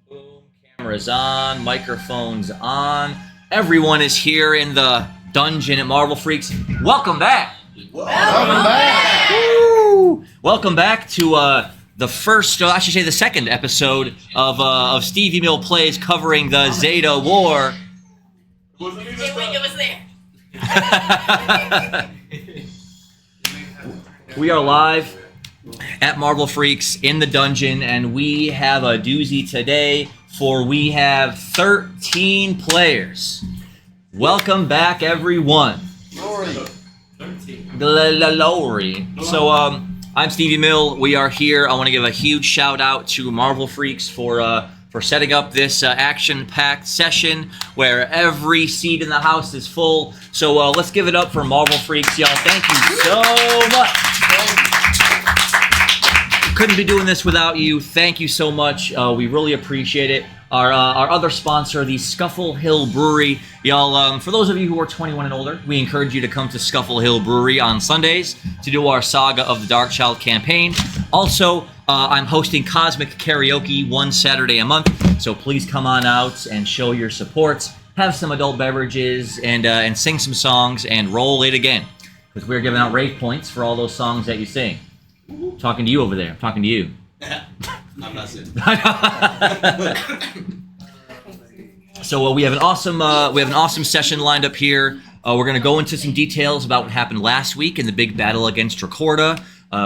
Boom, cameras on, microphones on. Everyone is here in the dungeon at Marvel Freaks. Welcome back. Welcome back. Woo! Welcome back to the first, I should say the second episode of StevieMillPlays covering the Zeta War. It was there. We are live at Marvel Freaks in the dungeon, and we have a doozy today, for we have 13 players. Welcome back, everyone. Glory. Glory. So, I'm Stevie Mill. We are here. I want to give a huge shout out to Marvel Freaks for setting up this action-packed session where every seat in the house is full. So let's give it up for Marvel Freaks, y'all. Thank you so much. Couldn't be doing this without you. Thank you so much. We really appreciate it. Our other sponsor, the Scuffle Hill Brewery. Y'all, for those of you who are 21 and older, we encourage you to come to Scuffle Hill Brewery on Sundays to do our Saga of the Darkchild campaign. Also, I'm hosting Cosmic Karaoke one Saturday a month, so please come on out and show your support. Have some adult beverages and sing some songs and roll it again, because we're giving out rave points for all those songs that you sing. Talking to you over there. I'm talking to you. I'm not sitting. So we have an awesome session lined up here. We're going to go into some details about what happened last week in the big battle against Dracordas.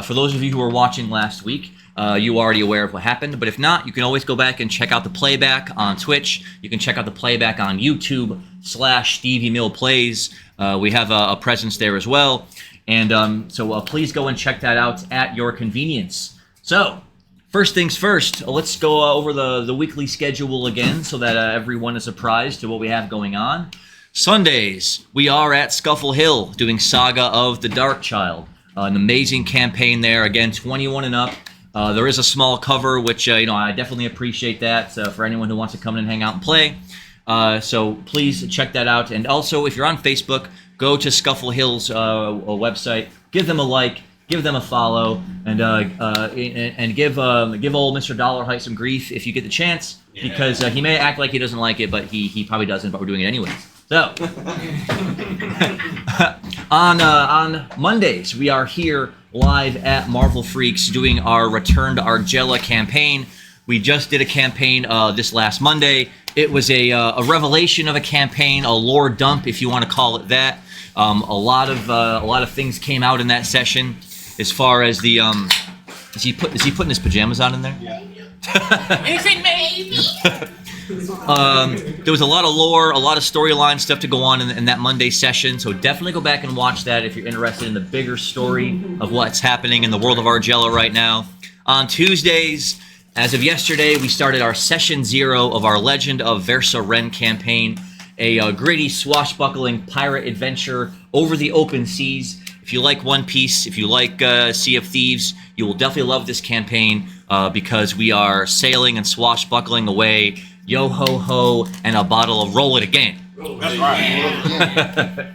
For those of you who were watching last week, you are already aware of what happened. But if not, you can always go back and check out the playback on Twitch. You can check out the playback on YouTube/StevieMillPlays. We have a presence there as well. And so please go and check that out at your convenience. So, first things first, let's go over the weekly schedule again so that everyone is apprised to what we have going on. Sundays, we are at Scuffle Hill doing Saga of the Darkchild. An amazing campaign there. Again, 21 and up. There is a small cover, which I definitely appreciate that for anyone who wants to come in and hang out and play. So please check that out. And also, if you're on Facebook, go to Scuffle Hill's website, give them a like, give them a follow, and give old Mr. Dollarhite some grief if you get the chance, because he may act like he doesn't like it, but he probably doesn't. But we're doing it anyways. So on Mondays, we are here live at Marvel Freaks doing our Return to Argella campaign. We just did a campaign this last Monday. It was a revelation of a campaign, a lore dump, if you want to call it that. A lot of things came out in that session. As far as the is he putting his pajamas on in there? Yeah. Is it maybe? There was a lot of lore, a lot of storyline stuff to go on in that Monday session. So definitely go back and watch that if you're interested in the bigger story of what's happening in the world of Argella right now. On Tuesdays, as of yesterday, we started our Session 0 of our Legend of Versa Ren campaign, a gritty, swashbuckling pirate adventure over the open seas. If you like One Piece, if you like Sea of Thieves, you will definitely love this campaign because we are sailing and swashbuckling away, yo-ho-ho, and a bottle of Roll It Again. That's right.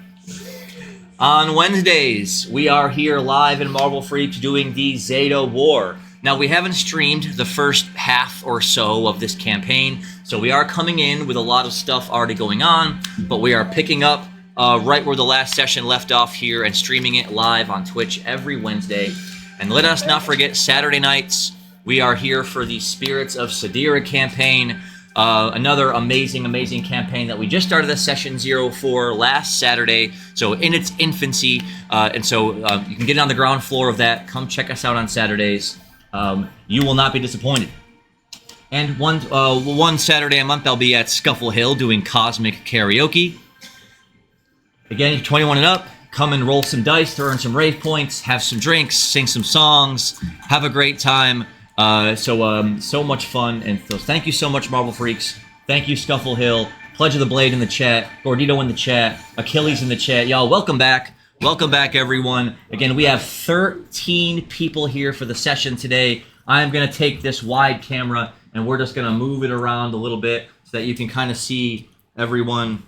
On Wednesdays, we are here live in Marvel Freaks doing the Zeta War. Now, we haven't streamed the first half or so of this campaign, so we are coming in with a lot of stuff already going on, but we are picking up right where the last session left off here and streaming it live on Twitch every Wednesday. And let us not forget, Saturday nights, we are here for the Spirits of Sadira campaign, another amazing campaign that we just started a Session 0 for last Saturday, so in its infancy, and so you can get on the ground floor of that. Come check us out on Saturdays. You will not be disappointed. And one Saturday a month, I'll be at Scuffle Hill doing Cosmic Karaoke. Again, if you're 21 and up, come and roll some dice to earn some rave points, have some drinks, sing some songs, have a great time. So much fun. And so thank you so much, Marble Freaks. Thank you, Scuffle Hill. Pledge of the Blade in the chat. Gordito in the chat. Achilles in the chat. Y'all, welcome back. Welcome back, everyone. Again, we have 13 people here for the session today. I'm going to take this wide camera, and we're just going to move it around a little bit so that you can kind of see everyone.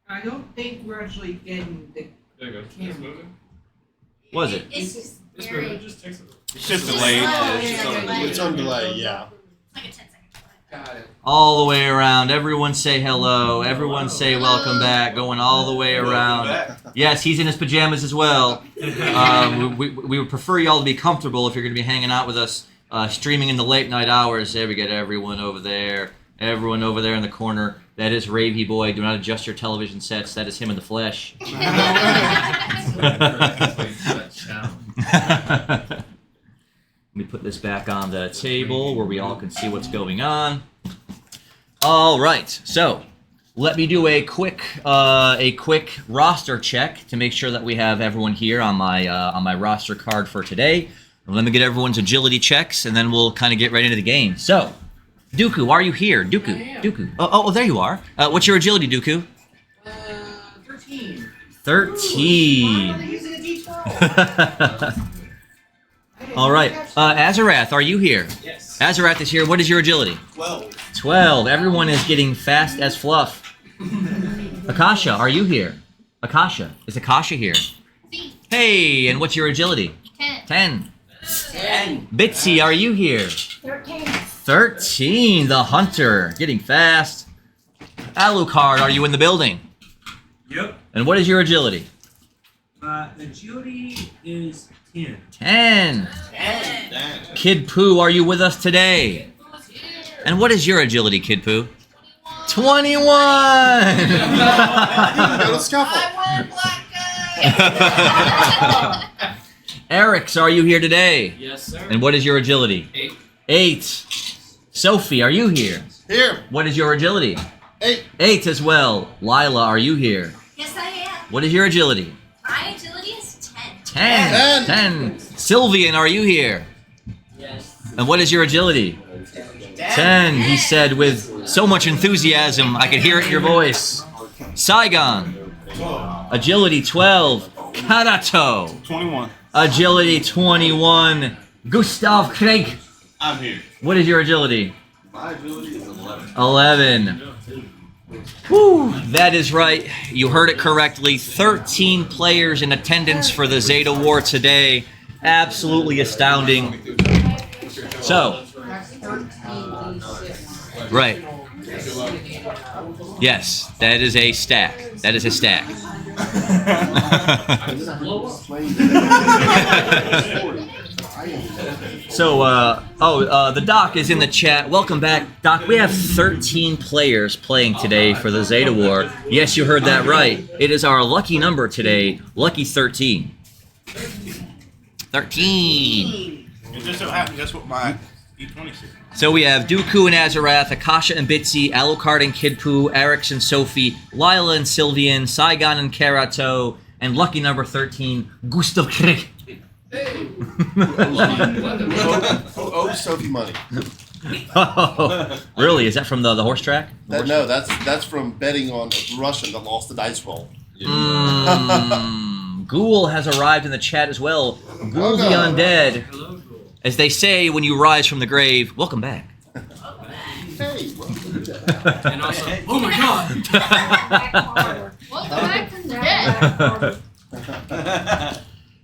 I don't think we're actually getting the There you go. camera. It's moving. Was it? It's just It's very... moving. It just takes a little. It's just delayed. Oh, It's just yeah, on- yeah, It's on delay, yeah. like a 10-second delay. Got it. All the way around. Everyone say hello. Everyone say welcome back. Going all the way around. Yes, he's in his pajamas as well. We would prefer y'all to be comfortable if you're going to be hanging out with us, streaming in the late night hours. There we get everyone over there. Everyone over there in the corner. That is Ravey Boy. Do not adjust your television sets. That is him in the flesh. Let me put this back on the table where we all can see what's going on. All right, so let me do a quick roster check to make sure that we have everyone here on my roster card for today. Let me get everyone's agility checks, and then we'll kind of get right into the game. So, Dooku, are you here? Dooku, I am. Dooku. Oh, there you are. What's your agility, Dooku? 13. 13. Oh, they're using a D12. All right, Azarath, are you here? Yes. Azarath is here. What is your agility? 12. 12. Everyone is getting fast as fluff. Akasha, are you here? Akasha. Is Akasha here? Hey, and what's your agility? 10. 10. Bitsy, are you here? 13. 13. The Hunter. Getting fast. Alucard, are you in the building? Yep. And what is your agility? Agility is 10. 10. 10. Damn. Kid Pooh, are you with us today? And what is your agility, Kid Pooh? 21. Go to Scuffle. I want black guy. Eric's, are you here today? Yes, sir. And what is your agility? 8. 8. Sophie, are you here? Here. What is your agility? 8. 8 as well. Lila, are you here? Yes, I am. What is your agility? My agility is 10. 10. 10. Sylvian, are you here? Yes. And what is your agility? 10, he said with so much enthusiasm, I could hear it in your voice. Saigon, agility 12. Karato, 21. agility 21. Gustav Craig, I'm here. what is your agility? My ability is 11. 11. Whew, that is right. You heard it correctly. 13 players in attendance for the Zeta War today. Absolutely astounding. So, That's 13d6. right. Yes, that is a stack. That is a stack. So, the Doc is in the chat. Welcome back, Doc. We have 13 players playing today for the Zeta War. Yes, you heard that right. It is our lucky number today, lucky 13. 13. It just so happens that's what my D20 said. So we have Dooku and Azarath, Akasha and Bitsy, Alucard and Kid Pooh, Erix and Sophie, Lila and Sylvian, Saigon and Karato, and lucky number 13, Gustav Krieg. Oh, Sophie money. Oh, really? Is that from the horse track? The horse No, that's from betting on a Russian that lost the dice roll. Ghoul has arrived in the chat as well. Ghoul the Welcome. Undead. Hello, Ghoul. As they say when you rise from the grave, welcome back. Hey, And also, oh my god! Welcome back from the dead.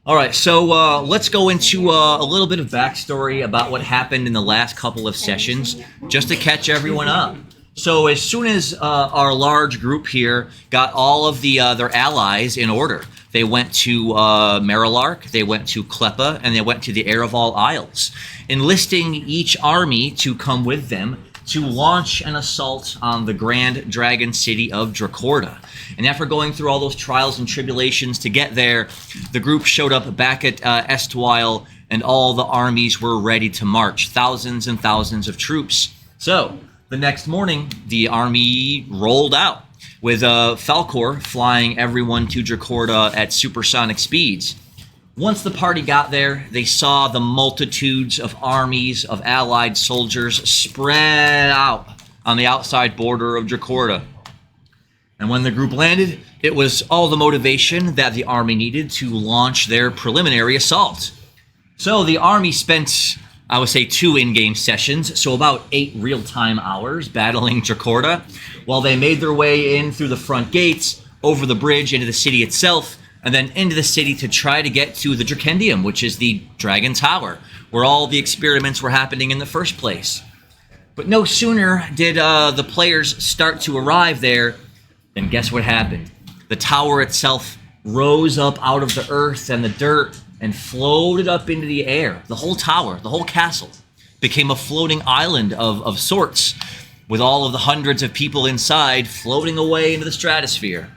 All right, so let's go into a little bit of backstory about what happened in the last couple of sessions, just to catch everyone up. So as soon as our large group here got all of their allies in order, they went to Marilark, they went to Kleppa, and they went to the Ereval Isles, enlisting each army to come with them to launch an assault on the grand dragon city of Dracorda. And after going through all those trials and tribulations to get there, the group showed up back at Estwile, and all the armies were ready to march, thousands and thousands of troops. So, the next morning, the army rolled out. with Falcor flying everyone to Dracorda at supersonic speeds. Once the party got there, they saw the multitudes of armies of allied soldiers spread out on the outside border of Dracorda. And when the group landed, it was all the motivation that the army needed to launch their preliminary assault. So the army spent, I would say, 2 in-game sessions, so about 8 real-time hours battling Dracorda, while they made their way in through the front gates, over the bridge into the city itself, and then into the city to try to get to the Dracendium, which is the Dragon Tower, where all the experiments were happening in the first place. But no sooner did the players start to arrive there, then guess what happened? The tower itself rose up out of the earth and the dirt and floated up into the air. The whole tower, the whole castle, became a floating island of sorts, with all of the hundreds of people inside floating away into the stratosphere.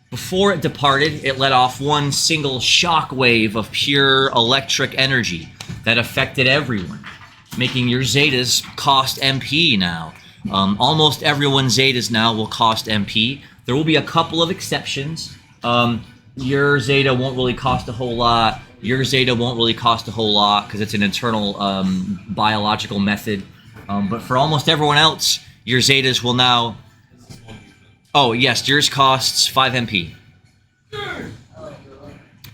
Before it departed, it let off one single shock wave of pure electric energy that affected everyone, making your Zetas cost MP now. Almost everyone's Zetas now will cost MP. There will be a couple of exceptions. Your Zeta won't really cost a whole lot. Your Zeta won't really cost a whole lot because it's an internal biological method. But for almost everyone else, your Zetas will now... Oh, yes, yours costs 5 MP.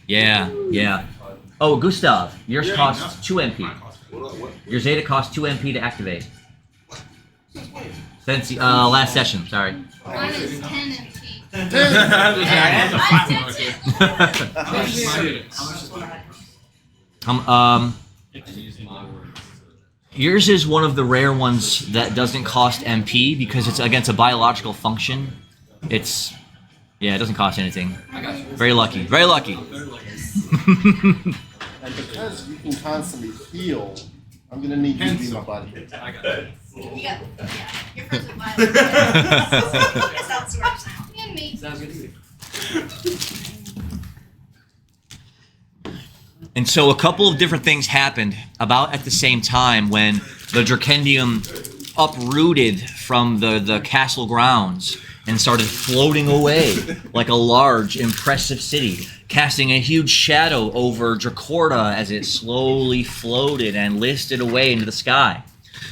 Yeah. Oh, Gustav, yours costs 2 MP. Your Zeta costs 2 MP to activate. Since last session, sorry. Mine is 10 MP. Yours is one of the rare ones that doesn't cost MP because it's against a biological function. Yeah, it doesn't cost anything. Very lucky. Very lucky. And because you can constantly heal, I'm gonna need you to be my buddy. Yeah, you're friends with Violet. That's how it works now. And me. Sounds good to me. And so a couple of different things happened about at the same time when the Dracendium uprooted from the castle grounds and started floating away like a large, impressive city, casting a huge shadow over Dracorda as it slowly floated and listed away into the sky.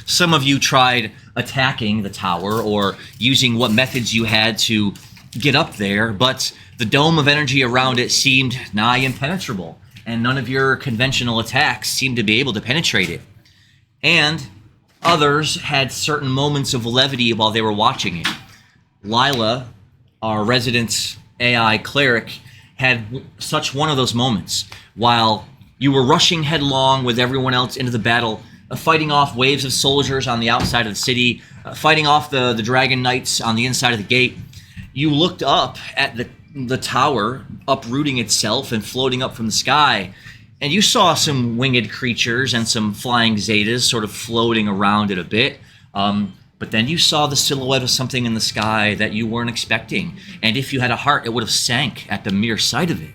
Some of you tried attacking the tower or using what methods you had to get up there, but the dome of energy around it seemed nigh impenetrable, and none of your conventional attacks seemed to be able to penetrate it. And others had certain moments of levity while they were watching it. Lila, our resident AI cleric, had such one of those moments while you were rushing headlong with everyone else into the battle, fighting off waves of soldiers on the outside of the city, fighting off the dragon knights on the inside of the gate. You looked up at the tower uprooting itself and floating up from the sky, and you saw some winged creatures and some flying Zetas sort of floating around it a bit. But then you saw the silhouette of something in the sky that you weren't expecting. And if you had a heart, it would have sank at the mere sight of it.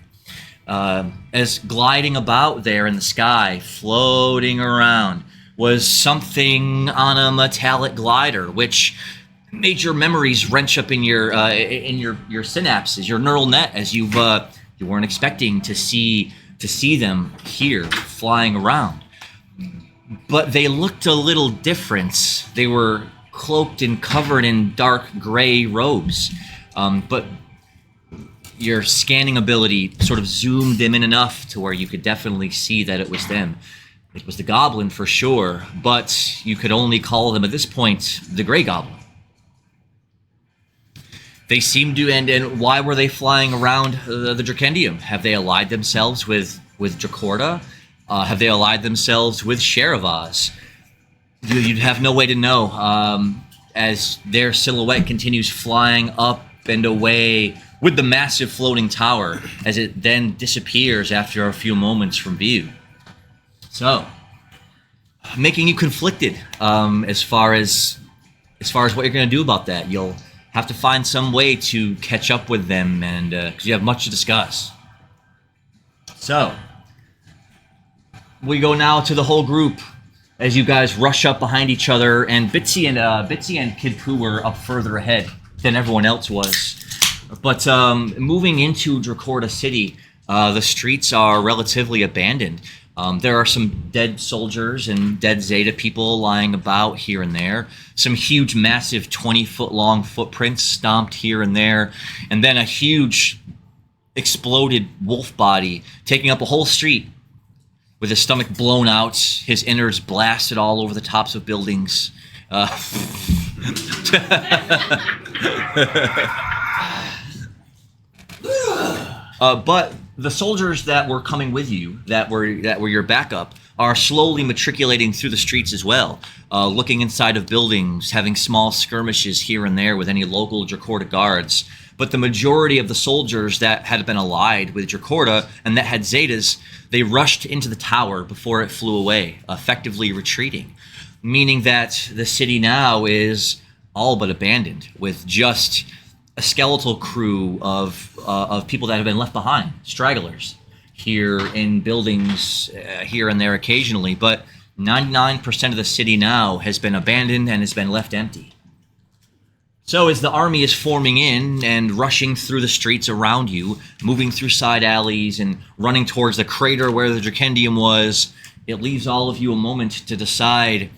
As gliding about there in the sky, floating around, was something on a metallic glider, which made your memories wrench up in your synapses, your neural net, as you weren't expecting to see them here flying around. But they looked a little different. They were cloaked and covered in dark gray robes. But your scanning ability sort of zoomed them in enough to where you could definitely see that it was them. It was the goblin for sure, but you could only call them at this point the Grey Goblin. They seemed to, and why were they flying around the Dracendium? Have they allied themselves with Dracorda? Have they allied themselves with Sheravaz? You'd have no way to know as their silhouette continues flying up and away with the massive floating tower as it then disappears after a few moments from view. So, making you conflicted as far as what you're going to do about that. You'll have to find some way to catch up with them, and because you have much to discuss. So, we go now to the whole group as you guys rush up behind each other, and Bitsy and Kid Pooh were up further ahead than everyone else was. But moving into Dracorda City, the streets are relatively abandoned. There are some dead soldiers and dead Zeta people lying about here and there. Some huge, massive 20-foot-long footprints stomped here and there. And then a huge exploded wolf body taking up a whole street with his stomach blown out, his innards blasted all over the tops of buildings. But the soldiers that were coming with you, that were your backup, are slowly matriculating through the streets as well, looking inside of buildings, having small skirmishes here and there with any local Dracorda guards. But the majority of the soldiers that had been allied with Dracorda and that had Zetas, they rushed into the tower before it flew away, effectively retreating, meaning that the city now is all but abandoned, with just a skeletal crew of people that have been left behind, stragglers, here in buildings here and there occasionally. But 99% of the city now has been abandoned and has been left empty. So as the army is forming in and rushing through the streets around you, moving through side alleys and running towards the crater where the Dracendium was, it leaves all of you a moment to decide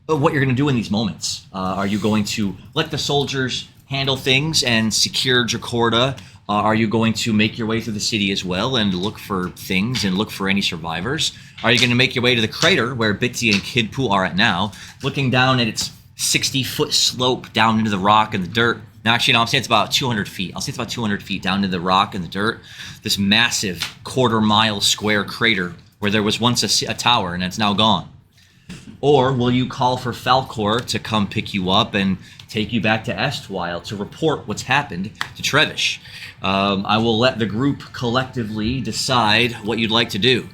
what you're going to do in these moments. Are you going to let the soldiers handle things and secure Dracorda? Are you going to make your way through the city as well and look for things and look for any survivors? Are you going to make your way to the crater where Bitsy and Kid Pooh are at now, looking down at its 60-foot slope down into the rock and the dirt? Now, actually, no, I'm saying it's about 200 feet. I'll say it's about 200 feet down into the rock and the dirt. This massive quarter-mile square crater where there was once a tower and it's now gone. Or will you call for Falcor to come pick you up and take you back to Estwile to report what's happened to Trevish? I will let the group collectively decide what you'd like to do.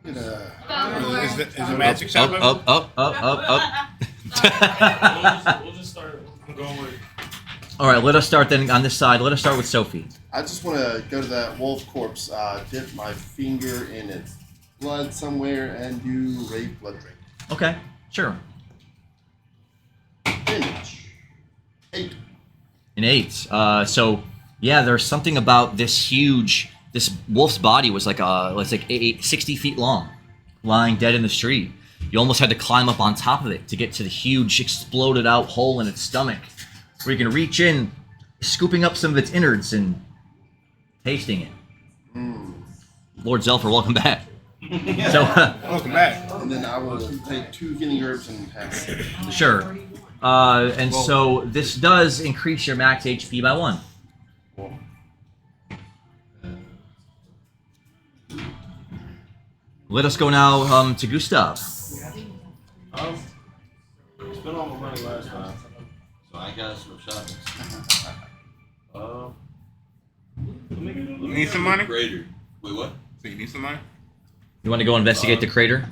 Is it magic shot? Up. We'll just start going with. All right, let us start then on this side. Let us start with Sophie. I just want to go to that wolf corpse, dip my finger in its blood somewhere, and do raid blood drain. Okay, sure. Damage. 8. An 8. So yeah, there's something about this huge. This wolf's body was like 60 feet long, lying dead in the street. You almost had to climb up on top of it to get to the huge exploded out hole in its stomach, where you can reach in, scooping up some of its innards and tasting it. Lord Zelfer, welcome back. So, Welcome back. And then I will take 2 healing herbs and pass. sure. So this does increase your max HP by 1. Let us go now to Gustav. Spent all my money last time, so I got some shopping. You need some money? Greater. Wait, what? So you need some money? You want to go investigate the crater?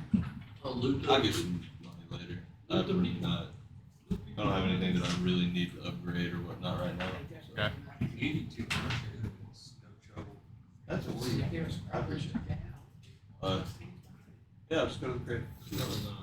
I'll get some money later. I don't have anything that I really need to upgrade or whatnot right now. So. Okay. That's a weird. I appreciate it. Yeah, just go to the crater.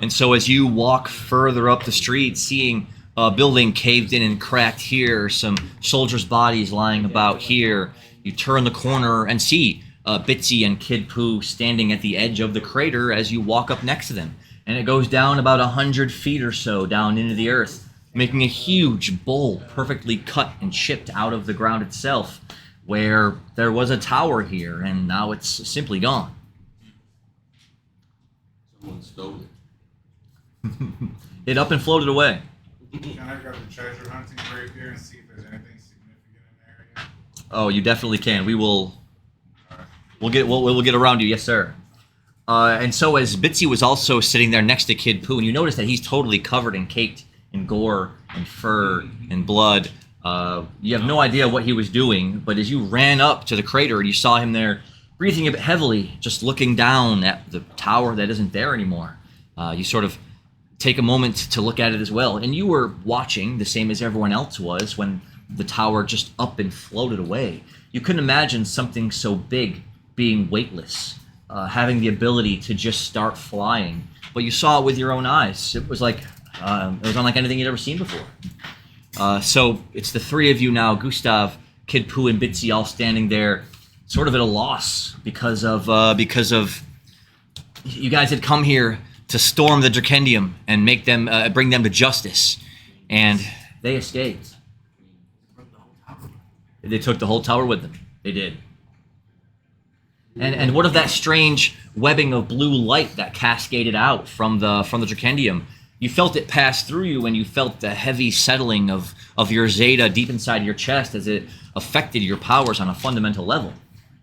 And so as you walk further up the street, seeing a building caved in and cracked here, some soldiers' bodies lying about here, you turn the corner and see Bitsy and Kid Pooh standing at the edge of the crater as you walk up next to them. And it goes down about 100 feet or so down into the earth, making a huge bowl perfectly cut and chipped out of the ground itself, where there was a tower here, and now it's simply gone. Someone stole it. It up and floated away. Can I go to treasure hunting right here and see if there's anything significant in the area? Oh, you definitely can. We'll get around you, yes, sir. And so as Bitsy was also sitting there next to Kid Pooh, and you notice that he's totally covered and caked in gore and fur and blood. You have no idea what he was doing, but as you ran up to the crater and you saw him there breathing a bit heavily, just looking down at the tower that isn't there anymore, you sort of take a moment to look at it as well. And you were watching the same as everyone else was when the tower just up and floated away. You couldn't imagine something so big being weightless, having the ability to just start flying. But you saw it with your own eyes. It was like it was unlike anything you'd ever seen before. So it's the three of you now, Gustav, Kid Pooh, and Bitsy, all standing there, sort of at a loss because of you guys had come here to storm the Dracendium and make them bring them to justice, and they escaped. They took the whole tower with them. They did. And what of that strange webbing of blue light that cascaded out from the Dracendium? You felt it pass through you, and you felt the heavy settling of your Zeta deep inside your chest as it affected your powers on a fundamental level.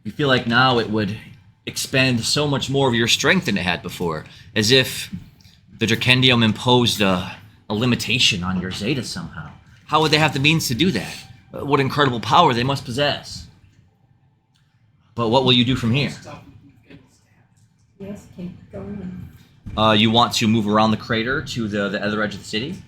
You feel like now it would expend so much more of your strength than it had before, as if the Dracendium imposed a limitation on your Zeta somehow. How would they have the means to do that? What incredible power they must possess. But what will you do from here? Yes, keep going. You want to move around the crater to the other edge of the city?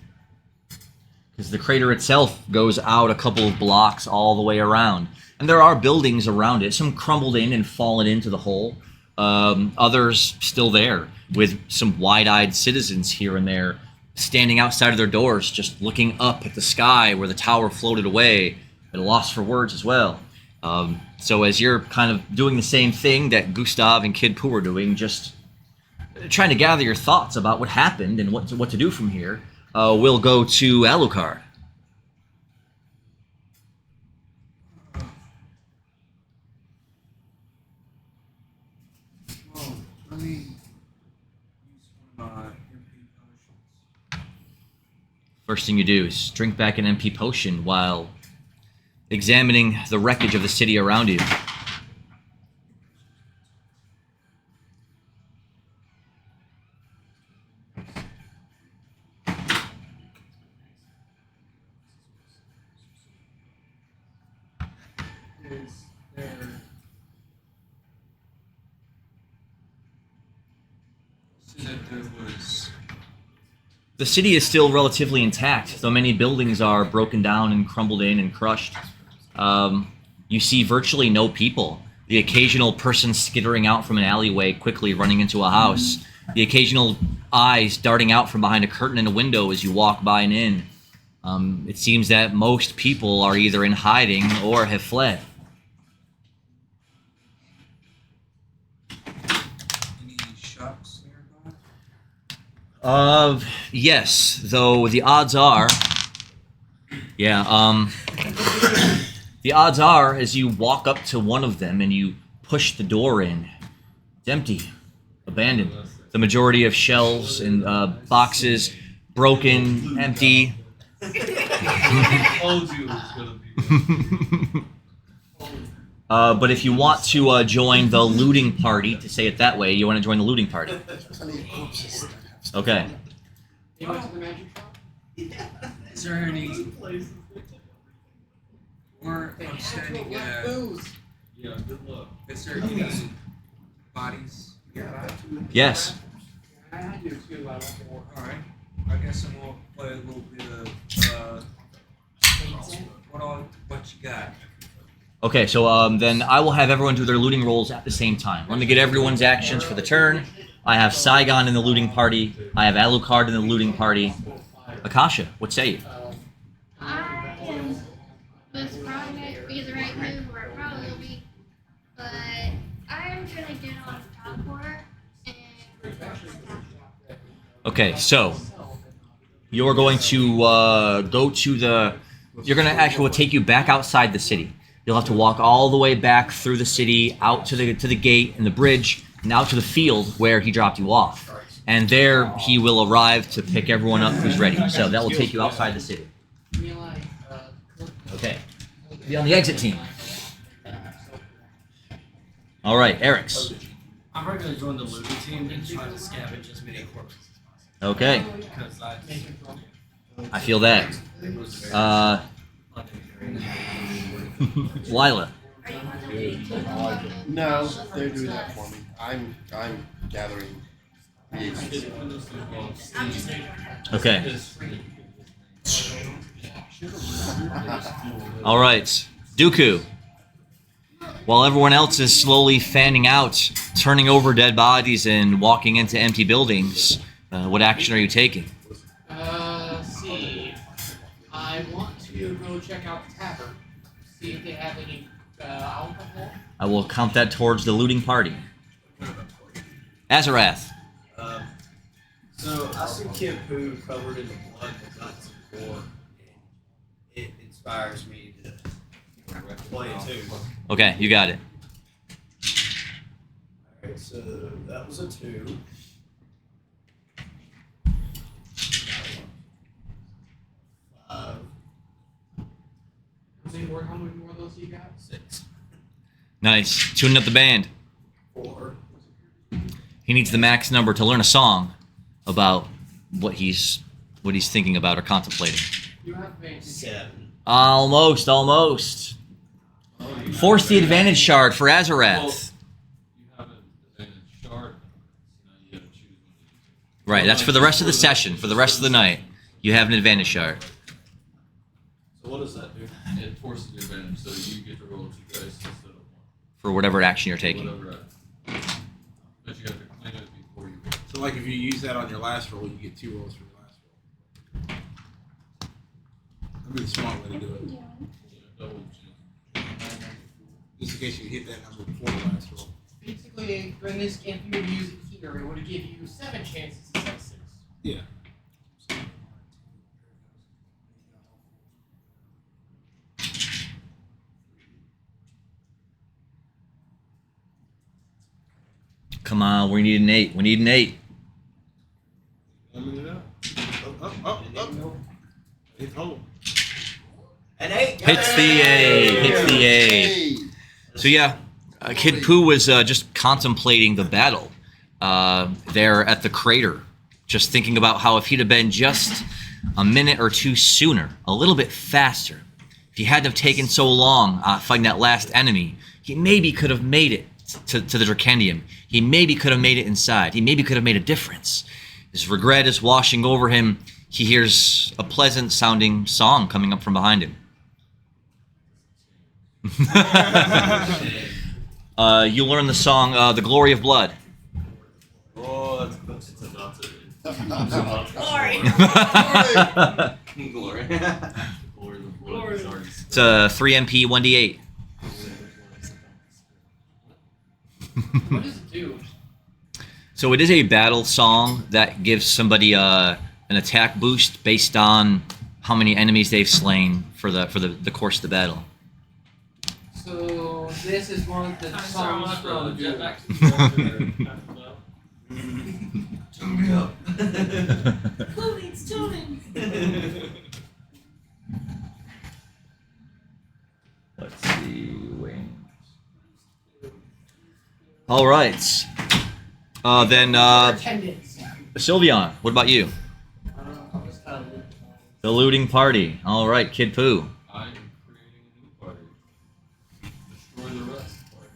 Because the crater itself goes out a couple of blocks all the way around. And there are buildings around it, some crumbled in and fallen into the hole. Others still there, with some wide-eyed citizens here and there standing outside of their doors, just looking up at the sky where the tower floated away, at a loss for words as well. So as you're kind of doing the same thing that Gustav and Kid Pooh are doing, just trying to gather your thoughts about what happened and what to do from here, we'll go to Alucard. Well, let me use one of my MP potions. First thing you do is drink back an MP potion while examining the wreckage of the city around you. Is there... So that there was... The city is still relatively intact, though many buildings are broken down and crumbled in and crushed. You see virtually no people. The occasional person skittering out from an alleyway, quickly running into a house. The occasional eyes darting out from behind a curtain in a window as you walk by an inn. It seems that most people are either in hiding or have fled. Any shops nearby? Yes, though the odds are... Yeah, the odds are, as you walk up to one of them and you push the door in, it's empty, abandoned. The majority of shelves and boxes, broken, empty. Told you it was gonna be. But if you want to join the looting party, to say it that way, you want to join the looting party. Okay. Is there any more outstanding, Yeah, good luck. is there any bodies nearby? Yes. Alright, I guess I'm gonna play a little bit of, what you got? Okay, so then I will have everyone do their looting rolls at the same time. Let me get everyone's actions for the turn. I have Saigon in the looting party. I have Alucard in the looting party. Akasha, what say you? I was probably going to be the right move, or it probably will be, but I'm going to get on top floor and Okay, so you're going to go to the... You're going to actually take you back outside the city. You'll have to walk all the way back through the city, out to the gate and the bridge, and out to the field where he dropped you off. And there he will arrive to pick everyone up who's ready. So that will take you outside the city. Okay. Be on the exit team. All right, Eric's. I'm probably going to join the looting team and try to scavenge as many corpses as possible. Okay. Because I feel that. Lila. No, they're doing that for me. I'm gathering reagents. Okay. All right, Dooku. While everyone else is slowly fanning out, turning over dead bodies and walking into empty buildings, what action are you taking? See. I want check out the tavern, see if they have any alcohol. I will count that towards the looting party. Azarath. So I see Kid Poo covered in the blood but not some gore. It inspires me to play it too. Okay, you got it. Alright, so that was a 2. How many more of those you got? 6. Nice. Tuning up the band. 4. He needs the max number to learn a song about what he's thinking about or contemplating. You have advantage. 7. Almost. Force the advantage shard for Azarath. You have an advantage shard. So now you gotta choose one of these. Right, that's for the rest of the session. For the rest of the night, you have an advantage shard. So what does that do? It forces the advantage, so you get to roll 2 dice instead of 1. For whatever action you're taking. Whatever. But you have to clean it before you roll. So like if you use that on your last roll, you get 2 rolls for your last roll. That'd be the smart way to do it. Yeah, double chance. Just in case you hit that number before the last roll. Basically, in this, if you would use it here, it would give you 7 chances instead of 6. Yeah. Come on, we need an 8. We need an 8. Limit it up. Up. Hit home. An 8. Hits the 8. Hits the 8. Hey. So yeah, Kid Poo was just contemplating the battle there at the crater, just thinking about how if he'd have been just a minute or 2 sooner, a little bit faster, if he hadn't have taken so long fighting that last enemy, he maybe could have made it to the Dracendium. He maybe could have made it inside. He maybe could have made a difference. His regret is washing over him. He hears a pleasant sounding song coming up from behind him. You learn the song The Glory of Blood. Oh, that's enough to Glory. Glory. Glory of the blood is already It's a 3 MP 1d8. What does it do? So it is a battle song that gives somebody an attack boost based on how many enemies they've slain for the course of the battle. So this is one of the songs from jetpack. Tune up. Who needs tuning? Let's see, wings. All right. Then attendance. Sylveon, what about you? The looting party. All right, Kid Poo. I am creating a new party. Destroy the rest party.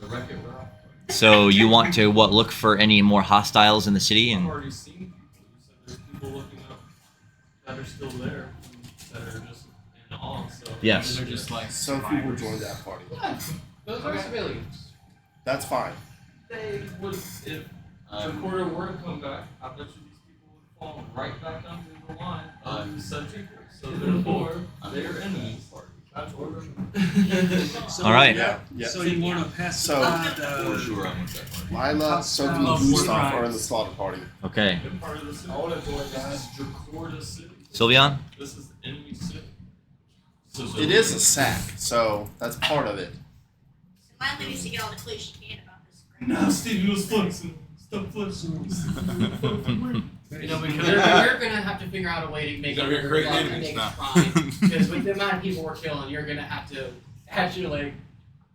The Wreck-It Ralph party. So you want to look for any more hostiles in the city I've and already seen people. You said there's people looking up that are still there, that are just in awe. So Yes. They're just like Some people joined that party. Those are civilians. That's fine. they would, if Dracorda were to come back, I bet you these people would fall right back under the line of said people. So therefore, they're enemies. That's order. all right. Yeah. So you want to pacify For the... sure, I'm with that party. Lila, Sophie, and Gustav are in the slaughter party. Okay. Good part of the city. I want to join that. This is Dracorda City. Sylveon? This is the enemy city. So It is a sack, so that's part of it. Milo needs to get all the clues she can about this. No, Stevie was flexing. Stop flexing. You know, because you're gonna have to figure out a way to make These it are great look enemies now. fine. Because with the amount of people we're killing, you're gonna have to actually, like,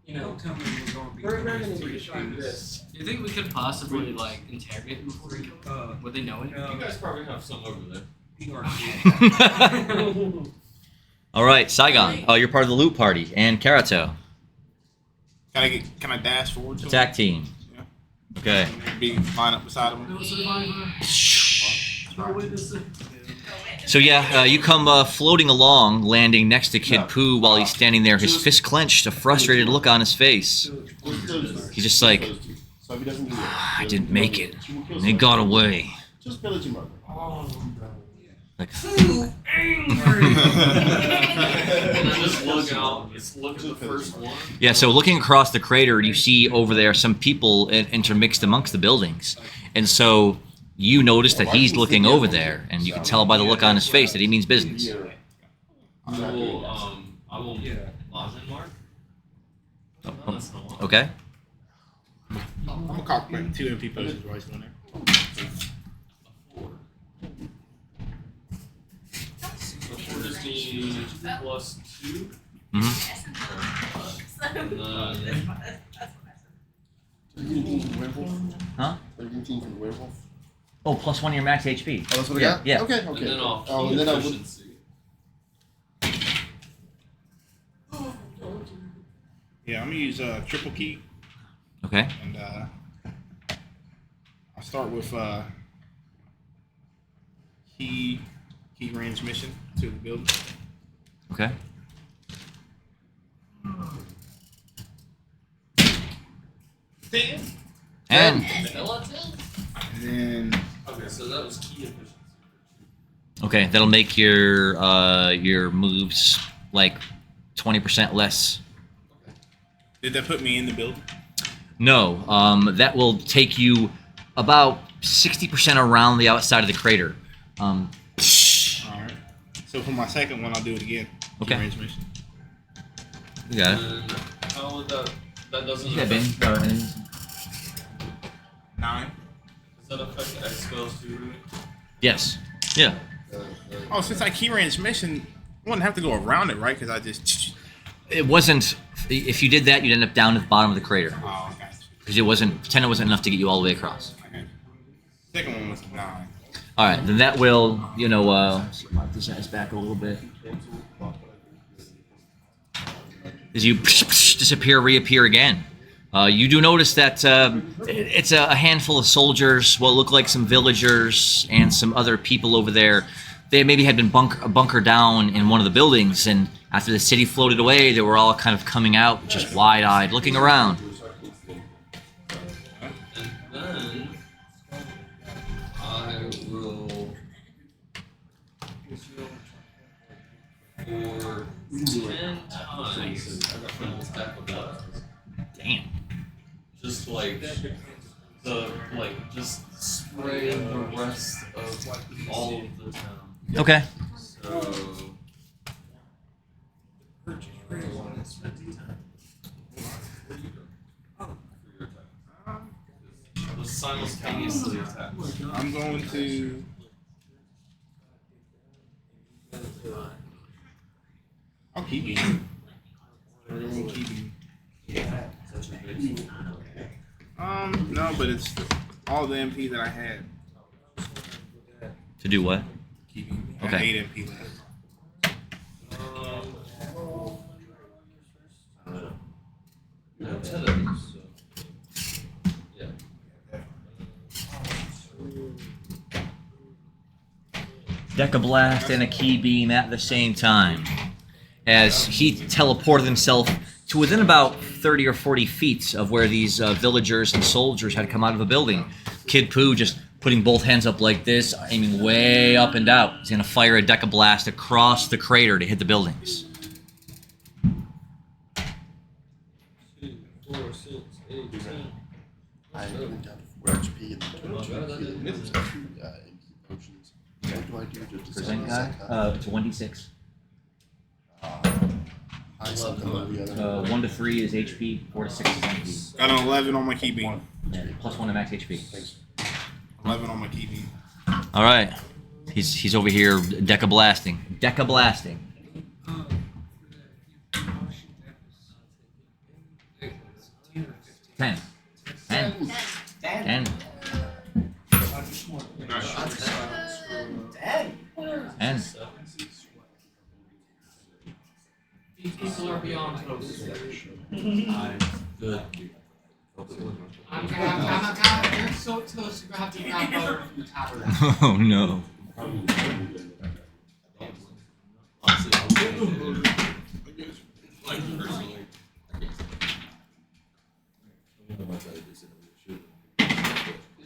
you know, Don't tell me we're going to be... we're gonna need three to try shooters. this. Do you think we could possibly like interrogate them before we kill them? Would they know it? You guys probably have some over there. All right, Saigon. Oh, you're part of the loot party. And Karato. Can I dash forward to Attack team. Yeah. Okay. him? Be line up beside him. So yeah, you come floating along, landing next to Kid Poo while he's standing there, his fist clenched, a frustrated look on his face. He's just like, So if he doesn't do it, I didn't make it. They got away. Just village murder. Like, Who angry. And I just look out. Just look at the first one. Yeah, so looking across the crater, you see over there some people intermixed amongst the buildings. And so you notice that he's looking over there, and you can tell by the look on his face that he means business. I will lodge in mark. No, that's not one. Okay? I'm gonna cock back 2 MP potions while he's doing there. So 4 just need +2. Mm-hmm. And then 13 for the werewolf. Huh? 13 for the werewolf. Oh, +1 your max HP. Oh, that's what I Yeah, got? yeah. Okay, and okay. then I'll Oh, key and then I would. efficiency. Yeah, I'm gonna use triple key, Okay. and I'll start with key transmission to the building. Okay. And And then Okay, so that was key efficiency. okay, that'll make your moves like 20% less. did that put me in the building? No, that will take you about 60% around the outside of the crater. All right. So for my second one, I'll do it again. Key Okay. transmission. You got it. And how would that doesn't Yeah, affect, Ben. 9. does that affect X spells too, really? Yes. Yeah. Oh, since I key transmission, I wouldn't have to go around it, right? Because I just. It wasn't. If you did that, you'd end up down at the bottom of the crater Oh, okay. because it wasn't. 10 wasn't enough to get you all the way across. Okay. Second one was 9. All right, then that will, mark this ass back a little bit. As you disappear, reappear again. You do notice that it's a handful of soldiers, what look like some villagers, and some other people over there. They maybe had been bunkered down in one of the buildings, and after the city floated away, they were all kind of coming out, just wide-eyed, looking around. And then I will for 10 times attack with that. Damn. Just just spray the rest of all of the town. Okay. So simultaneously attack. I'm going to. I'll keep eating. We're going to keep eating. No, but it's all the MP that I had. To do what? Keeping. I Okay. had 8 MP left. No, 10 of these. So. Yeah. Decablast and a key beam at the same time. As he teleported himself to within about 30 or 40 feet of where these villagers and soldiers had come out of a building. Kid Pooh just putting both hands up like this, aiming way up and out. He's going to fire a Decablast across the crater to hit the buildings. 2, 4, 6, 8, 10. I went down to 4 HP and then 22 healing and 2 MP potions. What do I do to Present decide guy? It's a 1d6. high something or the other? 1 to 3 is HP, 4 to 6 is MP. Got an 11 on my key beam. Yeah, +1 to max HP. 11 on my key beam. All right. He's over here Decablasting. Decablasting. 10. 10. 10. 10. These people are beyond toast. Good. I'm gonna you're so toast, you're gonna have to grab butter from the tavern. Oh no. It's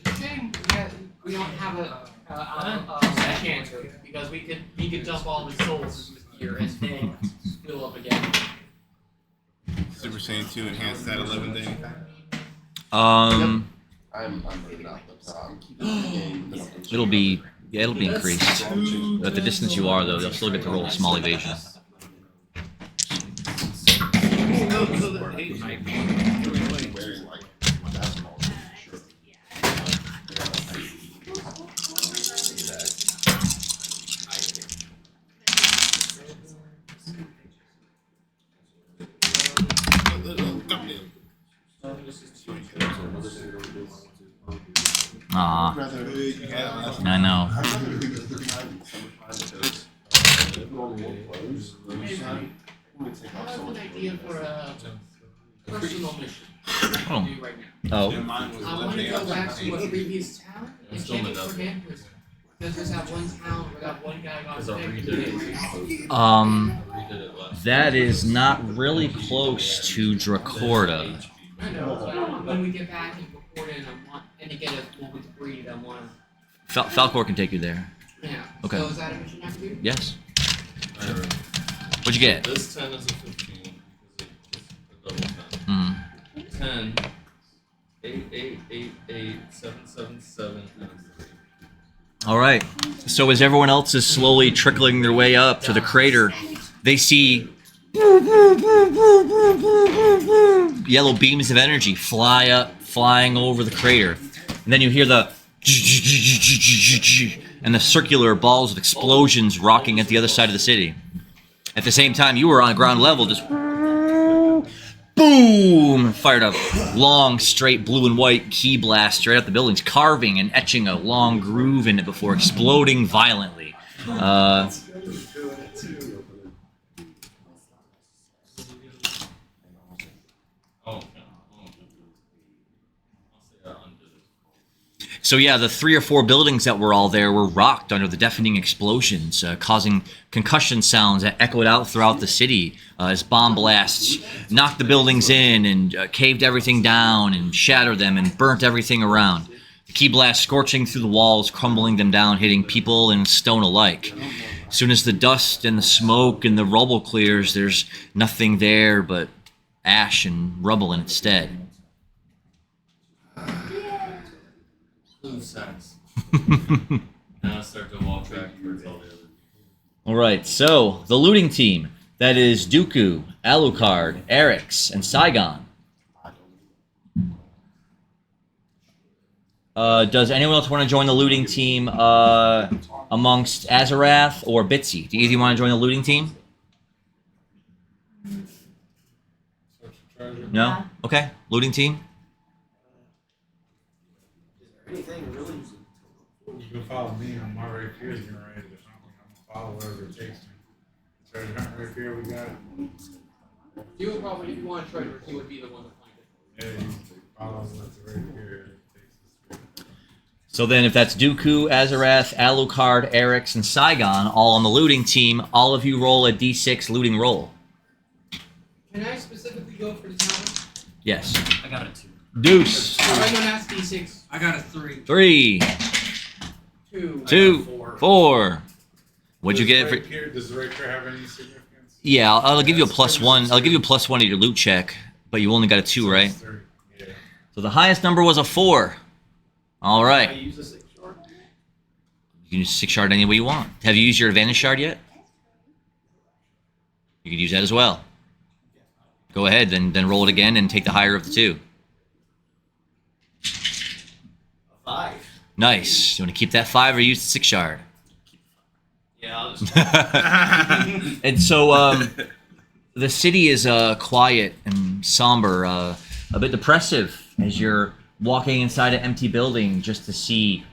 a shame we don't have a Enchanter, because he could dump all his souls into his gear and then fill up again. Super Saiyan 2 enhanced that 11 day. I'm moving out the top. It'll be increased. At the distance you are, though, they'll still get to roll a small evasion. Wearing like basketball shirt. Aw, I know. I have an idea for a personal mission Oh. to do right now. Oh. I want to go back to a previous town and check it for vampires. Because there's that one town where that one guy got infected. That is not really close to Dracorda. I know, but when we get back and report it and to get a full with breed, I want to. Falcor can take you there. Yeah. Okay. So is that a mission I have to do? Yes. What'd you get? This 10 is a 15 because it's a double 10. Mm. 10, 8, 8, 8, 8, 7, 7, 7, and a 3. All right. So as everyone else is slowly trickling their way up to the crater, they see yellow beams of energy flying over the crater. And then you hear the and the circular balls of explosions rocking at the other side of the city. At the same time, you were on ground level, just boom! Fired a long, straight blue and white key blast straight at the buildings, carving and etching a long groove in it before exploding violently. So yeah, the 3 or 4 buildings that were all there were rocked under the deafening explosions, causing concussion sounds that echoed out throughout the city as bomb blasts knocked the buildings in and caved everything down and shattered them and burnt everything around. The key blast scorching through the walls, crumbling them down, hitting people and stone alike. As soon as the dust and the smoke and the rubble clears, there's nothing there but ash and rubble instead. Blue sacks. Now I start to walk back towards all the other. All right, so the looting team. That is Dooku, Alucard, Eric's, and Saigon. Does anyone else want to join the looting team amongst Azarath or Bitsy? Do either of you want to join the looting team? No? Okay, looting team. Anything really? You can follow me. I'm already here. You're ready to something. I'm gonna follow wherever it takes me. Treasure hunt right here. We got it. You would probably, if you want to treasure, he would be the one to find it. Yeah, you follow what's right here. It takes us straight. So then if that's Dooku, Azarath, Alucard, Eric's, and Saigon all on the looting team, all of you roll a d6 looting roll. Can I specifically go for the town? Yes. I got a 2. Deuce. I don't ask D6. I got a 3. 3, 2. 2, 4. What'd you get? Right here, does the right here have any significance? Yeah, I'll give you a +1. I'll give you a +1 to your loot check, but you only got a 2, right? Yeah. So the highest number was a 4. All I right. use a 6 shard. You can use 6 shard any way you want. Have you used your advantage shard yet? You could use that as well. Go ahead, then roll it again and take the higher of the 2. 5. Nice. You want to keep that 5 or use the 6 shard? Yeah, I'll just. And so the city is quiet and somber, a bit depressive as you're walking inside an empty building just to see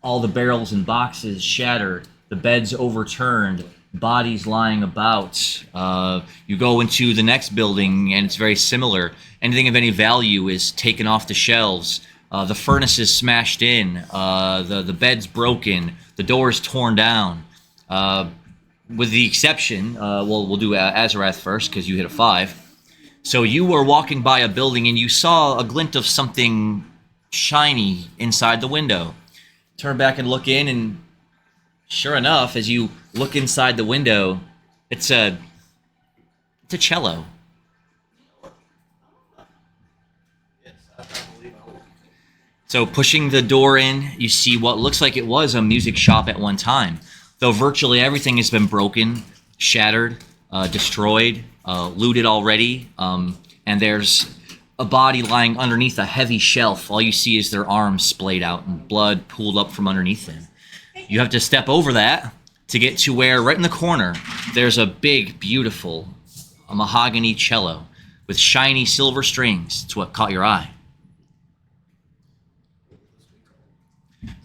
all the barrels and boxes shattered, the beds overturned, bodies lying about. You go into the next building and it's very similar. Anything of any value is taken off the shelves. The furnace is smashed in, the bed's broken, the door's torn down. With the exception, we'll do Azarath first because you hit a 5. So you were walking by a building and you saw a glint of something shiny inside the window. turn back and look in, and sure enough, as you look inside the window, it's a cello. So pushing the door in, you see what looks like it was a music shop at one time, though virtually everything has been broken, shattered, destroyed, looted already, and there's a body lying underneath a heavy shelf. All you see is their arms splayed out and blood pooled up from underneath them. You have to step over that to get to where, right in the corner, there's a big, beautiful mahogany cello with shiny silver strings. It's what caught your eye.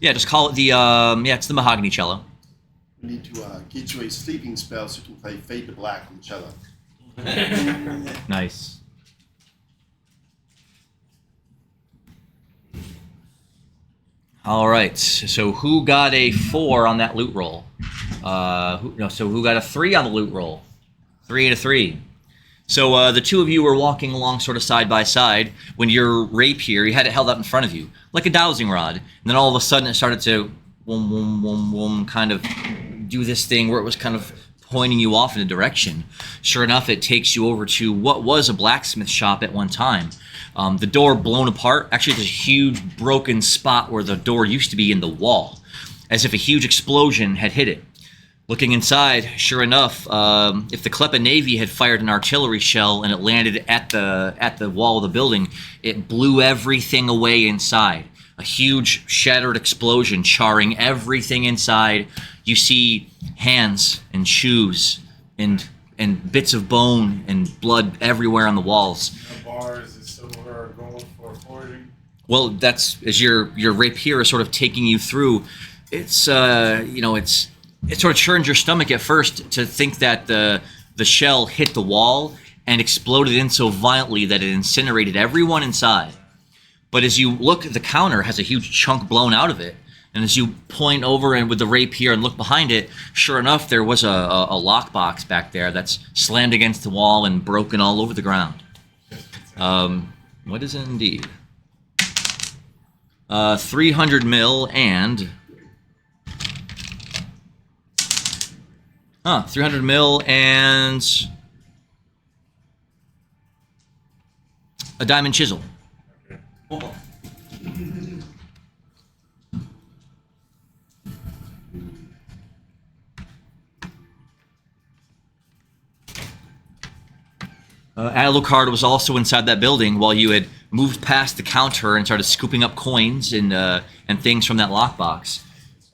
Yeah, just call it the, it's the mahogany cello. We need to get you a sleeping spell so you can play Fade to Black on the cello. Nice. All right, so who got a 4 on that loot roll? Who got a 3 on the loot roll? 3 and a 3. So the two of you were walking along sort of side by side when your rapier, you had it held out in front of you, like a dowsing rod. And then all of a sudden it started to whoom, whoom, whoom, whoom, kind of do this thing where it was kind of pointing you off in a direction. Sure enough, it takes you over to what was a blacksmith shop at one time. The door blown apart. Actually, there's a huge broken spot where the door used to be in the wall, as if a huge explosion had hit it. Looking inside, sure enough, if the Kleppa Navy had fired an artillery shell and it landed at the wall of the building, it blew everything away inside. A huge shattered explosion charring everything inside. You see hands and shoes and bits of bone and blood everywhere on the walls. No bars, is silver or gold for forging? Well, that's as your rapier is sort of taking you through. It's it sort of churns your stomach at first to think that the shell hit the wall and exploded in so violently that it incinerated everyone inside. But as you look, the counter has a huge chunk blown out of it. And as you point over and with the rapier and look behind it, sure enough, there was a lockbox back there that's slammed against the wall and broken all over the ground. What is it indeed? 300 mil and... 300 mil and... a diamond chisel. Alucard was also inside that building while you had moved past the counter and started scooping up coins and things from that lockbox.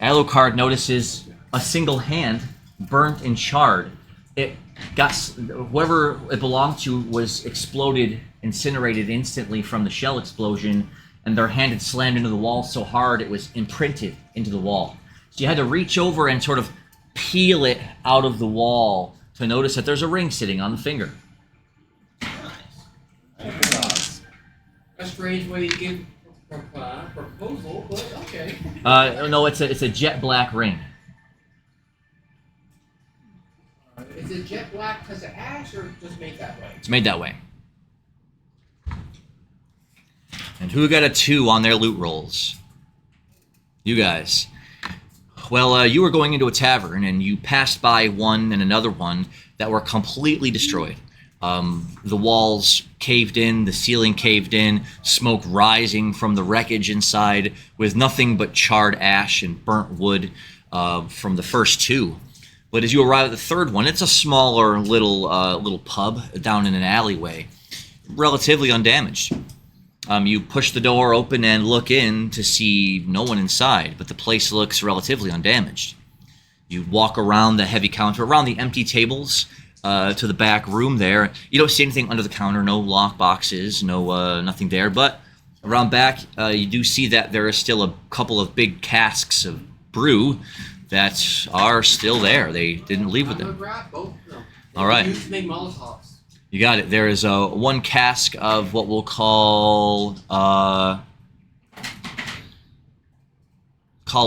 Alucard notices a single hand burnt and charred. It got whoever it belonged to was exploded, incinerated instantly from the shell explosion, and their hand had slammed into the wall so hard it was imprinted into the wall. So you had to reach over and sort of peel it out of the wall to notice that there's a ring sitting on the finger. A strange way to give a proposal, but okay. No, it's a jet black ring. Is it jet black because of ash or just made that way? It's made that way. And who got a 2 on their loot rolls? You guys. Well, you were going into a tavern and you passed by one and another one that were completely destroyed. The walls caved in, the ceiling caved in, smoke rising from the wreckage inside with nothing but charred ash and burnt wood from the first 2. But as you arrive at the third one, it's a smaller little pub down in an alleyway, relatively undamaged. You push the door open and look in to see no one inside, but the place looks relatively undamaged. You walk around the heavy counter, around the empty tables, to the back room there. You don't see anything under the counter, no lock boxes, nothing there. But around back, you do see that there is still a couple of big casks of brew that are still there. They didn't leave with them. Grab both of them. All right. Used to make Molotovs. You got it. There is one cask of what we'll call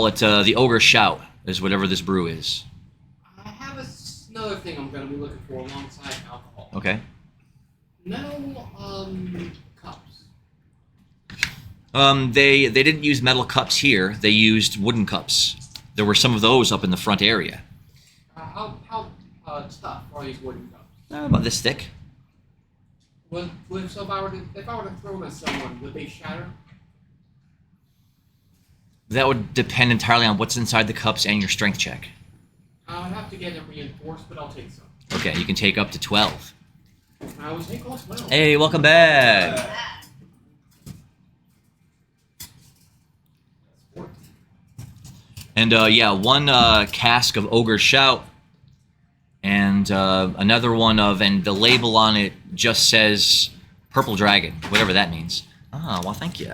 it the Ogre Shout, is whatever this brew is. I have another thing I'm going to be looking for alongside alcohol. Okay. No cups. They didn't use metal cups here. They used wooden cups. There were some of those up in the front area. How tough are these wooden cups? About this thick. So if I were to throw them at someone, would they shatter? That would depend entirely on what's inside the cups and your strength check. I would have to get them reinforced, but I'll take some. Okay, you can take up to 12. I will take all 12. Hey, welcome back. And yeah, one cask of Ogre's Shout, and another one of, and the label on it just says Purple Dragon, whatever that means. Ah, well, thank you.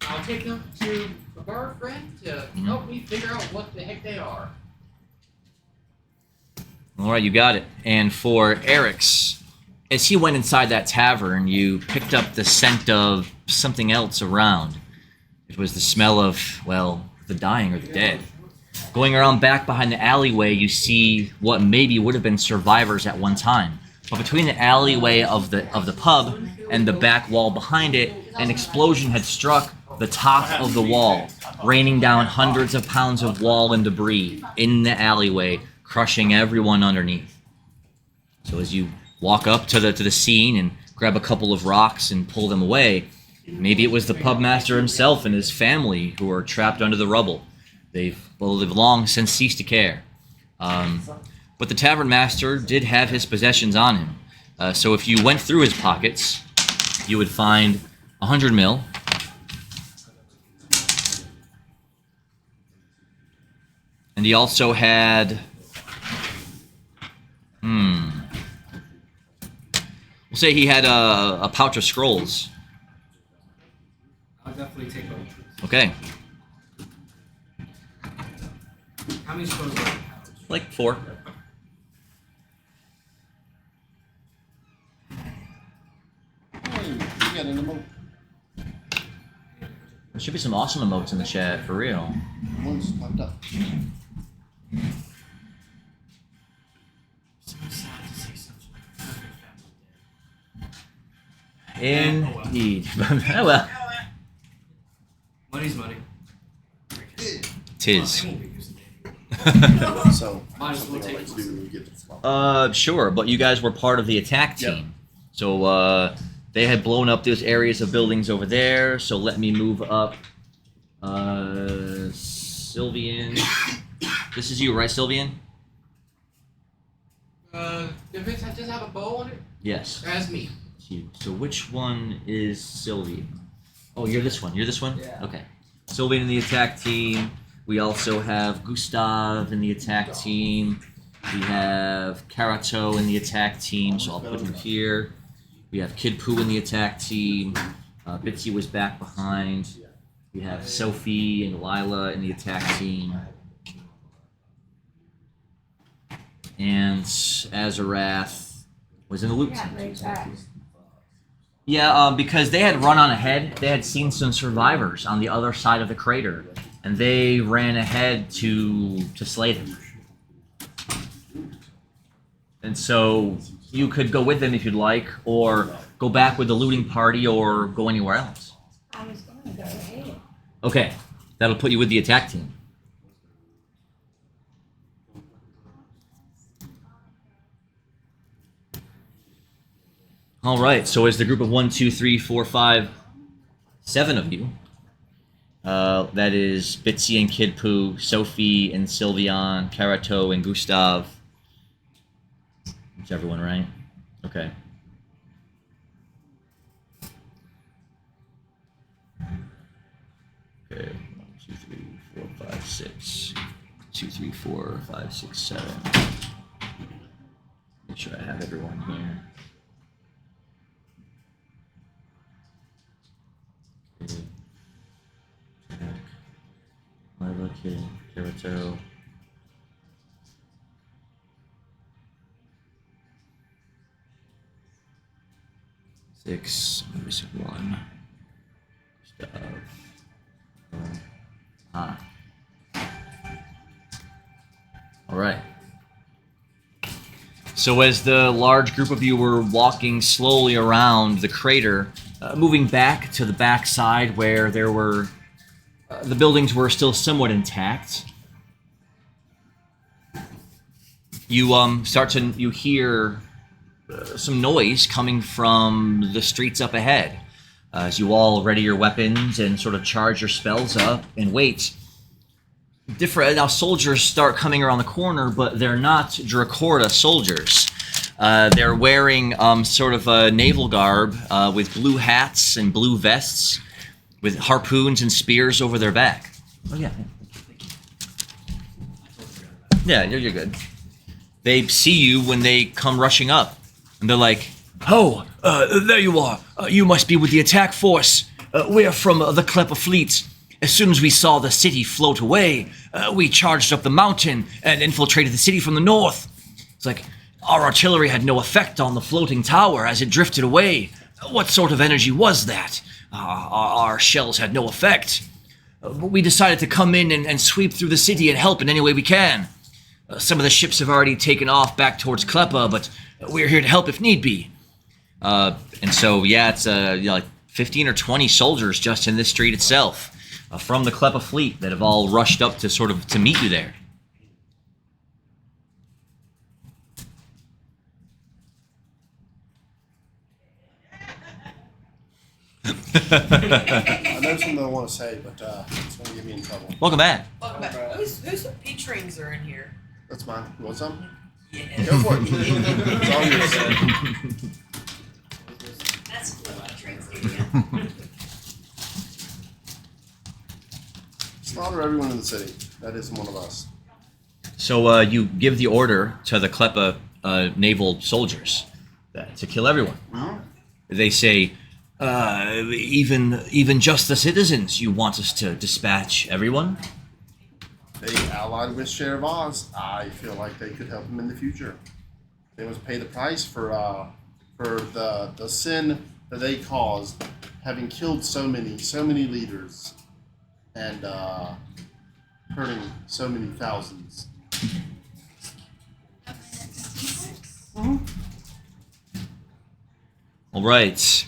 I'll take them to a bar friend to help me figure out what the heck they are. All right, you got it. And for Eric's, as he went inside that tavern, you picked up the scent of something else around. It was the smell of, well, the dying or the dead. Going around back behind the alleyway, you see what maybe would have been survivors at one time. But between the alleyway of the pub and the back wall behind it, an explosion had struck the top of the wall, raining down hundreds of pounds of wall and debris in the alleyway, crushing everyone underneath. So as you walk up to the scene and grab a couple of rocks and pull them away, maybe it was the pub master himself and his family who are trapped under the rubble. They've long since ceased to care. But the tavern master did have his possessions on him. So if you went through his pockets, you would find 100 mil. And he also had... we'll say he had a pouch of scrolls. I'll definitely take one. Okay. How many scrolls are in the pouch? Like 4. Hey, you got an emote. There should be some awesome emotes in the chat, for real. One's popped up. So sad to see such a perfect family Indeed. Oh well. dead. Money's money. Tis. Well, they won't be using it. So, Might as well something I take like to do when we get to small. Sure, but you guys were part of the attack team. Yep. So, they had blown up those areas of buildings over there, so let me move up. Sylvian. This is you, right, Sylvian? If it just have a bow on it, Yes. that's me. It's you. So which one is Sylvian? Oh, you're this one. You're this one? Yeah. Okay. Sylvian in the attack team. We also have Gustav in the attack team. We have Karato in the attack team, so I'll put him here. We have Kid Poo in the attack team. Bitsy was back behind. We have Sophie and Lila in the attack team. And Azarath was in the loot team. Yeah, because they had run on ahead. They had seen some survivors on the other side of the crater, and they ran ahead to slay them. And so you could go with them if you'd like, or go back with the looting party, or go anywhere else. I was going to go ahead. Okay, that'll put you with the attack team. All right, so as the group of 1, 2, 3, 4, 5, 7 of you, that is Bitsy and Kid Poo, Sophie and Sylvian, Karato and Gustav. It's everyone, right? Okay. Okay, 1, 2, 3, 4, 5, 6. 2, 3, 4, 5, 6, 7. Make sure I have everyone here. Lila, Kid, Karato. Six, missing 1. Stuff. All right. So as the large group of you were walking slowly around the crater, moving back to the back side where there were the buildings were still somewhat intact, you you hear some noise coming from the streets up ahead. As you all ready your weapons and sort of charge your spells up and wait. Now soldiers start coming around the corner, but they're not Dracorda soldiers. They're wearing sort of a naval garb with blue hats and blue vests with harpoons and spears over their back. Oh yeah. Yeah, you're good. They see you when they come rushing up, and they're like, "Oh, there you are. You must be with the attack force. We're from the Klepper fleet. As soon as we saw the city float away, we charged up the mountain and infiltrated the city from the north. It's like, our artillery had no effect on the floating tower as it drifted away. What sort of energy was that? Our shells had no effect. But we decided to come in and sweep through the city and help in any way we can. Some of the ships have already taken off back towards Klepper, but we're here to help if need be." And so, yeah, it's like 15 or 20 soldiers just in this street itself. From the Klepper fleet that have all rushed up to meet you there. I know something I want to say, but it's going to get me in trouble. Welcome back. Welcome back. Whose peach rings are in here? That's mine. You want some? Yeah. Go for it. It's all yours. That's cool. Peach rings, dude. Slaughter everyone in the city. That isn't one of us. So you give the order to the Klepper naval soldiers to kill everyone. Mm-hmm. They say, even just the citizens, you want us to dispatch everyone? They allied with Sheriff of Oz. I feel like they could help them in the future. They must pay the price for the sin that they caused, having killed so many leaders, and hurting so many thousands. All right.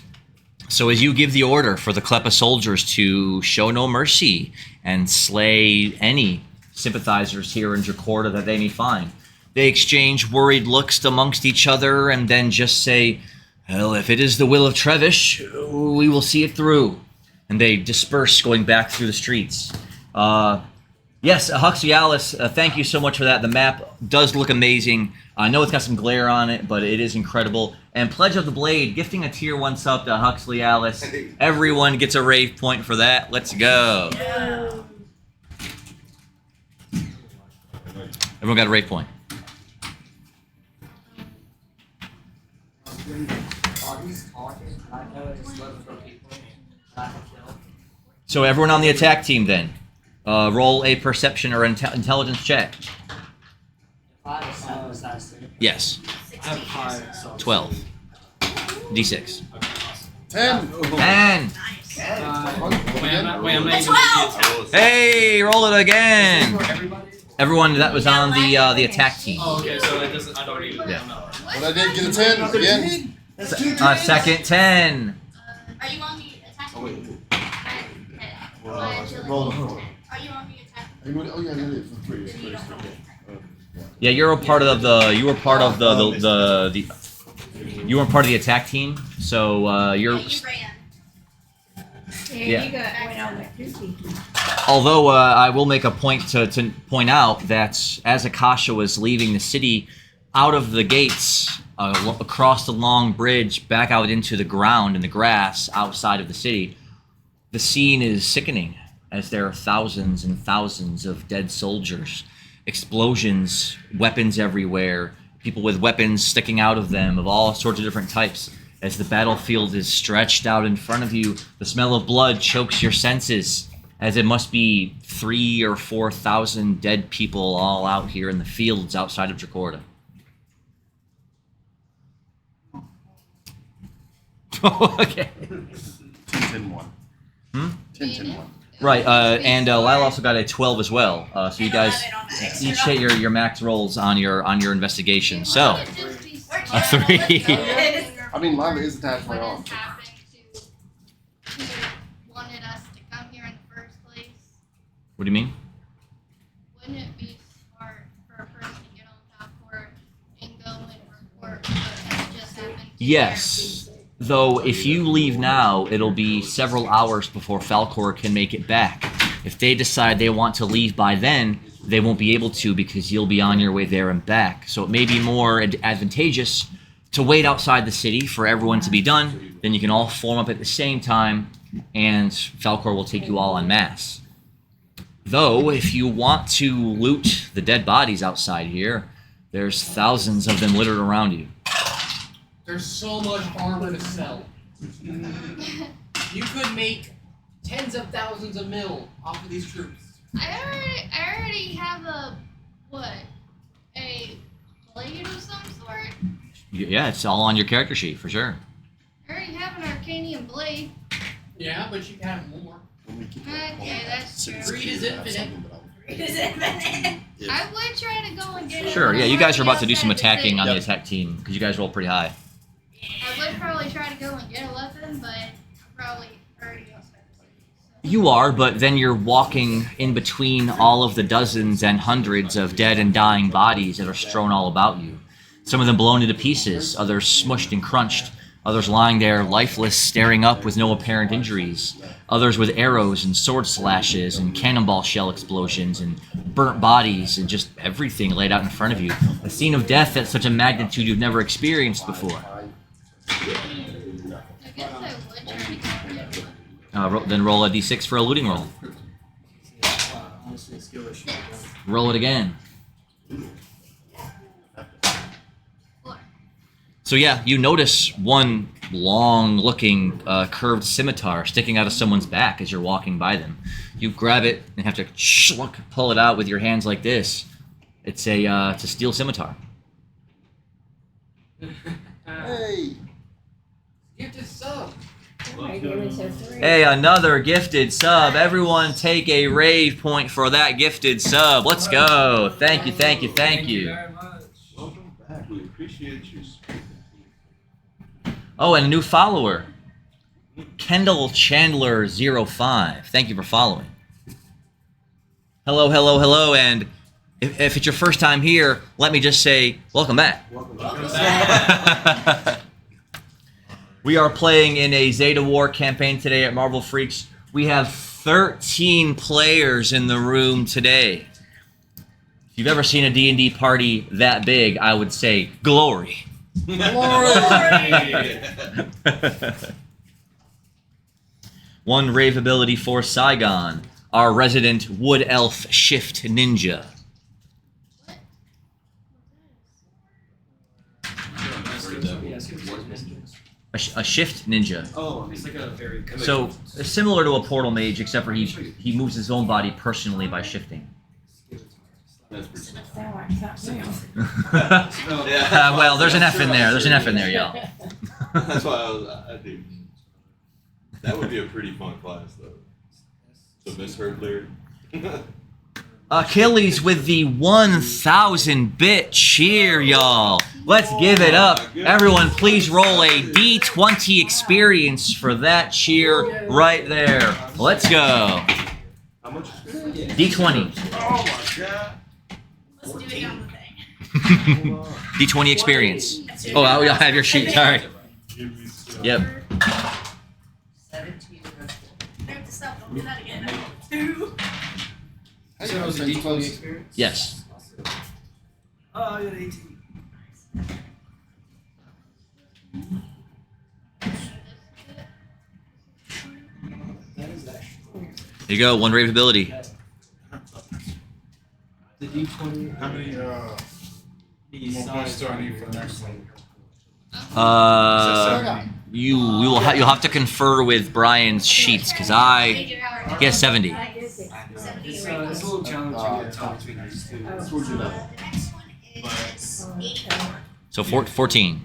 So as you give the order for the Klepper soldiers to show no mercy and slay any sympathizers here in Dracorda that they may find, they exchange worried looks amongst each other and then just say, "Well, if it is the will of Trevish, we will see it through." And they disperse, going back through the streets. Yes, Huxialis, thank you so much for that. The map does look amazing. I know it's got some glare on it, but it is incredible. And Pledge of the Blade, gifting a tier 1 sub to Huxialis. Everyone gets a rave point for that. Let's go. Yeah. Everyone got a rave point. So everyone on the attack team then, roll a perception or intelligence check. Yes. 12. D6. 10. 10. That's 12. Hey, roll it again. Everyone that was on the attack team. Oh, okay, so it doesn't. I don't even. Yeah. What I did, get a 10 again. Second 10. Are you on the attack? Oh, wait. Roll the 4. Are you on the attack? Oh yeah, it is. It's 3. It's 3. Yeah, you're a part of the. You were part of the. You weren't part of the attack team, so you're. Yeah, you ran. Yeah, you got went on that duty. Although I will make a point to point out that as Akasha was leaving the city, out of the gates, across the long bridge, back out into the ground and the grass outside of the city, the scene is sickening as there are thousands and thousands of dead soldiers, explosions, weapons everywhere, people with weapons sticking out of them of all sorts of different types. As the battlefield is stretched out in front of you, the smell of blood chokes your senses, as it must be 3,000 or 4,000 dead people all out here in the fields outside of Dracorda. Okay. 10-10-1. 10-10-1. Right, and Lyle also got a 12 as well. So you guys each hit your max rolls on your investigation. So. Just be A 3. I mean, mine is attached to my What arm. has happened to who wanted us to come here in the first place? What do you mean? Wouldn't it be smart for a person to get on top court and go and report what has just happened to Yes. Though if you leave now, it'll be several hours before Falcor can make it back. If they decide they want to leave by then, they won't be able to because you'll be on your way there and back. So it may be more advantageous to wait outside the city for everyone to be done. Then you can all form up at the same time, and Falcor will take you all en masse. Though, if you want to loot the dead bodies outside here, there's thousands of them littered around you. There's so much armor to sell. You could make tens of thousands of mil off of these troops. I already have a blade of some sort. Yeah, it's all on your character sheet for sure. I already have an Arcanian blade. Yeah, but you can have more. Okay, that's true. Greed is infinite. I would try to go and get it. Sure, yeah, you guys are about to do some outside the attacking on the Yep. attack team because you guys roll pretty high. I would probably try to go and get a weapon, but I'm probably already outside the city. So. You are, but then you're walking in between all of the dozens and hundreds of dead and dying bodies that are strewn all about you. Some of them blown into pieces, others smushed and crunched, others lying there lifeless, staring up with no apparent injuries, others with arrows and sword slashes and cannonball shell explosions and burnt bodies and just everything laid out in front of you. A scene of death at such a magnitude you've never experienced before. I guess I would try to go and get one. Then roll a d6 for a looting roll. Honestly, skill issue. Roll it again. So yeah, you notice one long-looking curved scimitar sticking out of someone's back as you're walking by them. You grab it and have to pull it out with your hands like this. It's a steel scimitar. Hey! Gift is sub. Hey, another gifted sub. Everyone take a rave point for that gifted sub. Let's go. Thank you, thank you, thank you. very much. Welcome back. We appreciate you. Oh, and a new follower. Kendall Chandler 05. Thank you for following. Hello, hello, hello, and if it's your first time here, let me just say, welcome back. Welcome back. We are playing in a Zeta War campaign today at Marvel Freaks. We have 13 players in the room today. If you've ever seen a D&D party that big, I would say glory. One rave ability for Saigon, our resident wood elf shift ninja. A shift ninja. Oh, it's like a very. So similar to a portal mage, except for he moves his own body personally by shifting. Well, there's an F in there. There's an F in there, y'all. That's why I do. That would be a pretty fun class, though. So misheard lyric. Achilles with the 1,000-bit cheer, y'all. Let's give it up. Everyone, please roll a D20 experience for that cheer right there. Let's go. How much experience? D20. Oh my god. Let's do it on the thing. D20 experience. Oh, I have your sheet. Sorry. Yep. 17. I have to stop. Don't do that again. 2. So it was a D20 experience? Yes. Oh, I got 18. Here you go. One rave ability. The D20. How many more points do I need for the next one? You'll have to confer with Brian's sheets because he has 70. It's It's a little challenging to tell between these two. The next one is 84. So 14.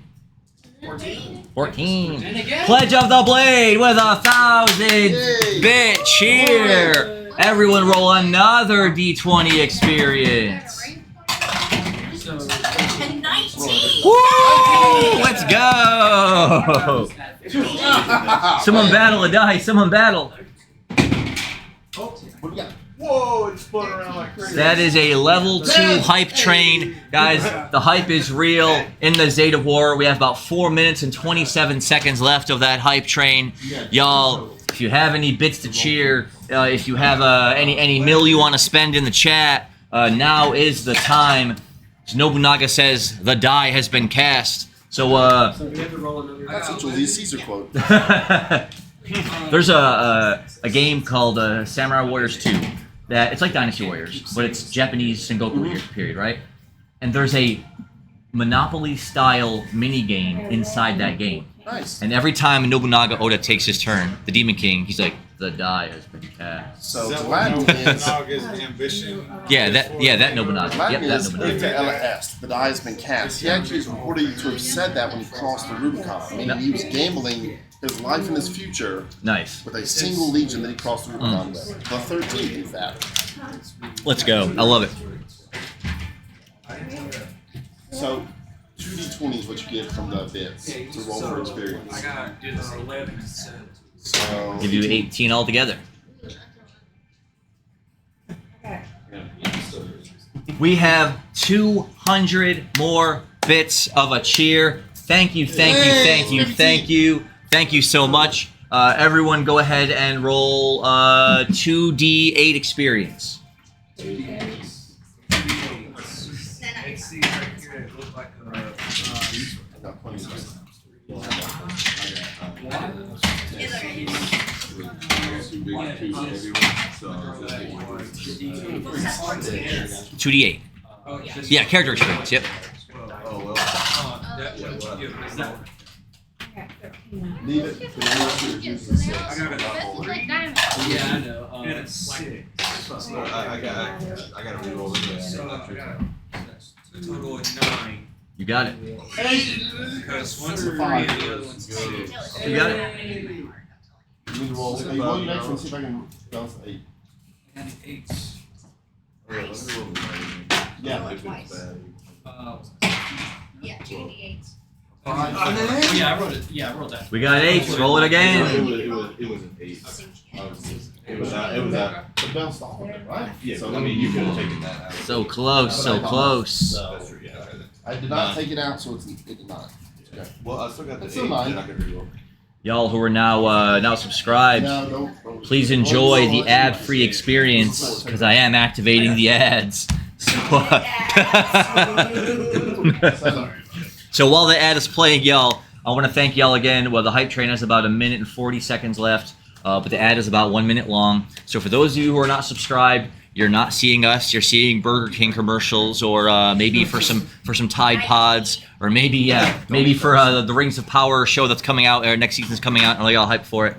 14. 14. And again. Pledge of the Blade with 1,000-bit cheer. Everyone roll another D20 experience. And 19. Woo! go! Someone battle a die. Someone battle. What do you got? Whoa, it's spun around like crazy. That is a level 2 hype train. Guys, the hype is real in the Zeta War. We have about 4 minutes and 27 seconds left of that hype train. Y'all, if you have any bits to cheer, if you have any mill you want to spend in the chat, now is the time. Nobunaga says the die has been cast. So, So we have to roll another. That's a Julius Caesar quote. there's a game called Samurai Warriors 2. That it's like Dynasty Warriors, but it's Japanese Sengoku period, right? And there's a Monopoly-style mini game inside that game. Nice. And every time Nobunaga Oda takes his turn, the Demon King, he's like, the die has been cast. So Is that the what Latin is Nobunaga's ambition? Yeah, that Nobunaga. Latin Yep, that is Nobunaga. Ita Ella Est. The die has been cast. He actually is reported to have said that when he crossed the Rubicon. Meaning he was gambling his life and his future Nice. with a single legion that he crossed the Rubicon with. The 13th, in fact. Let's go. I love it. So 2d20 is what you get from the bits to roll for experience. I got 11. So Give you 18 altogether. We have 200 more bits of a cheer. Thank you, thank you, thank you, thank you. Thank you so much. Everyone go ahead and roll 2d8 experience. Let's see right here. It looked like I got 20. 2d8. Yeah, character experience, yep. Leave it. I got a Like diamond. Yeah, I know. and it's 6. I gotta reroll this. So I got a total of 9. You got it. Because one's a 3 and the other one's a 6. You got it. You need to roll. Hey, roll your next one. See if I can balance 8. And 8. Yeah. Yeah, 2d8s. Yeah, I wrote it. Yeah, I wrote that. We got 8. Roll it again. It was an 8. It was out. So bounced off of it, right? Yeah, So I mean, you could have taken that out. So close, so close. So That's true, yeah. I did not take it out, so it did not. Okay. Well, I still got the That's 8 still 9. that I could reroll. Y'all who are now subscribed, No, don't. please enjoy the ad-free experience because I am activating the ads. So while the ad is playing, y'all, I want to thank y'all again. Well, the hype train has about 1 minute and 40 seconds left, but the ad is about 1 minute long. So for those of you who are not subscribed, you're not seeing us. You're seeing Burger King commercials, or maybe for some Tide Pods, or maybe for the Rings of Power show that's coming out, or next season's coming out, and y'all hyped for it.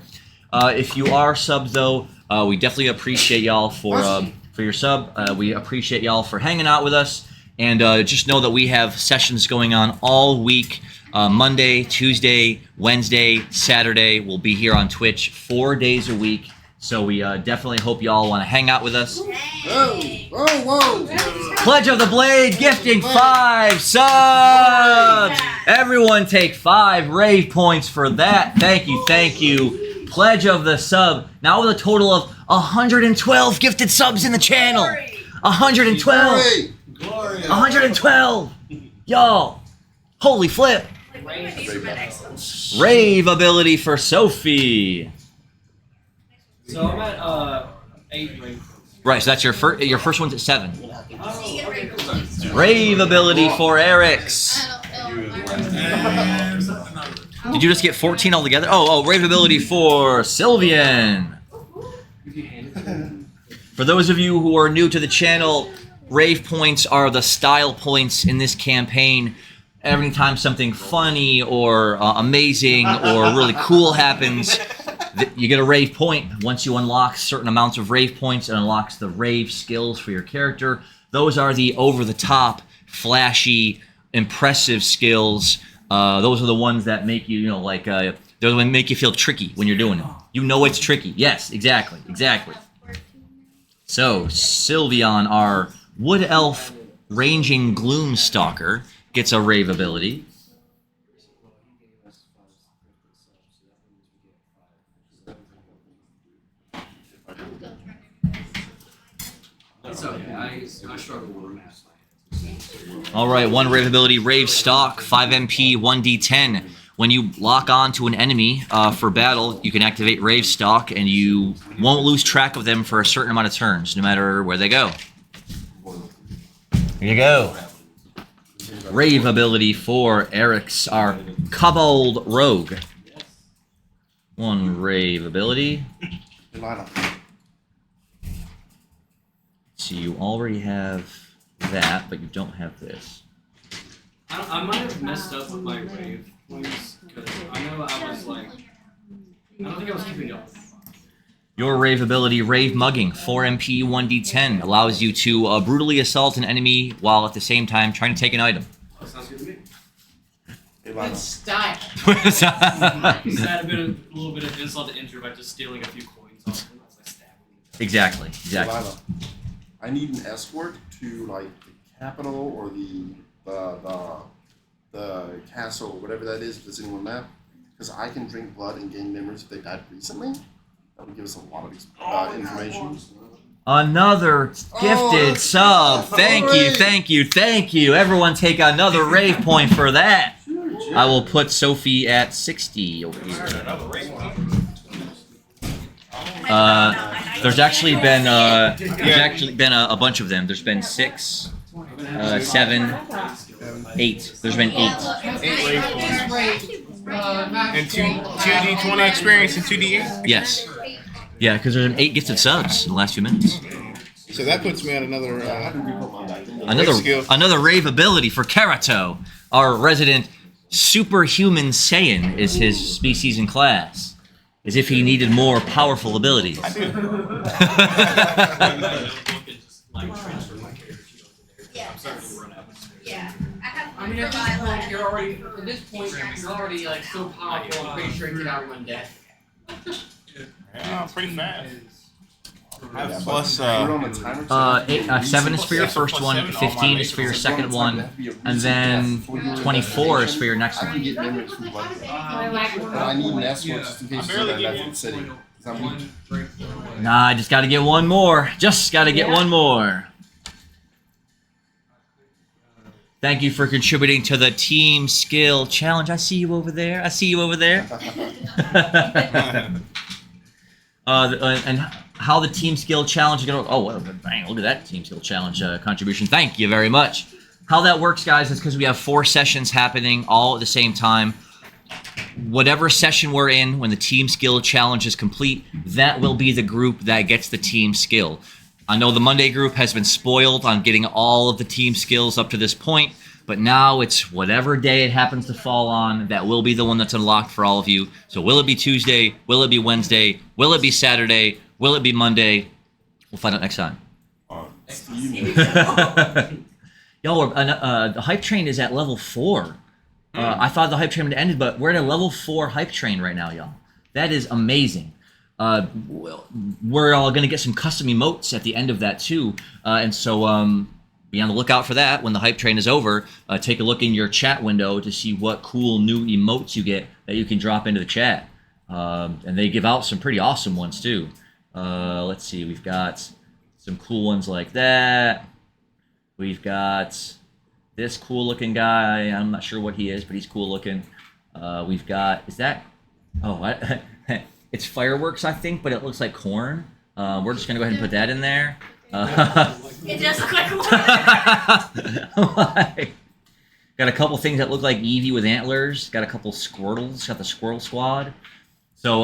If you are subs though, we definitely appreciate y'all for your sub. We appreciate y'all for hanging out with us, and just know that we have sessions going on all week. Monday, Tuesday, Wednesday, Saturday. We'll be here on Twitch 4 days a week. So we definitely hope y'all want to hang out with us. Whoa! Whoa! Pledge of the Blade gifting 5 subs. Everyone take 5 rave points for that. Thank you, thank you. Pledge of the sub. Now with a total of 112 gifted subs in the channel. 112. 112. Y'all. Holy flip. Rave ability for Sophie. So I'm at 8 rate. Right, so that's your first one's at 7. Rave ability for Eric's. Did you just get 14 altogether? Oh, rave ability for Sylvian. For those of you who are new to the channel, rave points are the style points in this campaign. Every time something funny or amazing or really cool happens, you get a rave point. Once you unlock certain amounts of rave points, it unlocks the rave skills for your character. Those are the over-the-top, flashy, impressive skills. Those are the ones that make you, they're the ones that make you feel tricky when you're doing it. You know it's tricky. Yes, exactly. So, Sylvian, our Wood Elf Ranging Gloomstalker, gets a rave ability. It's okay. I struggle with math. All right, one rave ability, Rave Stock, 5 MP, 1d10. When you lock on to an enemy for battle, you can activate Rave Stock, and you won't lose track of them for a certain amount of turns, no matter where they go. Here you go. Rave ability for Eric's, our Kobold Rogue. One rave ability. So you already have that, but you don't have this. I might have messed up with my rave points because I know I was like, I don't think I was keeping up. Your rave ability, Rave Mugging, 4 MP, 1d10, allows you to brutally assault an enemy while at the same time trying to take an item. That sounds good to me. It's style. Just add a little bit of insult to injury by just stealing a few coins off them as I stab them. Exactly. I need an escort to like the capital or the castle, whatever that is, if there's anyone map, because I can drink blood and gain memories if they died recently. That would give us a lot of information. Another gifted sub. Thank you. Everyone take another rave point for that. I will put Sophie at 60 over here. There's actually been a bunch of them. There's been 6, 7, 8. There's been 8. And 2d20 experience and 2d8? Yes. Yeah, because there's 8 gifted subs in the last few minutes. So that puts me at another another rave ability for Karato, our resident superhuman Saiyan is his species and class. As if he needed more powerful abilities. Yes. Yeah. I mean, at this point, you're already like so powerful. I'm pretty sure you could outrun death. Yeah, pretty fast. Plus, 7 is for your first one, 15 is for your second one, and then 24 is for your next one. I need an escort just in case you're in the city. Nah, I just gotta get one more. One more. Thank you for contributing to the Team Skill Challenge. I see you over there. And how the Team Skill Challenge is going to... Oh, well, bang, look at that Team Skill Challenge contribution. Thank you very much. How that works, guys, is because we have 4 sessions happening all at the same time. Whatever session we're in, when the Team Skill Challenge is complete, that will be the group that gets the Team Skill. I know the Monday group has been spoiled on getting all of the Team Skills up to this point, but now it's whatever day it happens to fall on, that will be the one that's unlocked for all of you. So will it be Tuesday? Will it be Wednesday? Will it be Saturday? Will it be Monday? We'll find out next time. Y'all, the hype train is at level 4. I thought the hype train had ended, but we're at a level 4 hype train right now, y'all. That is amazing. We're all going to get some custom emotes at the end of that, too. And so be on the lookout for that when the hype train is over. Take a look in your chat window to see what cool new emotes you get that you can drop into the chat. And they give out some pretty awesome ones, too. Let's see. We've got some cool ones like that. We've got this cool-looking guy. I'm not sure what he is, but he's cool-looking. We've got... Is that... Oh, it's fireworks, I think, but it looks like corn. We're just going to go ahead and put that in there. It just click Got a couple things that look like Eevee with antlers. Got a couple Squirtles. Got the Squirtle Squad. So,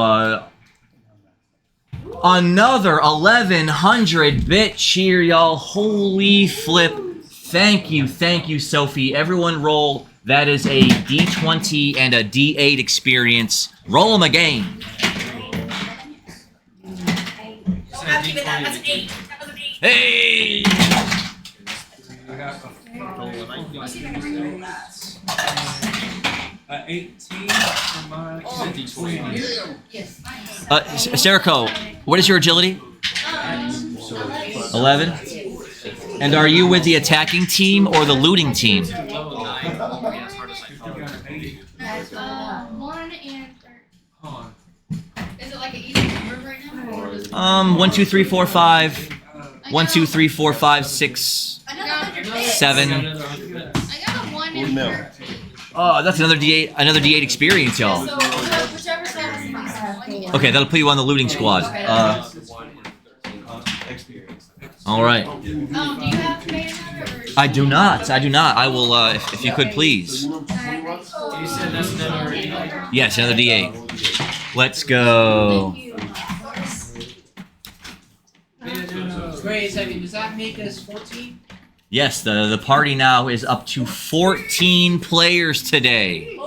another 1100-bit cheer, y'all. Holy flip. Thank you, Sophie. Everyone roll. That is a D20 and a D8 experience. Roll them again. I'll give it that. That's an 8. Hey! I got 18 for my Yes. Serico, what is your agility? 11. And are you with the attacking team or the looting team? 1 and 3. Is it like an easy number right now? 1, 2, 3, 4, 5. 1, 2, 3, 4, 5, 6, Another 100 bits. 7. I got a 1 in Mil. 13. Oh, that's another D8 experience, y'all. So whichever side is the Okay, that'll put you on the looting squad. All right. Do you have to make another? Or I do not. I do not. I will, if you could please. You said that's another. Yes, another D8. Let's go. Wait a second, does that make us 14? Yes, the party now is up to 14 players today.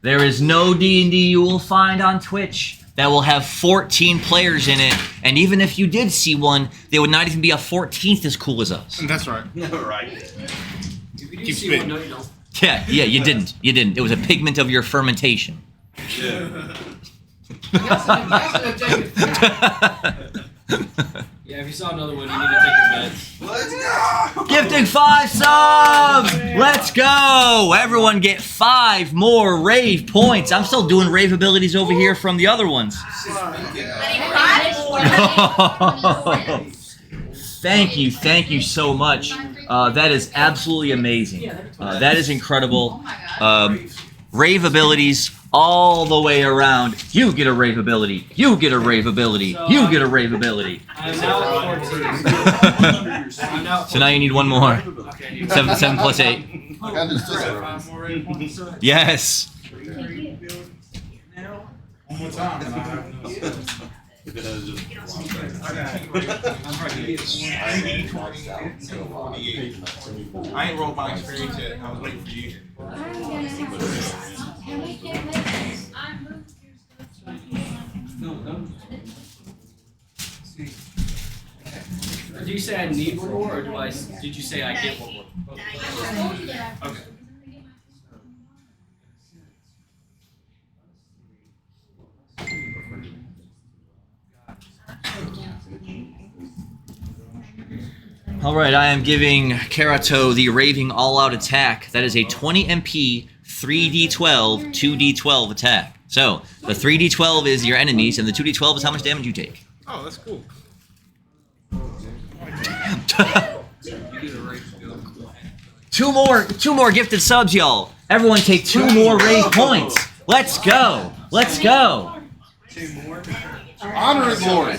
There is no D&D you will find on Twitch that will have 14 players in it, and even if you did see one, they would not even be a 14th as cool as us. That's right. Right. If you do Keep see spinning. one, no, you don't. Yeah, you didn't. You didn't. It was a pigment of your fermentation. Yeah. That's an objective fact. Yeah, if you saw another one, you need to take your meds. Let's go. Gifting 5 subs! Let's go! Everyone get 5 more rave points. I'm still doing rave abilities over here from the other ones. Thank you so much. That is absolutely amazing. That is incredible. Rave abilities all the way around. You get a rave ability. You get a rave ability. You get a rave ability. I'm now at 14. I'm now at So now you need one more. Okay. 7 plus 8. I understood that. 5 more rave points. Yes. One more time, and I have no sense. If it has just one thing. I ain't rolled my experience yet. I was waiting for you. Do you say I need one more, or did you say I get one more? Okay. All right, I am giving Karato the Raving All-Out Attack. That is a 20 MP, 3d12, 2d12 attack. So, the 3d12 is your enemies, and the 2d12 is how much damage you take. Oh, that's cool. Two more gifted subs, y'all. Everyone take 2 more rave points. Let's go. Let's go. Honor and glory.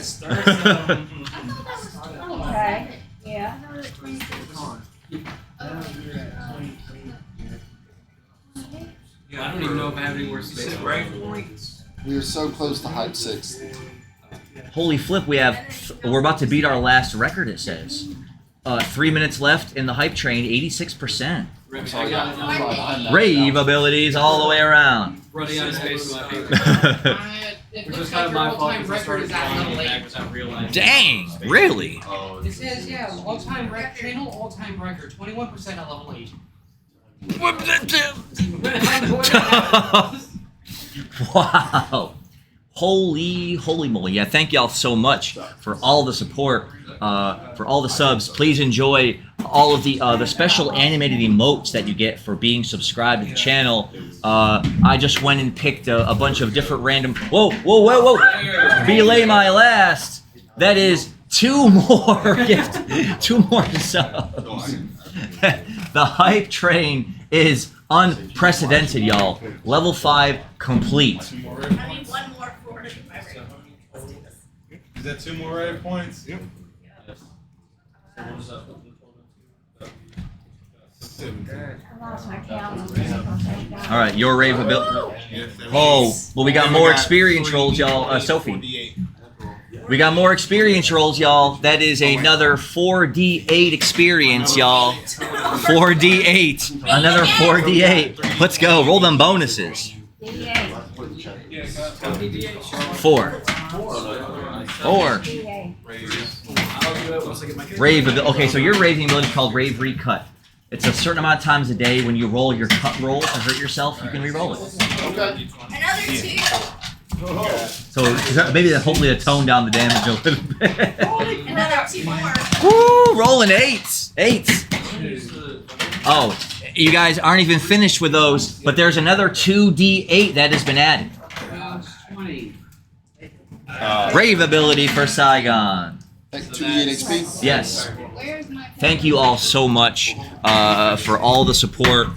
Okay, yeah. Yeah, I don't even know if I have any more space. We are so close to hype 6. Holy flip, we're about to beat our last record, it says. 3 minutes left in the hype train, 86%. Rave abilities all the way around. Running out of space with my paper. Which was kind of my fault because I started drawing it back without realizing. Dang, really? It says, yeah, all-time rec channel, all-time record, 21% at level 8. Wow. Holy moly. Yeah, thank y'all so much for all the support, for all the subs. Please enjoy all of the special animated emotes that you get for being subscribed to the channel. I just went and picked a bunch of different random... Whoa. Belay my last. That is 2 more gift, 2 more subs. The hype train is unprecedented, y'all. Level 5 complete. I need one more for my rating. Let's do this. Is that 2 more rave points? Yep. I lost my calendar. All right, your rave ability. Oh, well, we got more experience rolls, y'all. Sophie. We got more experience rolls, y'all. That is another 4d8 experience, y'all. 4d8. Another 4d8. Let's go. Roll them bonuses. 4. 4. Rave. Okay, so your raving ability is called Rave Recut. It's a certain amount of times a day when you roll your cut roll to hurt yourself, you can re-roll it. Okay. Another 2. So maybe hopefully to tone down the damage a little bit. Another 2 more. Woo! Rolling 8s. 8s. Oh, you guys aren't even finished with those, but there's another 2d8 that has been added. 20. Rave ability for Saigon. 2d8 XP. Yes. Where's my Thank you all so much for all the support.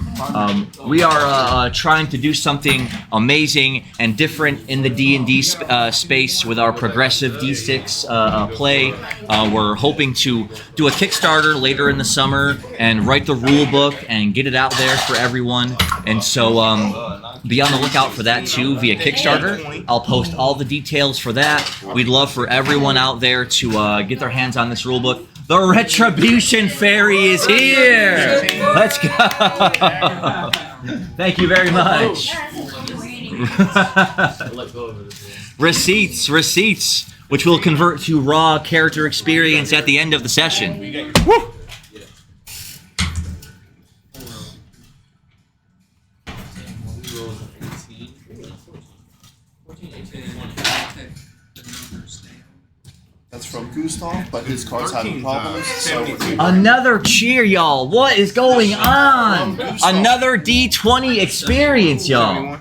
We are trying to do something amazing and different in the D&D space with our progressive D6 play. We're hoping to do a Kickstarter later in the summer and write the rule book and get it out there for everyone. And so be on the lookout for that too via Kickstarter. I'll post all the details for that. We'd love for everyone out there to get their hands on this rule book. The Retribution Fairy is here! Let's go! Thank you very much. Receipts, which will convert to raw character experience at the end of the session. Woo! That's from Gustav, but his card's having problems. So Another cheer, y'all. What is going on? Another D20 experience, y'all.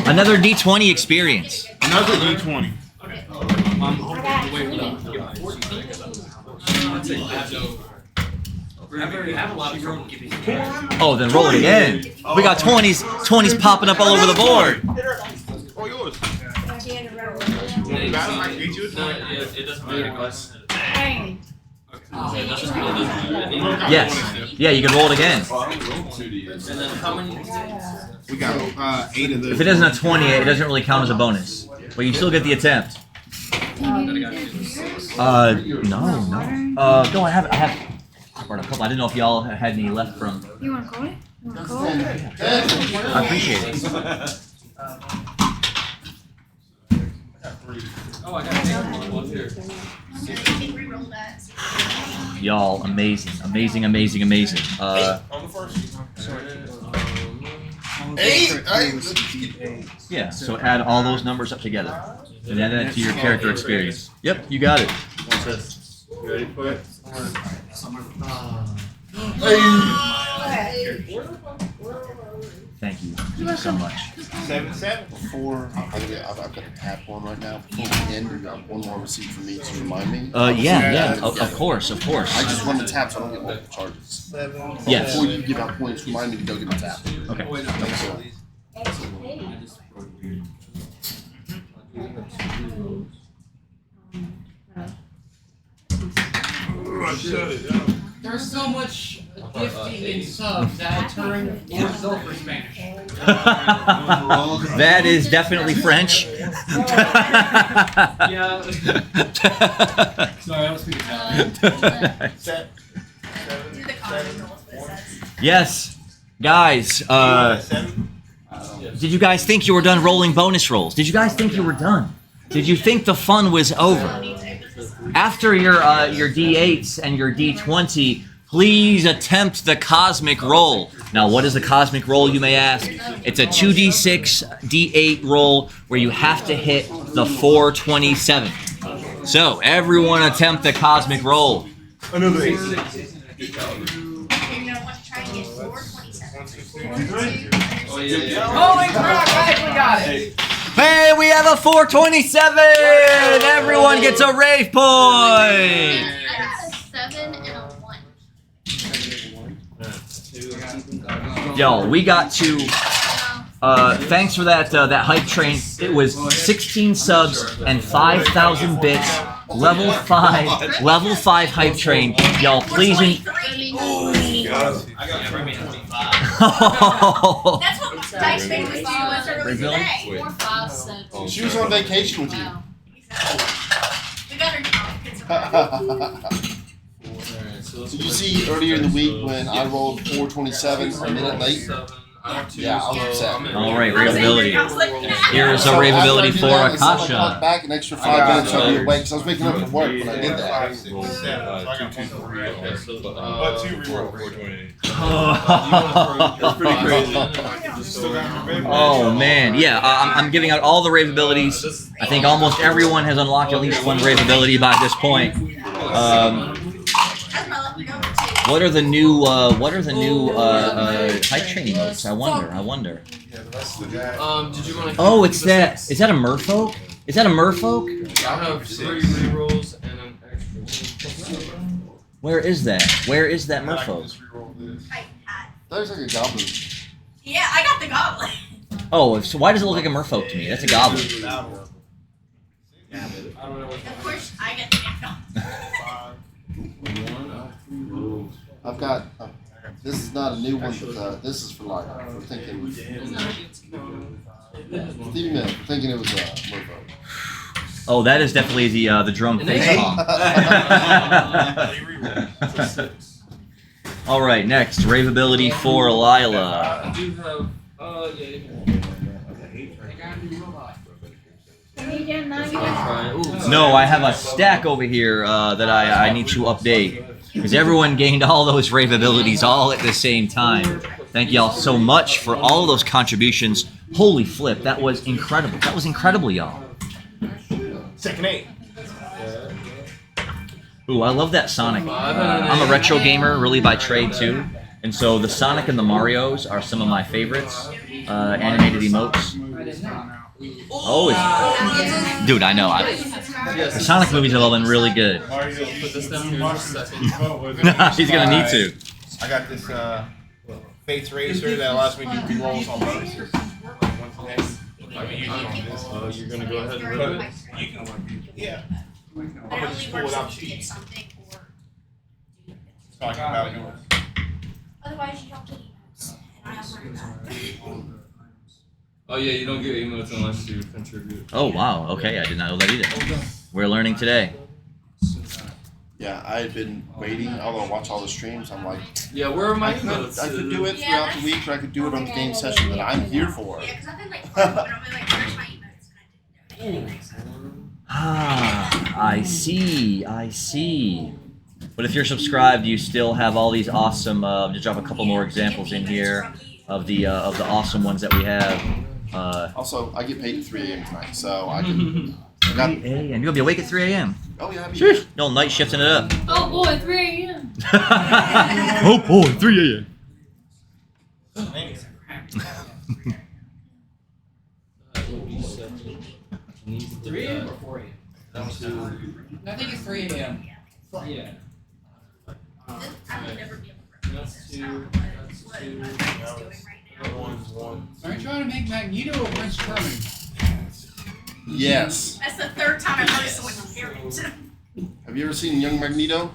Another D20 experience. Another D20. Oh, then roll it again. We got 20s popping up all over the board. Oh, yours. It doesn't matter. Yes. Yeah, you can roll it again. And then how many? We got 8 of those. If it isn't a 20, it doesn't really count as a bonus. But you still get the attempt. No. No, I brought a couple. I didn't know if y'all had any left from. You want to call it? You want to call it? I appreciate it. Oh, I got one here. Y'all, amazing. On the first. 8. Yeah, so add all those numbers up together. And add that to your character experience. Yep, you got it. You ready for it? Thank you so much. 7-7. Before I've got to tap one right now. Before we end, you got one more receipt for me to remind me. Yeah. Of course. I just run the tap so I don't get multiple charges. Yes. Before you give out points, remind me to go get the tap. Okay. Thanks, sir. There's so much gifting in subs that I turned towards over Spanish. That is definitely French. Yeah. Sorry, I don't speak Italian. Yes, guys. Did you guys think you were done rolling bonus rolls? Did you guys think you were done? Did you think the fun was over? After your D8s and your D20, please attempt the cosmic roll. Now, what is the cosmic roll, you may ask? It's a 2d6 D8 roll where you have to hit the 427. So, everyone attempt the cosmic roll. Another 8. You're gonna want to try and get 427. Oh, yeah. Holy crap, I actually got it! Hey, we have a 427! Everyone gets a rave point! I got a 7 and a 1. Yo, we got to. Thanks for that hype train. It was 16 subs and 5,000 bits. Level 5 hype train. Y'all, please. I got 325. That's what Dice made with you earlier today. 4, 5, 7. She was on vacation with you. We got her So you see earlier in the week when I rolled 427 a minute late? Yeah, I was upset. All right, raveability. Here's a raveability for I Akasha. clocked back an extra 5 minutes so I'd be awake because I was making up for work when I did that. 5, 6, 7. So I got 1 for real. But 2 reroll. That's pretty crazy. Oh man, yeah. I'm giving out all the rave abilities. I think almost everyone has unlocked at least one rave ability by this point. What are the new hype training modes? I wonder. Did you want to? Oh, it's that. Is that a merfolk? Is that a merfolk? I have 3 rerolls and an extra 1. Where is that? Where is that merfolk? That looks like a goblin. Yeah, I got the goblin. Oh, so why does it look like a merfolk to me? That's a goblin. Of course, I get the goblin. I've got. This is not a new one, but this is for like for thinking. Stevie Mill, for thinking it was a merfolk. Oh, that is definitely the drone face palm. All right, next rave ability for Lila. I do have. No, I have a stack over here that I need to update because everyone gained all those rave abilities all at the same time. Thank y'all so much for all of those contributions. Holy flip, that was incredible. That was incredible, y'all. Second 8. Ooh, I love that Sonic. I'm a retro gamer, really by trade too, and so the Sonic and the Marios are some of my favorites. Animated emotes. Oh, it's, dude, I know. The Sonic movies have all been really good. He's gonna need to. I got this Fates Racer that allows me to do rerolls on bonuses. You're gonna go ahead and rip it? Yeah. But it only works if you get something or Talking about yours. otherwise you don't get emotes. And I don't worry about it. Oh yeah, you don't get emotes unless you contribute. Oh wow, okay, I did not know that either. We're learning today. Yeah, I had been waiting. Although I watch all the streams, I'm like, Yeah, where are my I emotes? could do it throughout the week, or I could do it on the game session that I'm here for. Yeah, because I've been like, but I'm like, where's my emotes? And I didn't know anything. Ah, I see, I see. But if you're subscribed, you still have all these awesome. Just drop a couple more examples in here of the awesome ones that we have. Also, I get paid at 3 a.m. tonight, so I can. 3 a.m. You're gonna be awake at 3 a.m. Oh yeah, I'll be Sheesh. No, night shifting it up. Oh boy, 3 a.m. Oh boy, 3 a.m. 3 a.m. or 4 a.m.? I think it's 3 a.m. Yeah. I would never be able to That's 2. That's 2. Are you trying to make Magneto a Prince Charming? Yes. That's the third time I've heard someone compare it to. Have you ever seen Young Magneto?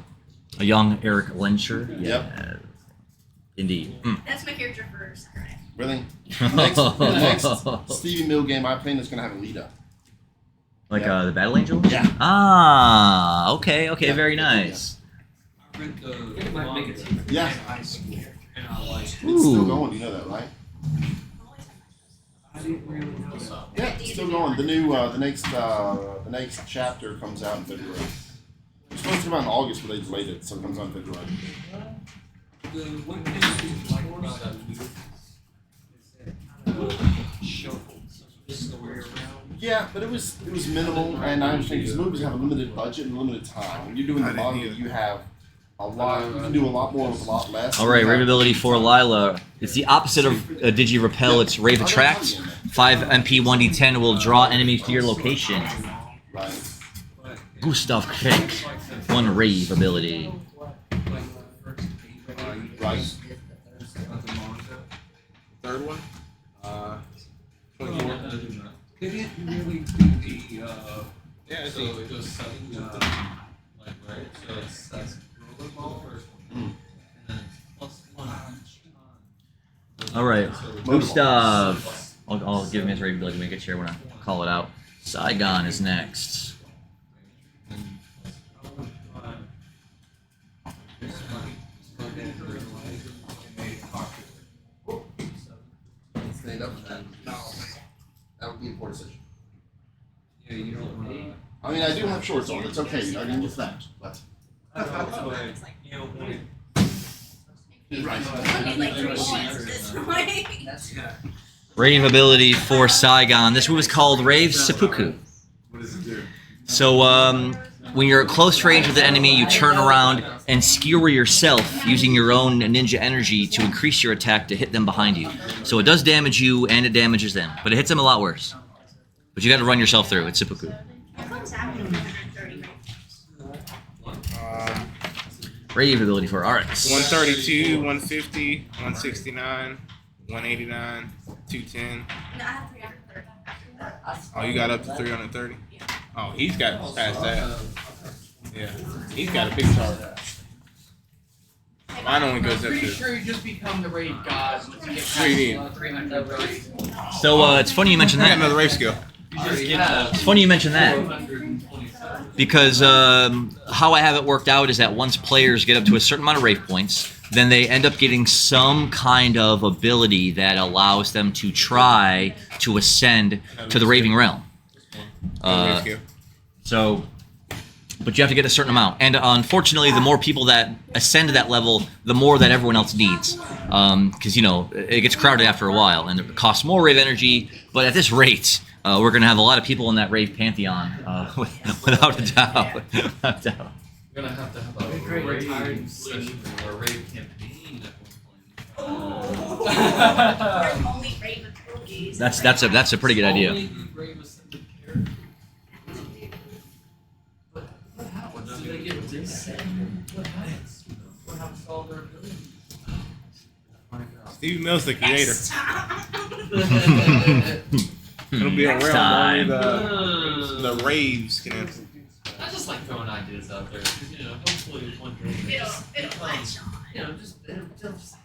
A young Eric Lenscher. Yep. Indeed. That's my character for Saturday. Really? The next Stevie Mill game I play is gonna have a Lita. Like Yeah. the Battle Angel? Yeah. Ah, okay, okay, Yeah. very nice. Yeah. It's still going. You know that, right? Yeah, it's still going. The new, the next chapter comes out in February. It's supposed to come out in August, but they delayed it, so it comes out in February. Yeah, but it was minimal, and I understand because movies have a limited budget and limited time. When you're doing the manga, you have a lot. You can do a lot more with a lot less. All right, rave ability for Lila. It's the opposite of Digi Repel. It's Rave Attract. 5 MP 1d10 will draw enemies to your location. Right. Gustav Krieg. 1 rave ability. Right. Third one. 24. They didn't really do the, Yeah, So it goes 7 like right? So that's rollerball first one. And then plus 1. All right, Gustav. I'll give him his rave ability. Make it sure when I call it out. Saigon is next. Stand up for that. That would be a poor decision. Yeah, you don't need. I mean, I do have shorts on. It's okay. I can use that. But Rave ability for Saigon. This move is called Rave Seppuku. What does it do? So when you're at close range with the enemy, you turn around and skewer yourself using your own ninja energy to increase your attack to hit them behind you. So it does damage you and it damages them, but it hits them a lot worse. But you got to run yourself through. It's seppuku. What comes out with 130 Rave ability for RX. 132, 150, 169, 189, 210. No, I have 330. Oh, you got up to 330? Oh, he's got past that. Yeah, he's got a big target. Mine only goes I'm up pretty to. sure you just become the rave god once you get What do you past mean? 330. So it's funny you mentioned I got that. another rave skill. It's funny you mentioned that. Because how I have it worked out is that once players get up to a certain amount of rave points, then they end up getting some kind of ability that allows them to try to ascend to the raving realm. Rave skill. So, but you have to get a certain amount. And unfortunately, the more people that ascend to that level, the more that everyone else needs. Because, you know, it gets crowded after a while, and it costs more rave energy. But at this rate, we're going to have a lot of people in that rave pantheon, without a doubt. Without a doubt. We're gonna have a rave session or a rave campaign at one point. Only rave abilities. That's a pretty good idea. Only rave ascended characters. But what happens? Do they get descended? What happens? What happens to all their abilities? Stevie Mill's the creator. Next time. It'll be a Next realm time. only the raves can enter. I just like throwing ideas out there because you know, hopefully one day It'll catch on. you know, just it'll just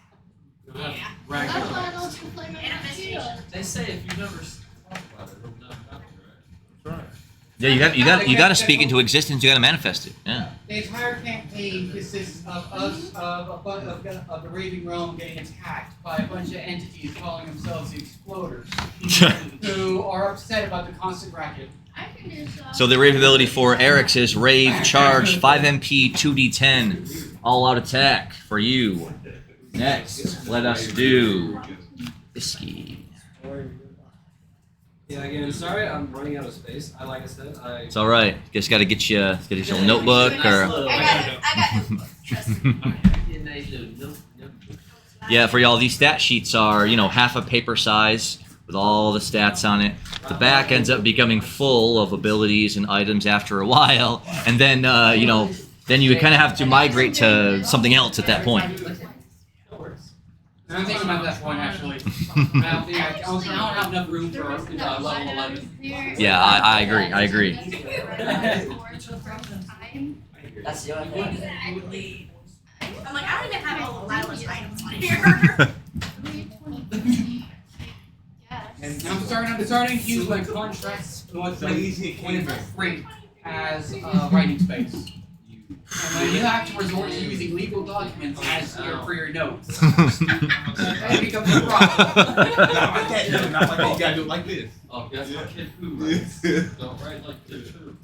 Yeah. That's right. why I don't play my computer. They say if you never talk about it, it'll never happen, right? Yeah, you got to speak into existence. You got to manifest it. Yeah. The entire campaign consists of us, of the Raving Realm getting attacked by a bunch of entities calling themselves the Exploders, who are upset about the constant racket. I can do so. So the rave ability for Eric's is Rave Charge 5 MP 2d10 all out attack for you. Next, let us do Bisky. Yeah, again, sorry, I'm running out of space. Like I said, It's all right. Just got to get you a little notebook or. I got it. Trust me. Yeah, for y'all, these stat sheets are, you know, half a paper size with all the stats on it. The back ends up becoming full of abilities and items after a while, and then, you know, then you kind of have to migrate to something else at that point. I'm thinking about that point actually. I don't have enough room for level 11. Yeah, I agree. I agree. That's the only thing that I would leave. I'm like, I don't even have all the loudest items on here. And I'm starting to use my contracts when free as writing space. And when you have to resort to using legal documents as for your notes, it becomes a problem. Not like you gotta do it like this. Oh, that's what Kid Pooh writes. Don't write like Kid Pooh.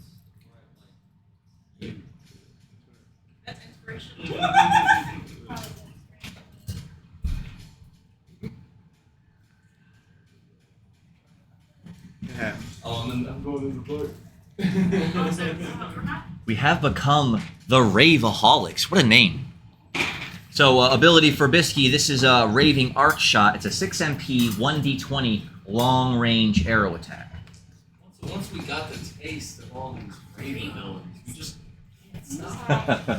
That's inspirational. Yeah. Oh, and then I'm going in the book. We have become the Raveaholics. What a name. So, ability for Bisky, this is a Raving Arc Shot. It's a 6 MP, 1d20 long range arrow attack. So once we got the taste of all these raving abilities, we just can't stop.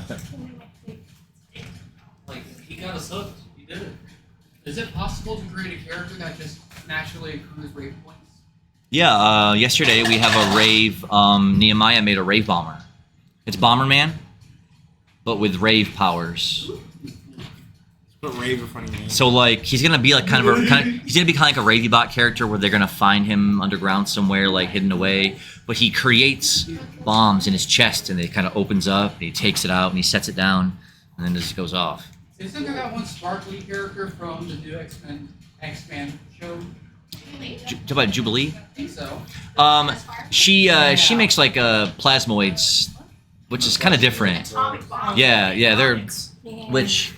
Like, he got us hooked. He did it. Is it possible to create a character that just naturally accrues rave points? Yeah, yesterday we have a Rave, Nehemiah made a Rave Bomber. It's Bomberman, but with Rave powers. Put rave in front of you. So like he's gonna be like he's gonna be kind of like a Ravybot character where they're gonna find him underground somewhere, like hidden away. But he creates bombs in his chest, and it kind of opens up, and he takes it out, and he sets it down, and then it just goes off. Isn't there that one sparkly character from the new X-Men show? Talk about Jubilee. I think so. She makes like plasmoids, which is kind of different. Yeah, they're which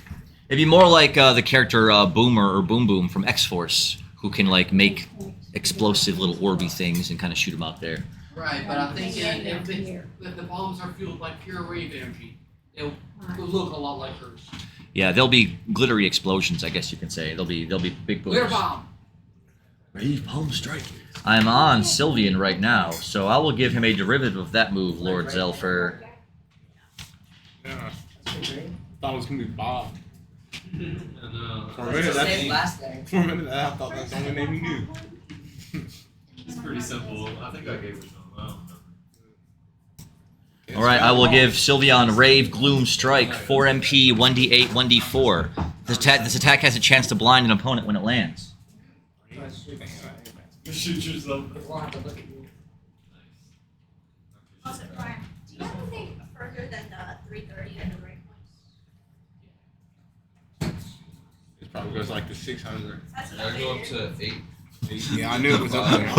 it'd be more like the character Boomer or Boom Boom from X-Force, who can like make explosive little orby things and kind of shoot them out there. Right, but I'm thinking if the bombs are fueled by pure rave energy, it'll look a lot like hers. Yeah, they'll be glittery explosions, I guess you can say. They'll be big boomers. Glitter bomb. Rave Palm Strike. I'm on Sylveon right now, so I will give him a derivative of that move, Lord Zelfer. Yeah. Thought it was gonna be Bob. For a minute, for a minute, I thought that's the only name he knew. It's pretty simple. I think I gave it to him. I don't remember. Alright, I will give Sylveon Rave Gloom Strike, 4 MP, 1d8, 1d4. This attack has a chance to blind an opponent when it lands. Shoot yourself. We'll have to look at you. Also, Brian, do you have anything further than 330 at the rate points? It probably goes like to 600. I go up to 8. Yeah, I knew it was up there.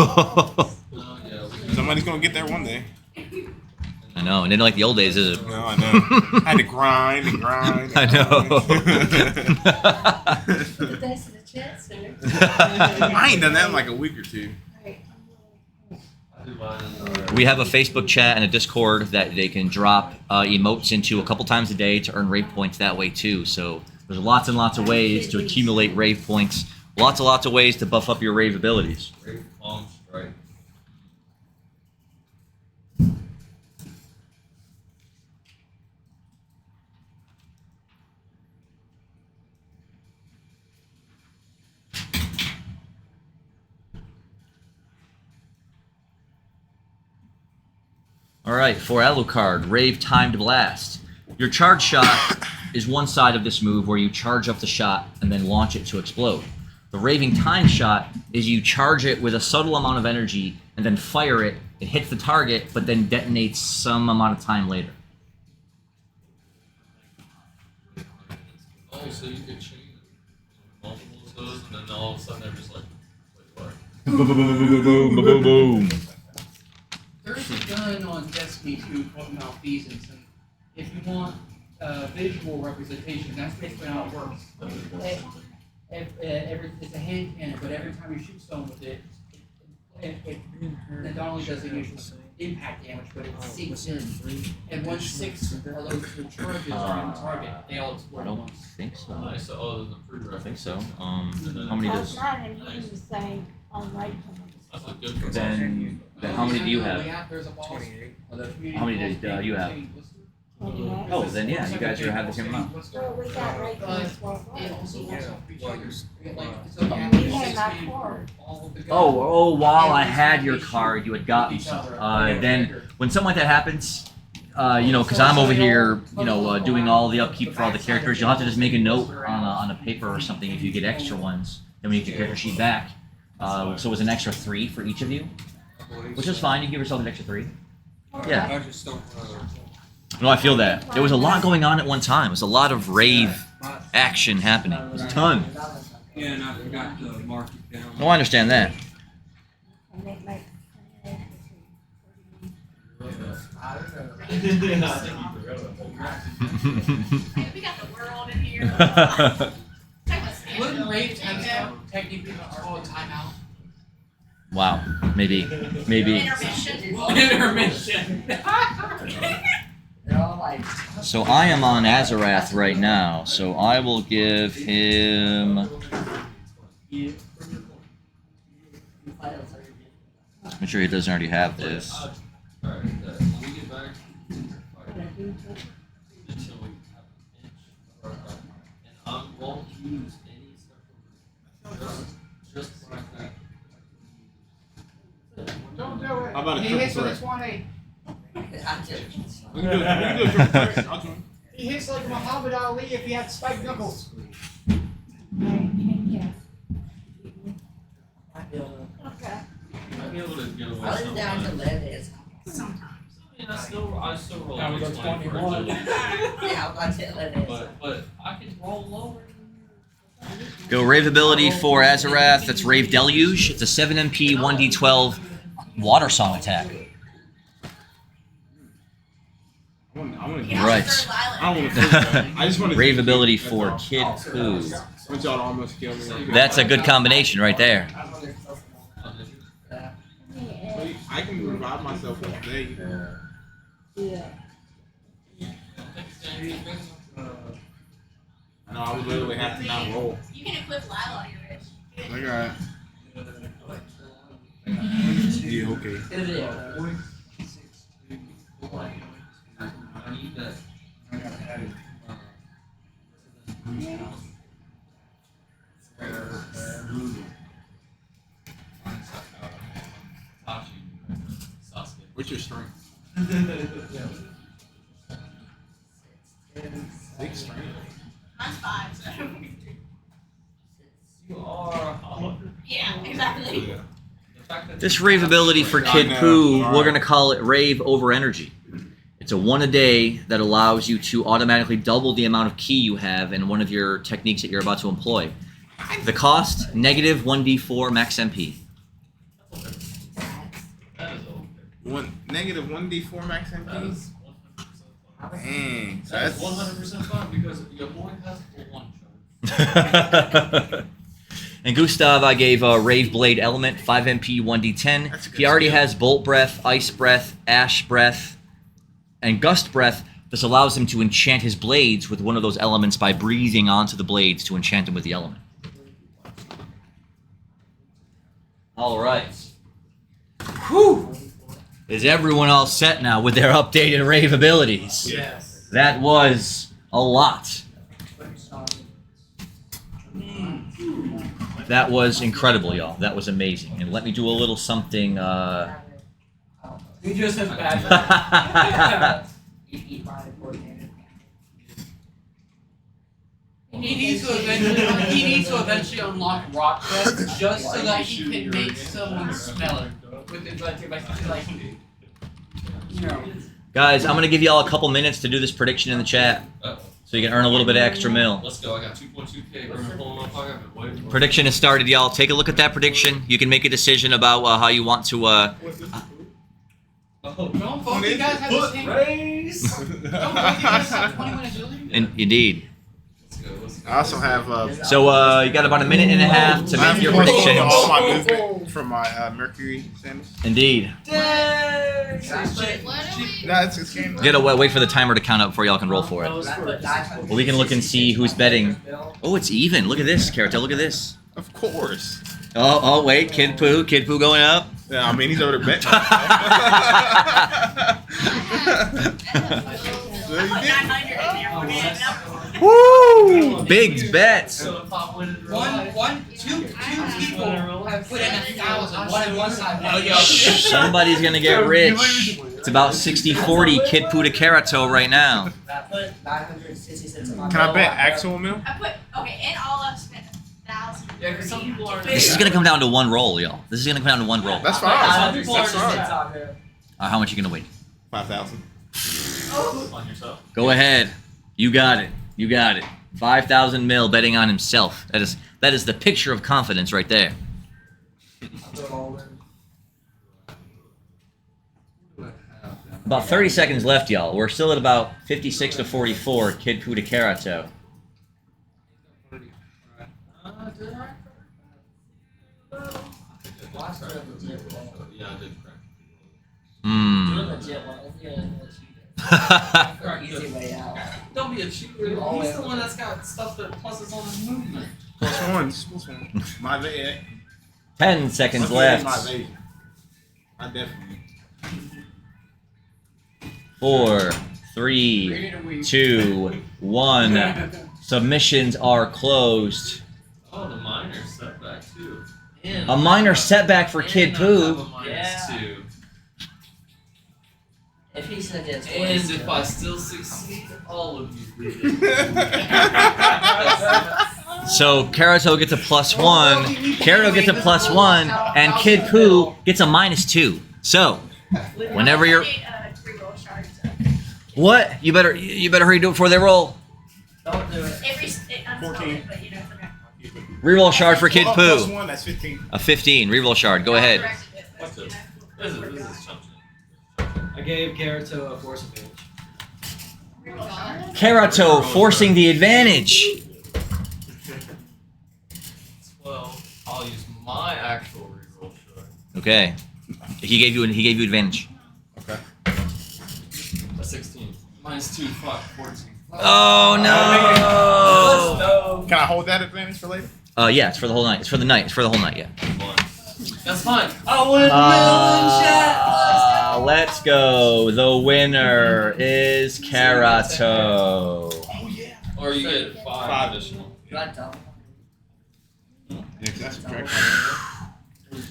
Somebody's gonna get there one day. I know, and then like the old days, is it? No, I know. I had to grind and grind. I know. The best of the chance, sir. I ain't done that in like a week or two. We have a Facebook chat and a Discord that they can drop emotes into a couple times a day to earn rave points that way too. So there's lots and lots of ways to accumulate rave points. Lots and lots of ways to buff up your rave abilities. Rave Palm Strike. Alright, for Alucard, Rave Timed Blast. Your charge shot is one side of this move where you charge up the shot and then launch it to explode. The Raving Time shot is you charge it with a subtle amount of energy and then fire it. It hits the target, but then detonates some amount of time later. Oh, so you could chain multiple of those, and then all of a sudden they're just like, wait, what? Boom, boom, boom, boom, boom, boom. There's a gun on Destiny 2 called Malfeasance, and if you want visual representation, that's basically how it works. It's a hand cannon, but every time you shoot someone with it, it not only does it initial impact damage, but it sinks in. And once 6 of those charges are on the target, they all explode I at don't once. think so. Nice. So, oh, there's a pre I think so. How many does? That's a good for Then how many do you have? There's a boss. 28. How many do you have? Oh, then yeah, you guys are have the same amount. Well, we got rate points for It also works on creatures. Oh, while I had your card, you had gotten some. Then when something like that happens, you know, because I'm over here, you know, doing all the upkeep for all the characters, you'll have to just make a note on a paper or something if you get extra ones. Then when you get your character sheet back. So it was an extra 3 for each of you, which is fine. You give yourself an extra 3. Yeah. I just don't. No, I feel that. There was a lot going on at one time. It was a lot of rave action happening. It was a ton. Yeah, and I forgot to mark it down. No, I understand that. We got the world in here. Wouldn't rave technically call a timeout? Wow. Maybe. Intermission. Intermission. So I am on Azarath right now, so I will give him... Make sure he doesn't already have this. Alright, when we get back, until we have an inch of our gun. And I won't use any special just like that. Don't do it. How about a He triple hits with threat? a 20. We can do a triple threat. I'll join. He hits like Muhammad Ali if he had spiked knuckles. Okay. I'll be able to get away I was down to sometimes. live is sometimes. I mean, I still roll That was like 20 for 21. agility. Yeah, I was down to live is. But I can roll lower. Go Rave ability for Azarath. That's Rave Deluge. It's a 7 MP, 1d12 water song attack. I want to. Right. I don't want to. I just want to. Rave ability for Kid Poo. I want y'all to almost kill me. That's a good combination right there. I can revive myself all day. I know I would literally have to not roll. You can equip Lila on your wrist. Look at Yeah, okay. In the video. I need that. What's your strength? Big strength. Mine's 5. So. You are. Yeah, exactly. Yeah. This rave ability for Kid Poo, we're going to call it Rave Over Energy. It's a 1 a day that allows you to automatically double the amount of ki you have in one of your techniques that you're about to employ. The cost, negative 1d4 max MP. Negative 1d4 max MP? Dang. So That's that's 100% fine because your boy has full one charge. And Gustav, I gave Rave Blade Element, 5 MP, 1d10. He already has Bolt Breath, Ice Breath, Ash Breath, and Gust Breath. This allows him to enchant his blades with one of those elements by breathing onto the blades to enchant them with the element. All right. Whew. Is everyone all set now with their updated Rave abilities? Yes. That was a lot. That was incredible, y'all. That was amazing. And let me do a little something. You just have bad. He needs to eventually unlock Rock Breath just so that he can make someone smell it. With it, like, you know. Guys, I'm going to give y'all a couple minutes to do this prediction in the chat so you can earn a little bit of extra mil. Let's go. I got 2.2K. We're gonna pull up. I've been waiting for Prediction has started, y'all. Take a look at that prediction. You can make a decision about how you want to... Don't both you guys have the same raise. Don't both you guys have 20 minutes early? Indeed. I also have So you got about a minute and a half to make your predictions. all my movement from my Mercury Samus. Indeed. No, it's game. You gotta wait for the timer to count up before y'all can roll for it. Well, we can look and see who's betting. Oh, it's even. Look at this, Carrot. Look at this. Of course. Oh, wait. Kid Poo going up. Yeah, I mean, he's over there betting. Woo! Big bets. Two people have put in 1,000. One on one side. Somebody's gonna get rich. It's about 60-40 Kid Poo to Karato right now. Can I bet actual mil? I put, okay, in all I've spent 1,000. Yeah, because some people are. This is gonna come down to one roll, y'all. This is gonna come down to one roll. That's fine. Some people are That's just fine. How much you gonna wait? 5,000. on yourself. Go ahead. You got it. You got it. 5,000 mil betting on himself. That is the picture of confidence right there. About 30 seconds left, y'all. We're still at about 56 to 44. Kid Poo to Karato. Yeah, I did crack. Don't be a cheater. He's the one that's got stuff that pluses on his movement. +1. My evasion. 10 seconds left. My evasion. I definitely. 4, 3, 2, 1. Submissions are closed. Oh, the minor setback too. A minor setback for Kid Poo. Yeah. If he said it's And if I still succeed, all of you. So Karato gets a +1, Karato gets a +1, and Kid Poo gets a -2. So, whenever you're... What? You better hurry do it before they roll. Don't do it. 14. But you don't forget. Reroll shard for Kid Poo. +1, that's 15. A 15. Reroll shard. Go ahead. What's this? This is chump I gave Karato a force advantage. Karato forcing the advantage. 12. I'll use my actual reroll shard. Okay. He gave you advantage. Okay. A 16. -2. Fuck. 14. Oh no! Can I hold that advantage for later? Yeah, it's for the whole night. It's for the night. It's for the whole night. Yeah. That's fine. Let's go. The winner is Karato. Or you get 5 additional.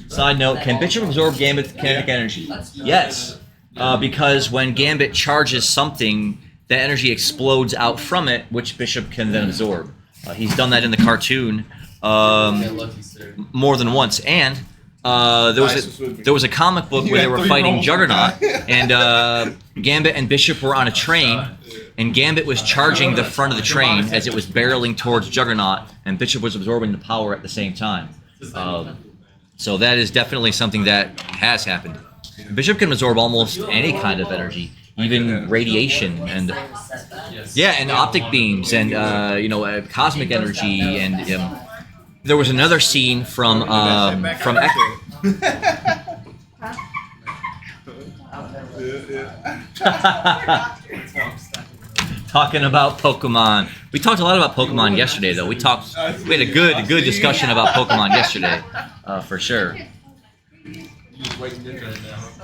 Side note, can Bishop absorb Gambit's kinetic energy? Yes. Because when Gambit charges something, the energy explodes out from it, which Bishop can then absorb. He's done that in the cartoon more than once. And there was a comic book where they were fighting Juggernaut, and Gambit and Bishop were on a train, and Gambit was charging the front of the train as it was barreling towards Juggernaut, and Bishop was absorbing the power at the same time. So that is definitely something that has happened. Bishop can absorb almost any kind of energy, even radiation, and and optic beams, and cosmic energy, and there was another scene from talking about Pokemon. We talked a lot about Pokemon yesterday, though. We had a good discussion about Pokemon yesterday, for sure.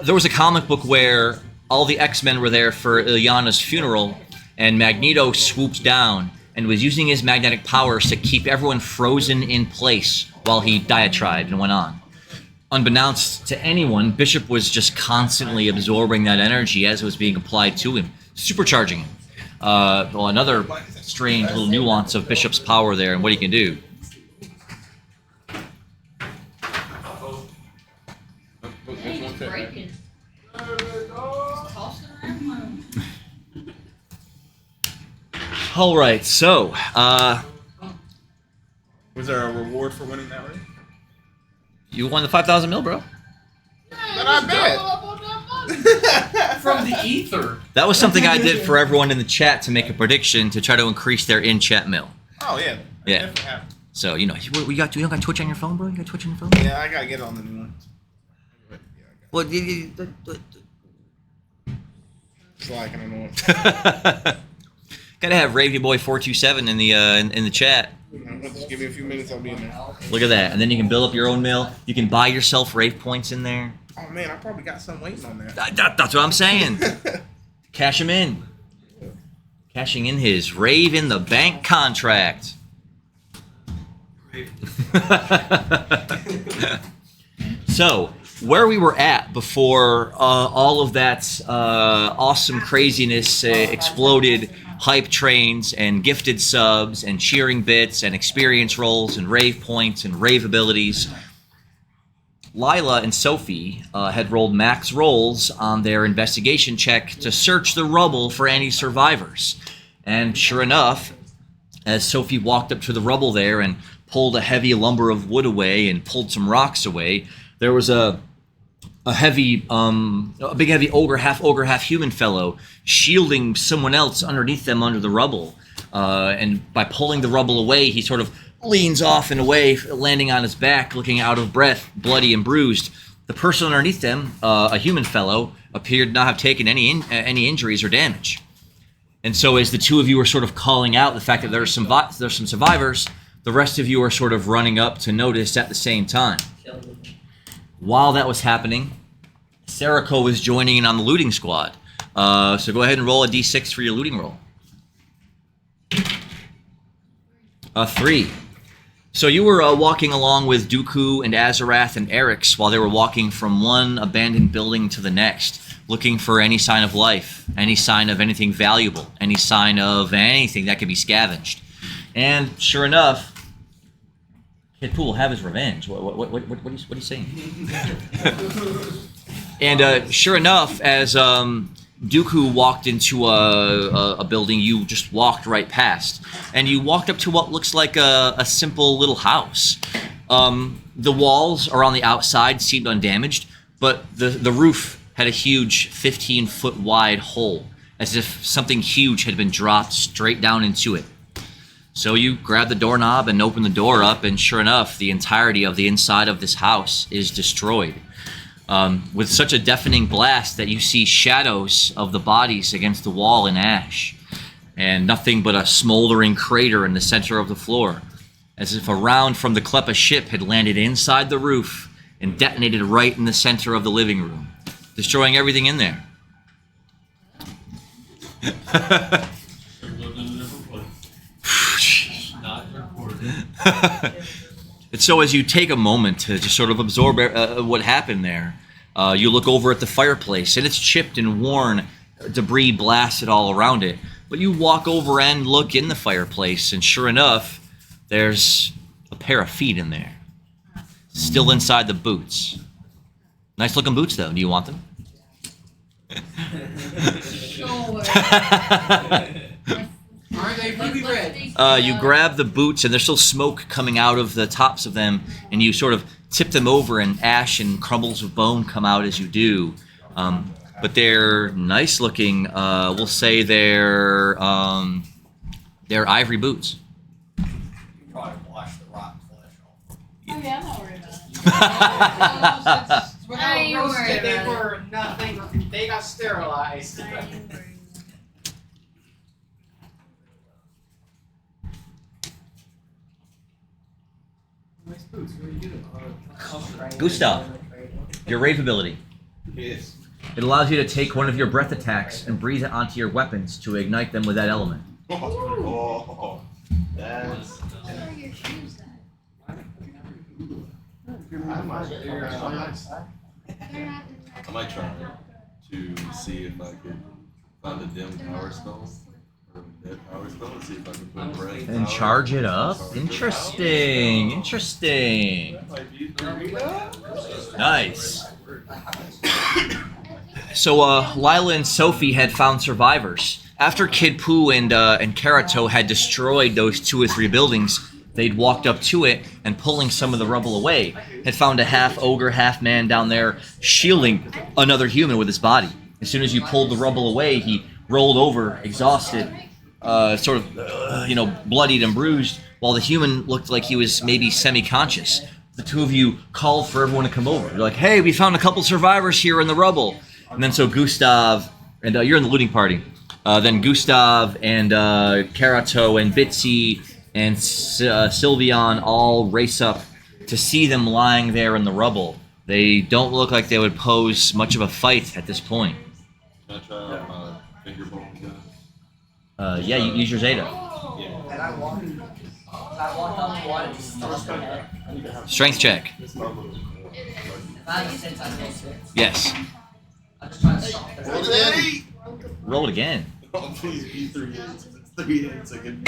There was a comic book where all the X-Men were there for Ilyana's funeral, and Magneto swooped down and was using his magnetic powers to keep everyone frozen in place while he diatribed and went on. Unbeknownst to anyone, Bishop was just constantly absorbing that energy as it was being applied to him, supercharging him. Another strange little nuance of Bishop's power there and what he can do. All right, so was there a reward for winning that race? You won the 5,000 mil, bro. But I bet. From the ether. That was something I did for everyone in the chat to make a prediction to try to increase their in-chat mil. Oh yeah. Yeah. So you don't got Twitch on your phone, bro? You got Twitch on your phone? Yeah, I gotta get on the new one. Well, Slacking on what. Gotta have Ravy Boy 427 in the chat. Just give me a few minutes, I'll be in there. Look at that, and then you can build up your own mill. You can buy yourself rave points in there. Oh man, I probably got some waiting on that. That's what I'm saying. Cash him in. Cashing in his Rave in the Bank contract. So, where we were at before all of that awesome craziness exploded, hype trains and gifted subs and cheering bits and experience rolls and rave points and rave abilities, Lila and Sophie had rolled max rolls on their investigation check to search the rubble for any survivors. And sure enough, as Sophie walked up to the rubble there and pulled a heavy lumber of wood away and pulled some rocks away, there was a big heavy ogre, half human fellow shielding someone else underneath them under the rubble. And by pulling the rubble away, he sort of leans off and away, landing on his back, looking out of breath, bloody and bruised. The person underneath them, a human fellow, appeared not have taken any injuries or damage. And so as the two of you are sort of calling out the fact that there's some survivors, the rest of you are sort of running up to notice at the same time. While that was happening, Sarako was joining in on the looting squad. So go ahead and roll a d6 for your looting roll. A 3. So you were walking along with Dooku and Azarath and Eric's while they were walking from one abandoned building to the next, looking for any sign of life, any sign of anything valuable, any sign of anything that could be scavenged. And sure enough, Kid Pooh will have his revenge. What are you saying? And sure enough, as Dooku walked into a building you just walked right past, and you walked up to what looks like a simple little house. The walls are on the outside, seemed undamaged, but the roof had a huge 15-foot wide hole, as if something huge had been dropped straight down into it. So you grab the doorknob and open the door up, and sure enough, the entirety of the inside of this house is destroyed. With such a deafening blast that you see shadows of the bodies against the wall in ash, and nothing but a smoldering crater in the center of the floor, as if a round from the Kleppa ship had landed inside the roof and detonated right in the center of the living room, destroying everything in there. Lived in a different place. Not recorded. And so as you take a moment to just sort of absorb what happened there, you look over at the fireplace, and it's chipped and worn, debris blasted all around it. But you walk over and look in the fireplace, and sure enough, there's a pair of feet in there, still inside the boots. Nice looking boots, though. Do you want them? Sure. Aren't they ruby red? You grab the boots, and there's still smoke coming out of the tops of them, and you sort of tip them over, and ash and crumbles of bone come out as you do. But they're nice looking. We'll say they're ivory boots. You probably wash the rotten flesh off. Oh yeah, I'm not worried about it. When I I ain't roasted, worried they about were nothing. They got sterilized. I ain't worried. Nice boots. What are you doing? Gustav, your rave ability. Yes. It allows you to take one of your breath attacks and breathe it onto your weapons to ignite them with that element. Oh, that's. Where are your shoes at? They're not I might try to see if I could find a dim power stone or a dead power stone and see if I can put a brain And power charge it up? charge it Interesting. Interesting. That might be the Nice. So Lila and Sophie had found survivors. After Kid Pooh and Karato had destroyed those 2 or 3 buildings, they'd walked up to it and, pulling some of the rubble away, had found a half ogre, half man down there shielding another human with his body. As soon as you pulled the rubble away, he rolled over, exhausted, sort of, bloodied and bruised, while the human looked like he was maybe semi-conscious. The 2 of you called for everyone to come over. You're like, hey, we found a couple survivors here in the rubble. And then so Gustav, and you're in the looting party. Then Gustav and Karato and Bitsy and Sylveon all race up to see them lying there in the rubble. They don't look like they would pose much of a fight at this point. Can I try out my finger bone gun? Yeah, you use your Zeta. Yeah. And I walked on the water to stop it. Strength check. If I had 6, I'd roll 6. Yes. I'm just trying to stop it. Roll it in. Roll it again. Oh, please be 3 8s. It's 3 8s again.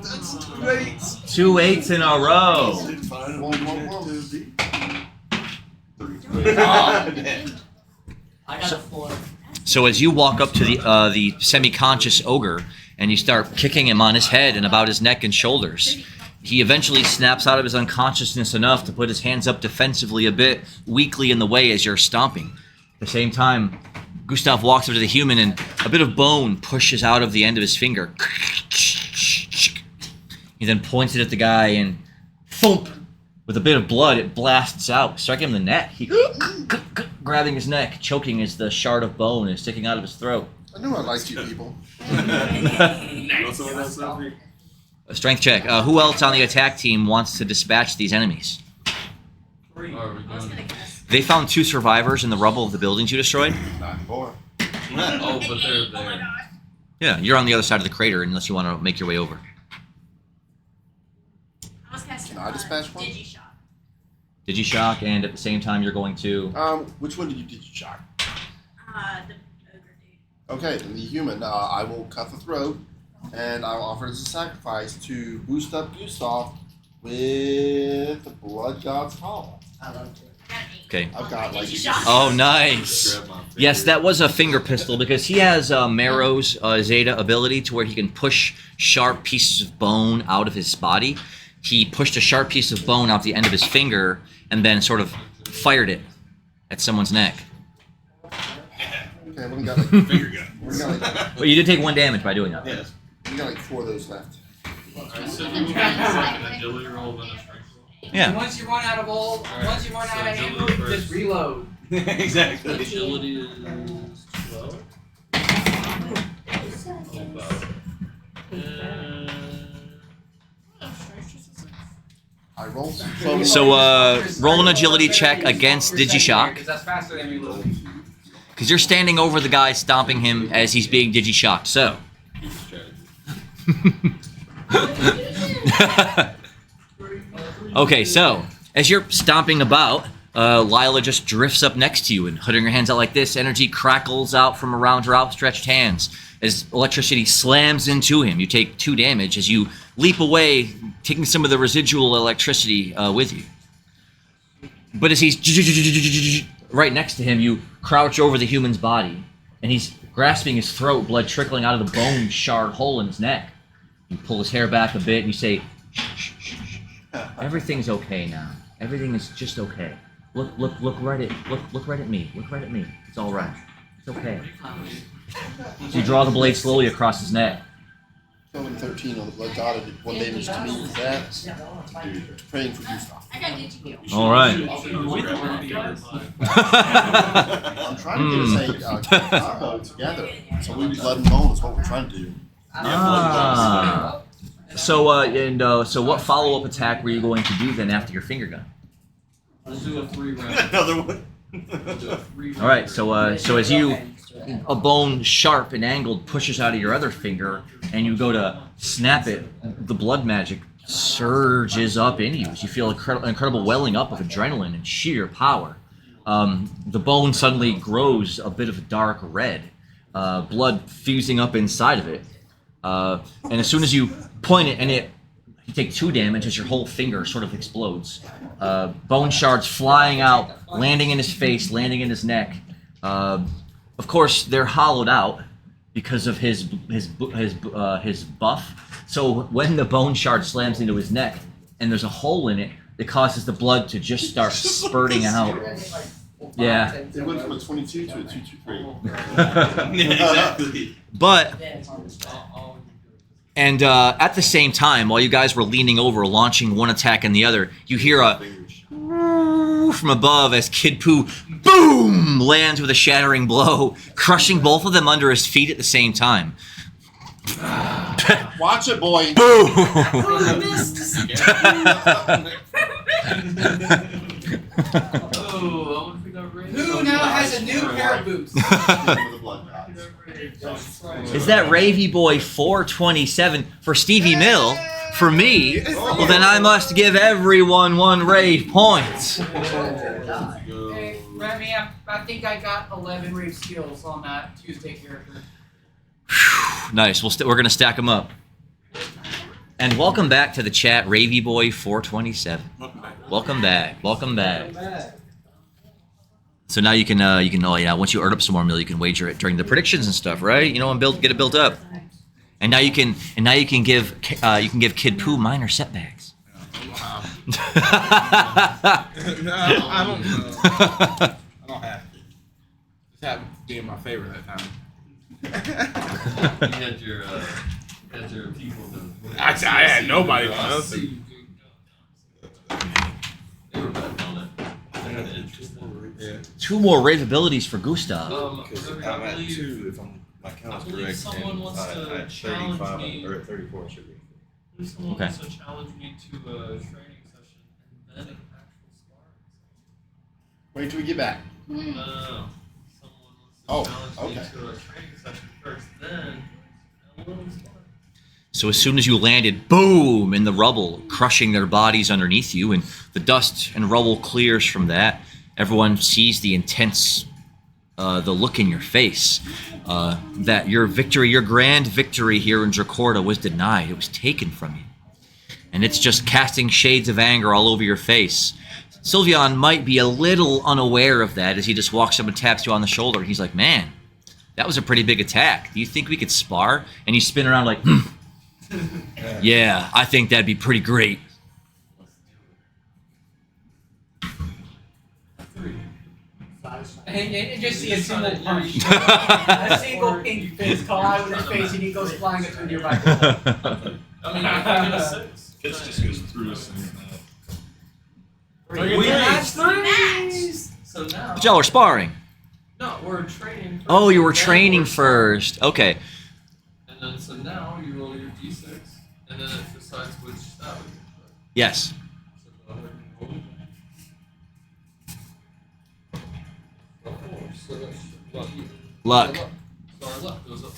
That's 2 8s. 2 8s in a row. I got a 4. So as you walk up to the semi-conscious ogre and you start kicking him on his head and about his neck and shoulders, he eventually snaps out of his unconsciousness enough to put his hands up defensively a bit, weakly in the way as you're stomping. At the same time, Gustav walks up to the human and a bit of bone pushes out of the end of his finger. He then points it at the guy and thump! With a bit of blood, it blasts out, striking him in the neck. He grabbing his neck, choking as the shard of bone is sticking out of his throat. I knew I liked you people. A strength check. Who else on the attack team wants to dispatch these enemies? They found 2 survivors in the rubble of the buildings you destroyed. 4. Oh, but they're there. Yeah, you're on the other side of the crater unless you want to make your way over. Can I dispatch one? Digishock, and at the same time you're going to... Which one did you digishock? The ogre dude. Okay, then the human. I will cut the throat, and I will offer it as a sacrifice to boost up Gustav with the Blood God's Call. I love it. Okay. I've got like. Oh, nice. Yes, that was a finger pistol because he has Marrow's Zeta ability to where he can push sharp pieces of bone out of his body. He pushed a sharp piece of bone out the end of his finger and then sort of fired it at someone's neck. Okay, we got like finger gun. But you did take 1 damage by doing that. Yes. We got like 4 of those left. Alright, so do you want an agility roll and a strength roll? Yeah. Once you run out of once you run out of ammo, Agility just first. reload. Exactly. Agility is 12. I roll. So roll an agility check against Digishock. Because that's faster than me losing. Because you're standing over the guy stomping him as he's being Digishocked. So. Okay, so as you're stomping about, Lila just drifts up next to you and putting her hands out like this. Energy crackles out from around her outstretched hands. As electricity slams into him, you take 2 damage as you leap away, taking some of the residual electricity with you. But as he's right next to him, you crouch over the human's body, and he's grasping his throat, blood trickling out of the bone shard hole in his neck. You pull his hair back a bit, and you say, shh, shh, shh, shh. Everything's okay now. Everything is just okay. Look right at me. Look right at me. It's all right. It's okay. So you draw the blade slowly across his neck. Killing 13 on the blood dotted, 1 damage to me. That's praying for Gustav. All right. I'm trying to get us a combo together. So we blood and bone is what we're trying to do. So what follow-up attack were you going to do then after your finger gun? We'll do a 3-round. Another one. We'll do a 3-round. All right. So as you, a bone sharp and angled pushes out of your other finger, and you go to snap it, the blood magic surges up in you as you feel incredible welling up of adrenaline and sheer power. The bone suddenly grows a bit of a dark red, blood fusing up inside of it. And as soon as you point it, and you take 2 damage as your whole finger sort of explodes. Bone shards flying out, landing in his face, landing in his neck. Of course, they're hollowed out because of his buff. So when the bone shard slams into his neck and there's a hole in it, it causes the blood to just start spurting out. Yeah. It went from a 22 to a 223. Yeah, exactly. But, and at the same time, while you guys were leaning over, launching one attack and the other, you hear a from above as Kid Pooh, boom, lands with a shattering blow, crushing both of them under his feet at the same time. Watch it, boy. Boom! Who now has a new pair of boots? Is that Ravy Boy 427 for Stevie Mill? For me? Well, then I must give everyone 1 rave point. Hey, Remy, I think I got 11 rave skills on that Tuesday character. Nice. We're gonna stack them up. And welcome back to the chat, Ravy Boy 427. Welcome back. Welcome back. So now you can once you earn up some more mill, you can wager it during the predictions and stuff, right? You know, and get it built up. And now you can give Kid Pooh minor setbacks. I don't know. I don't have to. Just happened to be my favorite that time. You had your people. I had nobody else. They were betting on it. They had an interest in it. Yeah. 2 more rave abilities for Gustav. Because I'm at 2 if my count's correct. Someone wants to at challenge 35 me. or at 34 should be. Someone Okay. wants to challenge me to a training session and then an actual sparring session. Wait till we get back. No. Someone wants to Oh, challenge okay. me to a training session first, then a little sparring. So as soon as you landed, boom, in the rubble, crushing their bodies underneath you, and the dust and rubble clears from that, everyone sees the intense, the look in your face, that your victory, your grand victory here in Dracorda was denied. It was taken from you. And it's just casting shades of anger all over your face. Sylveon might be a little unaware of that as he just walks up and taps you on the shoulder. He's like, man, that was a pretty big attack. Do you think we could spar? And you spin around like, yeah, I think that'd be pretty great. And just see a single punch. A single pink fist call out with his face, and he goes flying into a nearby building. I mean, I get a 6. Fist just goes through us. So now. But y'all are sparring. No, we're training. First, Oh, you were then training we're sparring. first. Okay. And then so now you roll your d6, and then it decides which stat we get. Yes. So So that's luck. Luck. Sorry, luck goes up.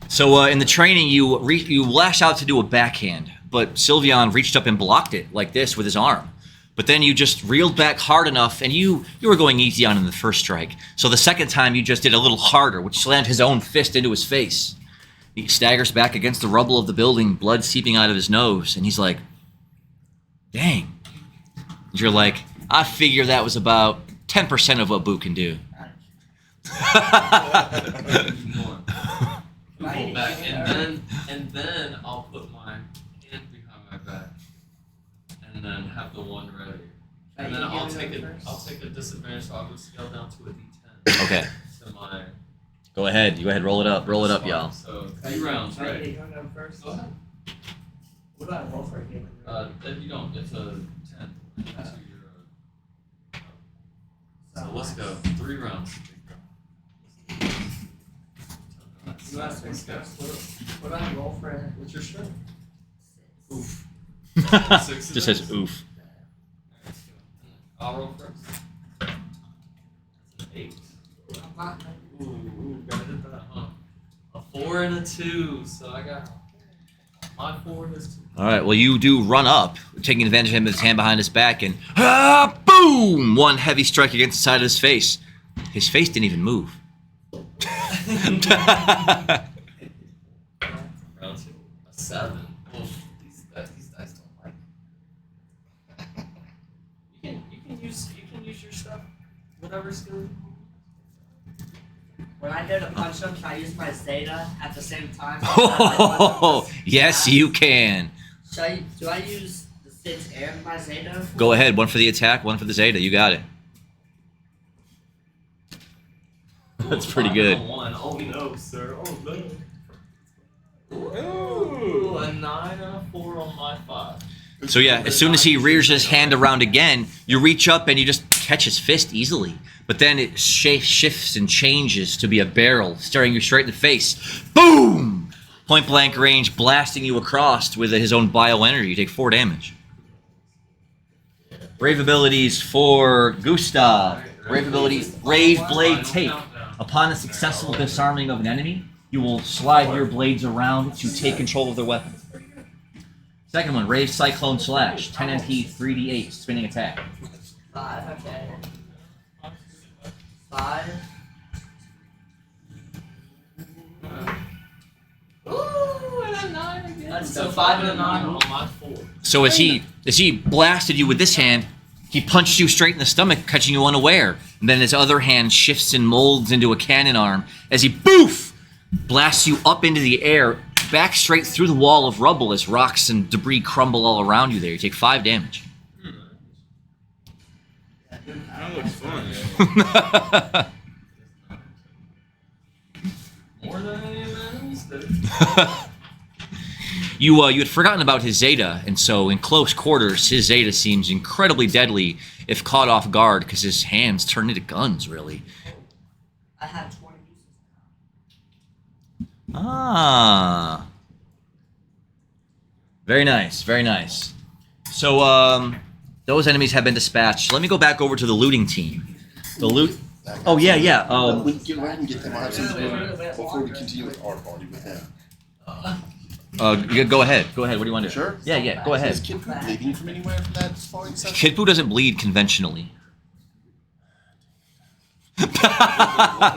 So in the training, you lash out to do a backhand, but Sylveon reached up and blocked it like this with his arm. But then you just reeled back hard enough, and you were going easy on him the first strike. So the second time, you just did a little harder, which slammed his own fist into his face. He staggers back against the rubble of the building, blood seeping out of his nose, and he's like, "Dang." And you're like, "I figure that was about 10% of what Boo can do." Pull back, and then I'll put my hand behind my back, and then have the one ready, and then I'll take a disadvantage, so I'll go scale down to a D10. Okay. So my. Go ahead. You go ahead. Roll it up. Roll it up, y'all. So 3 rounds, right? First. Go ahead. What about roll for a game? If you don't, it's a 10. So let's go. 3 rounds. Let's go. What about roll for it? What's your strength? Oof. Just says oof. I'll roll first. That's an 8. Ooh, gotta hit that, huh? A 4 and a 2, so I got my 4 and his 2. All right, well, you do run up, taking advantage of him with his hand behind his back, and boom! One heavy strike against the side of his face. His face didn't even move. Round 2. A 7. Oof, these dice don't like. You can use your stuff, whatever skill you want. When I go to punch him, can I use my Zeta at the same time? Oh, yes, you can. Do I use the Six and my Zeta? Go ahead. One for the attack, one for the Zeta. You got it. That's pretty good. 1. Oh no, sir. Oh no. Ooh, a 9 and a 4 on my 5. So yeah, as soon as he rears his hand around again, you reach up and you just catch his fist easily. But then it shifts and changes to be a barrel, staring you straight in the face. Boom! Point blank range, blasting you across with his own bioenergy. You take 4 damage. Brave abilities for Gustav. Brave ability, Brave Blade Take. Upon a successful disarming of an enemy, you will slide your blades around to take control of their weapon. Second one, Rave Cyclone Slash. 10 MP, 3d8, spinning attack. 5, okay. 5. Ooh, and a 9 again. That's So the 5 and a 9 on my 4. So as he blasted you with this hand, he punched you straight in the stomach, catching you unaware. And then his other hand shifts and molds into a cannon arm as he, boof, blasts you up into the air, back straight through the wall of rubble as rocks and debris crumble all around you there. You take 5 damage. That looks fun. More than any of those, dude. You had forgotten about his Zeta, and so in close quarters, his Zeta seems incredibly deadly if caught off guard, because his hands turn into guns, really. I have 20 uses now. Ah. Very nice, very nice. So, those enemies have been dispatched. Let me go back over to the looting team. The loot... Oh, yeah, yeah. We can get around and get them. I have something to do before we continue with our party with them. Go ahead. Go ahead. What do you want to do? Sure. Yeah, yeah. Go ahead. Is Kid Poo bleeding from anywhere from that falling session? Kid Poo doesn't bleed conventionally.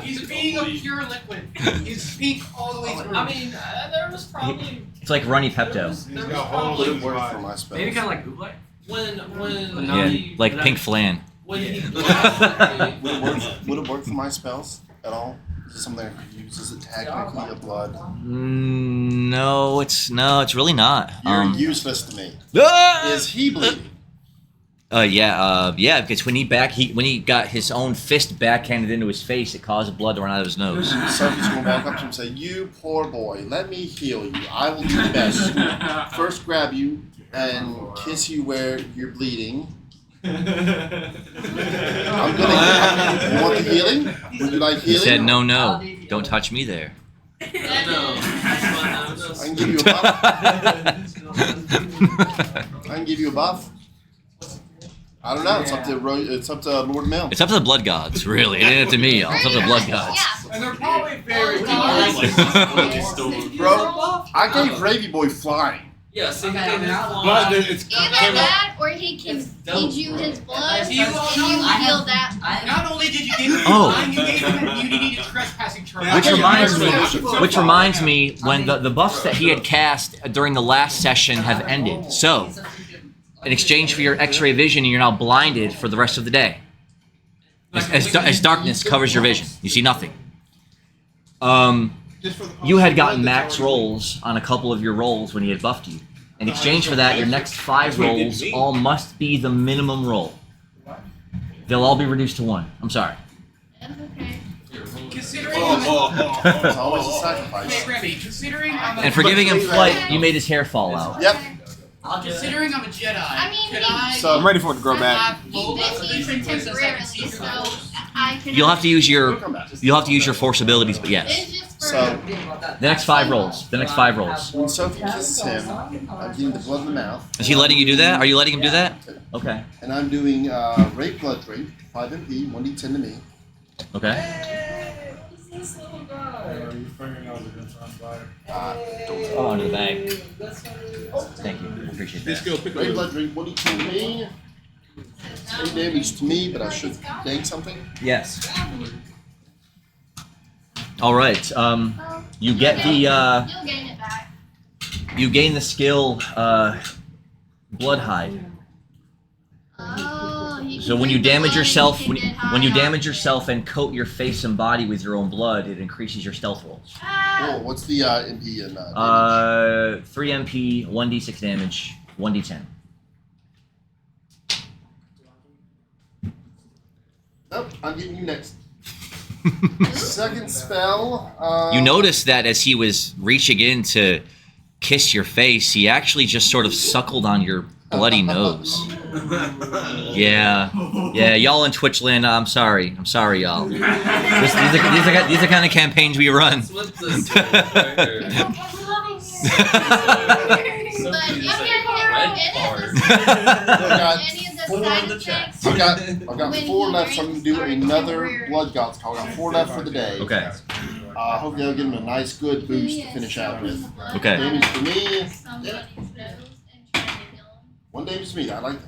He's being a pure liquid. He's pink all the way through. I mean, there was probably... It's like runny Pepto. There was got holes probably... in Work for my spells. Maybe kind of like Oobleck. When Yeah, he... like pink flan. When he blasted me... Would it work for my spells at all? Is it something I could use? Is it technically a blood? No, it's really not. You're useless to me. Ah! Is he bleeding? Yeah, because when he got his own fist backhanded into his face, it caused blood to run out of his nose. Sophie's going back up to him and say, "You poor boy, let me heal you. I will do the best. First grab you and kiss you where you're bleeding. I'm gonna. You want the healing? Would you like He healing? said, no, don't touch me there. I can give you a buff. I can give you a buff. I don't know. It's up to Lord Mill. It's up to the blood gods, really. It ain't up to me, y'all. It's up to the blood gods. And they're probably very Bro, I gave Gravy Boy flying. Yeah, so Okay, he now- But it's Either that, or he can feed you his blood, and you heal that. Not only did you give him Oh. mine, you gave him immunity to trespassing charges. Which reminds me, when the buffs that he had cast during the last session have ended. So, in exchange for your X-ray vision, you're now blinded for the rest of the day. As darkness covers your vision, you see nothing. You had gotten max rolls on a couple of your rolls when he had buffed you. In exchange for that, your next 5 rolls all must be the minimum roll. They'll all be reduced to 1. I'm sorry. That's okay. Considering It's always a sacrifice. Hey, Remy, considering I'm a And for giving him flight, you made his hair fall out. Yep. Considering I'm a Jedi, I mean, could he- I So- I'm ready for it to grow back. have full This vision is so I can see temporarily, through so the Force? I can. You'll have to use your Come back. force abilities, but yes. It's just for. So The next 5 rolls. The next 5 rolls. when Sophie kisses him, I'm getting the blood in the mouth. Is he letting you do that? Are you letting him do that? Okay. And I'm doing rape blood drink, 5 MP, 1d10 to me. Okay. Your fingernails are gonna sound fire. Oh, under the bag. Thank you. I appreciate This that. skill pick Rape up. blood drink, 1d10 to me. 8 damage to me, but I should gain something. Yes. All right. You get the You'll gain it back. you gain the skill blood hide. Oh, you So can when you drink the damage blood, yourself, you when, can get when you high damage on it. yourself and coat your face and body with your own blood, it increases your stealth rolls. Oh, what's the MP and damage? 3 MP, 1d6 damage, 1d10. Nope, I'm getting you next. Second spell. You notice that as he was reaching in to kiss your face, he actually just sort of suckled on your bloody nose. Yeah, y'all in Twitchland, I'm sorry, y'all. These are kind of campaigns we run. What's this right here? But you can Red hit card. any of the side effects. I've got When 4 he left, so I'm gonna do drinks another or blood gods call. I got 4 left for the day. Okay. Hopefully I'll give him a nice good boost to finish out with. Okay. Damage to me. Somebody's nose and try to kill him. 1 damage to me. I like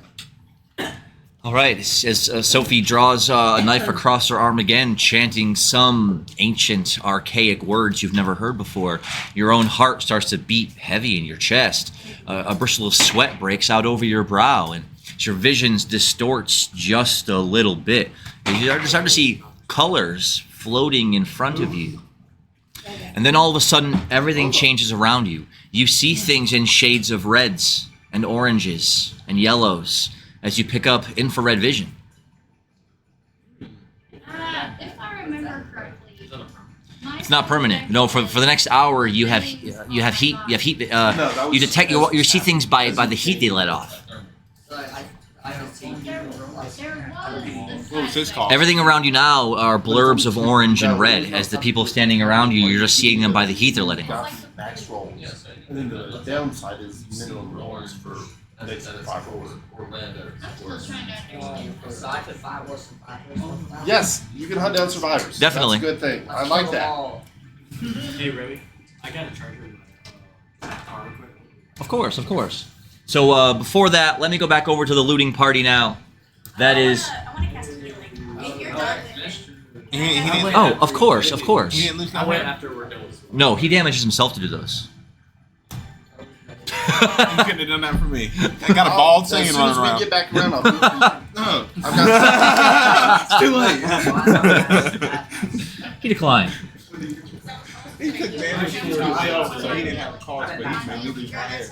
that. All right, as Sophie draws a knife across her arm again, chanting some ancient, archaic words you've never heard before, your own heart starts to beat heavy in your chest. A bristle of sweat breaks out over your brow, and your vision distorts just a little bit. You start to see colors floating in front of you. And then all of a sudden, everything changes around you. You see things in shades of reds and oranges and yellows as you pick up infrared vision. If I remember correctly, It's not permanent. No, for the next hour you have heat. You detect you see things by the heat they let off. I don't see. What was his call? Everything around you now are blurbs of orange and red. As the people standing around you, you're just seeing them by the heat they're letting off. Max rolls. And then the downside is minimum rolls for next 5 rolls. So I put 5 worse than 5 worse. Yes, you can hunt down survivors. Definitely. That's a good thing. I like that. Hey, Ray, I got a charger in my car real quick. Of course. So before that, let me go back over to the looting party now. That is. I want to cast healing. If you're done with it. He didn't, Oh, of course. he didn't lose I no went weight. after we're done with No, he damages himself to do those. You couldn't have done that for me. I got a bald As saying soon running as we around. get back around, I'll do it. No. I've got It's too late. He declined. He took damage to himself, so he didn't have a cause, but he made me lose my hair.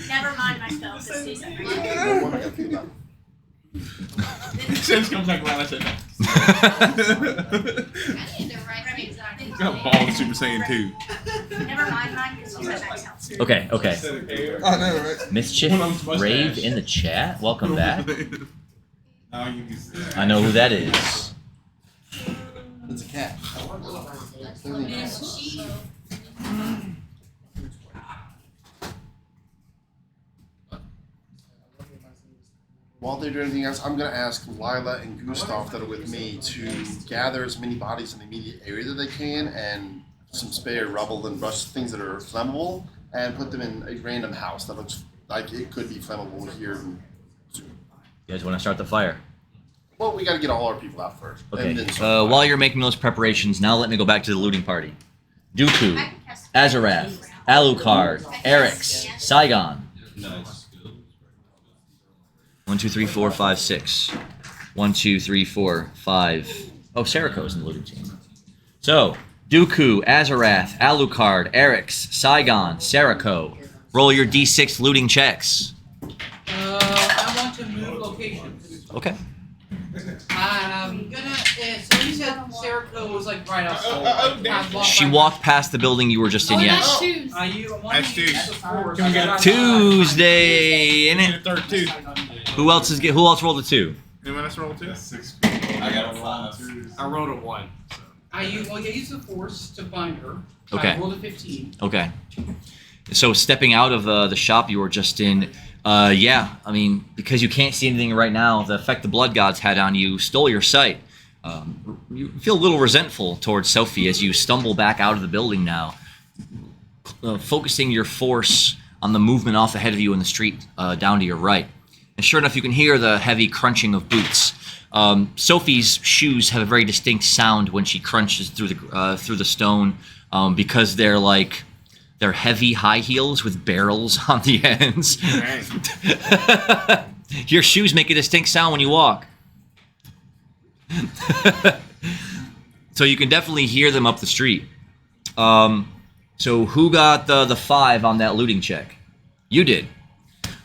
Never mind my spell. This season. Since comes back around, I said, I need to write things out. got a bald Super Saiyan 2. Never mind mine because you have max health. Okay. I know, right? Mischief Rave in the chat. Welcome back. Now you can see. I know who that is. It's a cat. while they're doing anything else, I'm going to ask Lila and Gustav that are with me to gather as many bodies in the immediate area that they can and some spare rubble and brush things that are flammable and put them in a random house that looks like it could be flammable here soon. You guys want to start the fire? Well, we got to get all our people out first. Okay. And then start the While fire. you're making those preparations, now let me go back to the looting party. Dooku, Azarath, Alucard, Eric's, Saigon. Nice. 1, 2, 3, 4, 5, 6. 1, 2, 3, 4, 5. Oh, Serico's in the looting team. So, Dooku, Azarath, Alucard, Eric's, Saigon, Serico. Roll your D6 looting checks. I want to move locations. Okay. I'm gonna. So you said Serico was like right outside. She walked past the building you were just in, yes. That's two. Can we get a Tuesday, innit? a third two? Who else rolled a 2? Anyone else roll two? I got a 5. I rolled a 1. You use the force to find her. Okay. I rolled a 15. Okay. So stepping out of the shop you were just in, yeah, I mean, because you can't see anything right now, the effect the blood gods had on you stole your sight. You feel a little resentful towards Sophie as you stumble back out of the building now, focusing your force on the movement off ahead of you in the street down to your right. And sure enough, you can hear the heavy crunching of boots. Sophie's shoes have a very distinct sound when she crunches through the stone because they're heavy high heels with barrels on the ends. Your shoes make a distinct sound when you walk. So you can definitely hear them up the street. So who got the 5 on that looting check? You did.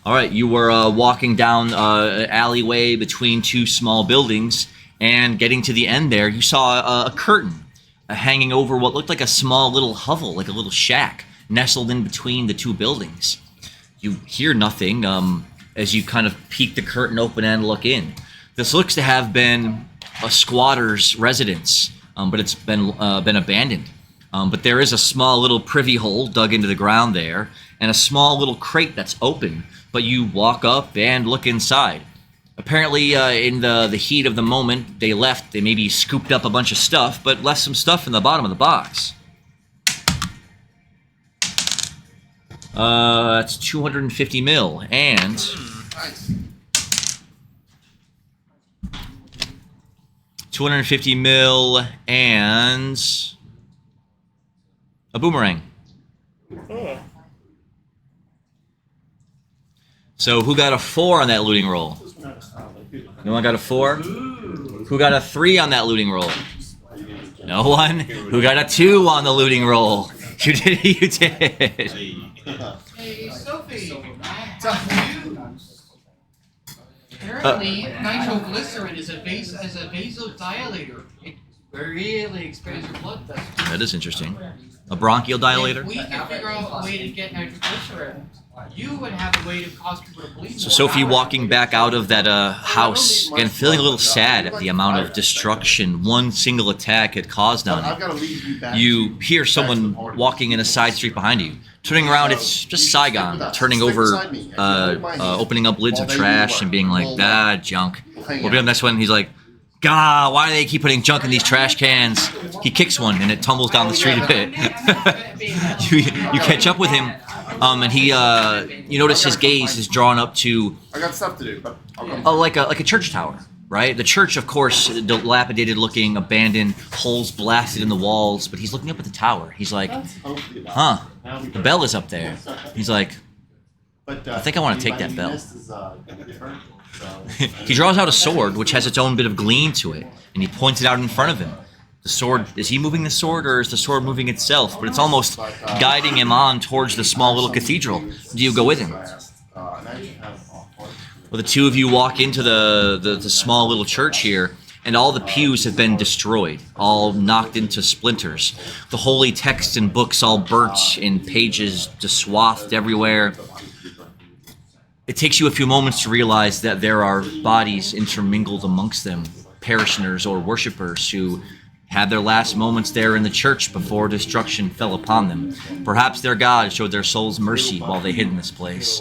All right, you were walking down an alleyway between 2 small buildings, and getting to the end there, you saw a curtain hanging over what looked like a small little hovel, like a little shack, nestled in between the 2 buildings. You hear nothing as you kind of peek the curtain open and look in. This looks to have been a squatter's residence, but it's been abandoned. But there is a small little privy hole dug into the ground there, and a small little crate that's open, but you walk up and look inside. Apparently, in the heat of the moment they left, they maybe scooped up a bunch of stuff, but left some stuff in the bottom of the box. That's 250 mil, and... Nice. 250 mil, and... a boomerang. So who got a 4 on that looting roll? No one got a 4? Who got a 3 on that looting roll? No one? Who got a 2 on the looting roll? You did, you did. Hey, Sophie. Apparently, nitroglycerin is a vasodilator. It really expands your blood vessels. That is interesting. A bronchial dilator? If we can figure out a way to get nitroglycerin, you would have a way to cause people to bleed. So Sophie walking back out of that house and feeling a little sad at the amount of destruction one single attack had caused on you. You hear someone walking in a side street behind you. Turning around, it's just Saigon, turning over, opening up lids of trash and being like, "Ah, junk." We'll be on the next one, he's like, "God, why do they keep putting junk in these trash cans?" He kicks one and it tumbles down the street a bit. you catch up with him, and he, you notice his gaze is drawn up to, I got stuff to do, but I'll come. like a church tower, right? The church, of course, dilapidated looking, abandoned, holes blasted in the walls, but he's looking up at the tower. He's like, "Huh, the bell is up there." He's like, "I think I want to take that bell." He draws out a sword, which has its own bit of gleam to it, and he points it out in front of him. The sword, is he moving the sword, or is the sword moving itself? But it's almost guiding him on towards the small little cathedral. Do you go with him? Well, the 2 of you walk into the small little church here, and all the pews have been destroyed, all knocked into splinters. The holy texts and books all burnt in pages just swathed everywhere. It takes you a few moments to realize that there are bodies intermingled amongst them, parishioners or worshippers who had their last moments there in the church before destruction fell upon them. Perhaps their God showed their souls mercy while they hid in this place.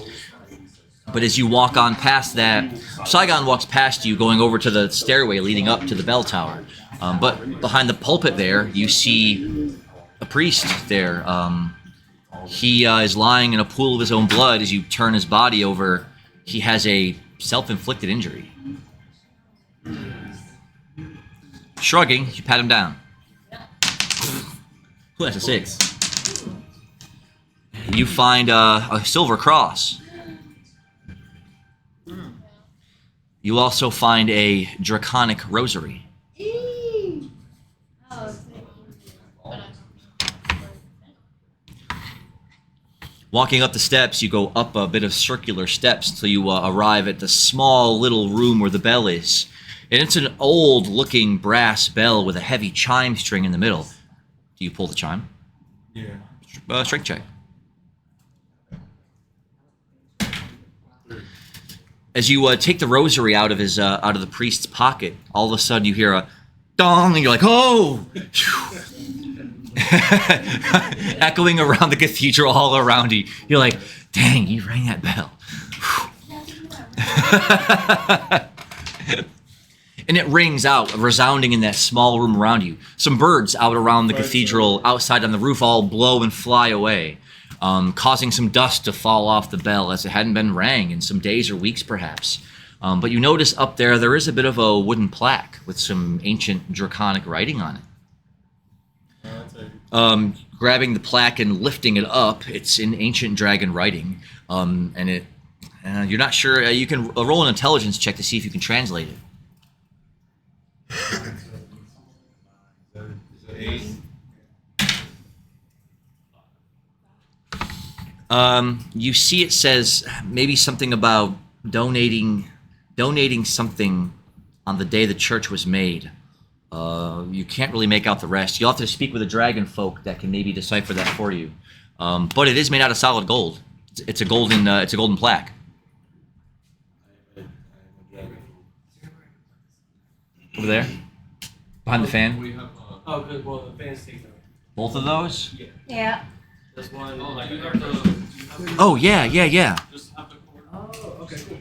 But as you walk on past that, Saigon walks past you, going over to the stairway leading up to the bell tower. But behind the pulpit there, you see a priest there. He is lying in a pool of his own blood. As you turn his body over, he has a self-inflicted injury. Shrugging, you pat him down. Ooh, that's a 6. You find a silver cross. You also find a draconic rosary. Walking up the steps, you go up a bit of circular steps till you arrive at the small little room where the bell is. And it's an old-looking brass bell with a heavy chime string in the middle. Do you pull the chime? Yeah. Strength check. As you take the rosary out of the priest's pocket, all of a sudden you hear a dong, and you're like, oh! Echoing around the cathedral all around you. You're like, dang, you rang that bell. And it rings out, resounding in that small room around you. Some birds out around the cathedral, outside on the roof, all blow and fly away, causing some dust to fall off the bell as it hadn't been rang in some days or weeks, perhaps. But you notice up there is a bit of a wooden plaque with some ancient draconic writing on it. Grabbing the plaque and lifting it up, it's in ancient dragon writing, and you're not sure. You can roll an intelligence check to see if you can translate it. You see it says maybe something about donating something on the day the church was made. You can't really make out the rest. You'll have to speak with a dragon folk that can maybe decipher that for you. But it is made out of solid gold. It's a golden plaque. Over there, behind the fan. We have, oh, good. Well, the fan's taken over. Both of those? Yeah. There's one. Like you have the. Oh yeah. Just have the cord. Oh, okay, cool.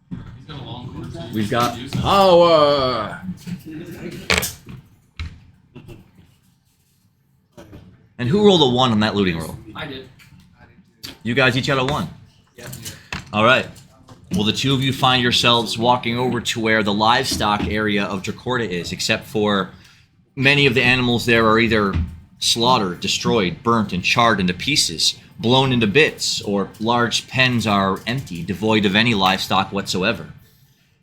He's got a long cord too. We've got Use it. power. And who rolled a 1 on that looting roll? I did. You guys each got a 1. Yeah. All right. Well, the two of you find yourselves walking over to where the livestock area of Dracorda is, except for many of the animals there are either slaughtered, destroyed, burnt, and charred into pieces, blown into bits, or large pens are empty, devoid of any livestock whatsoever.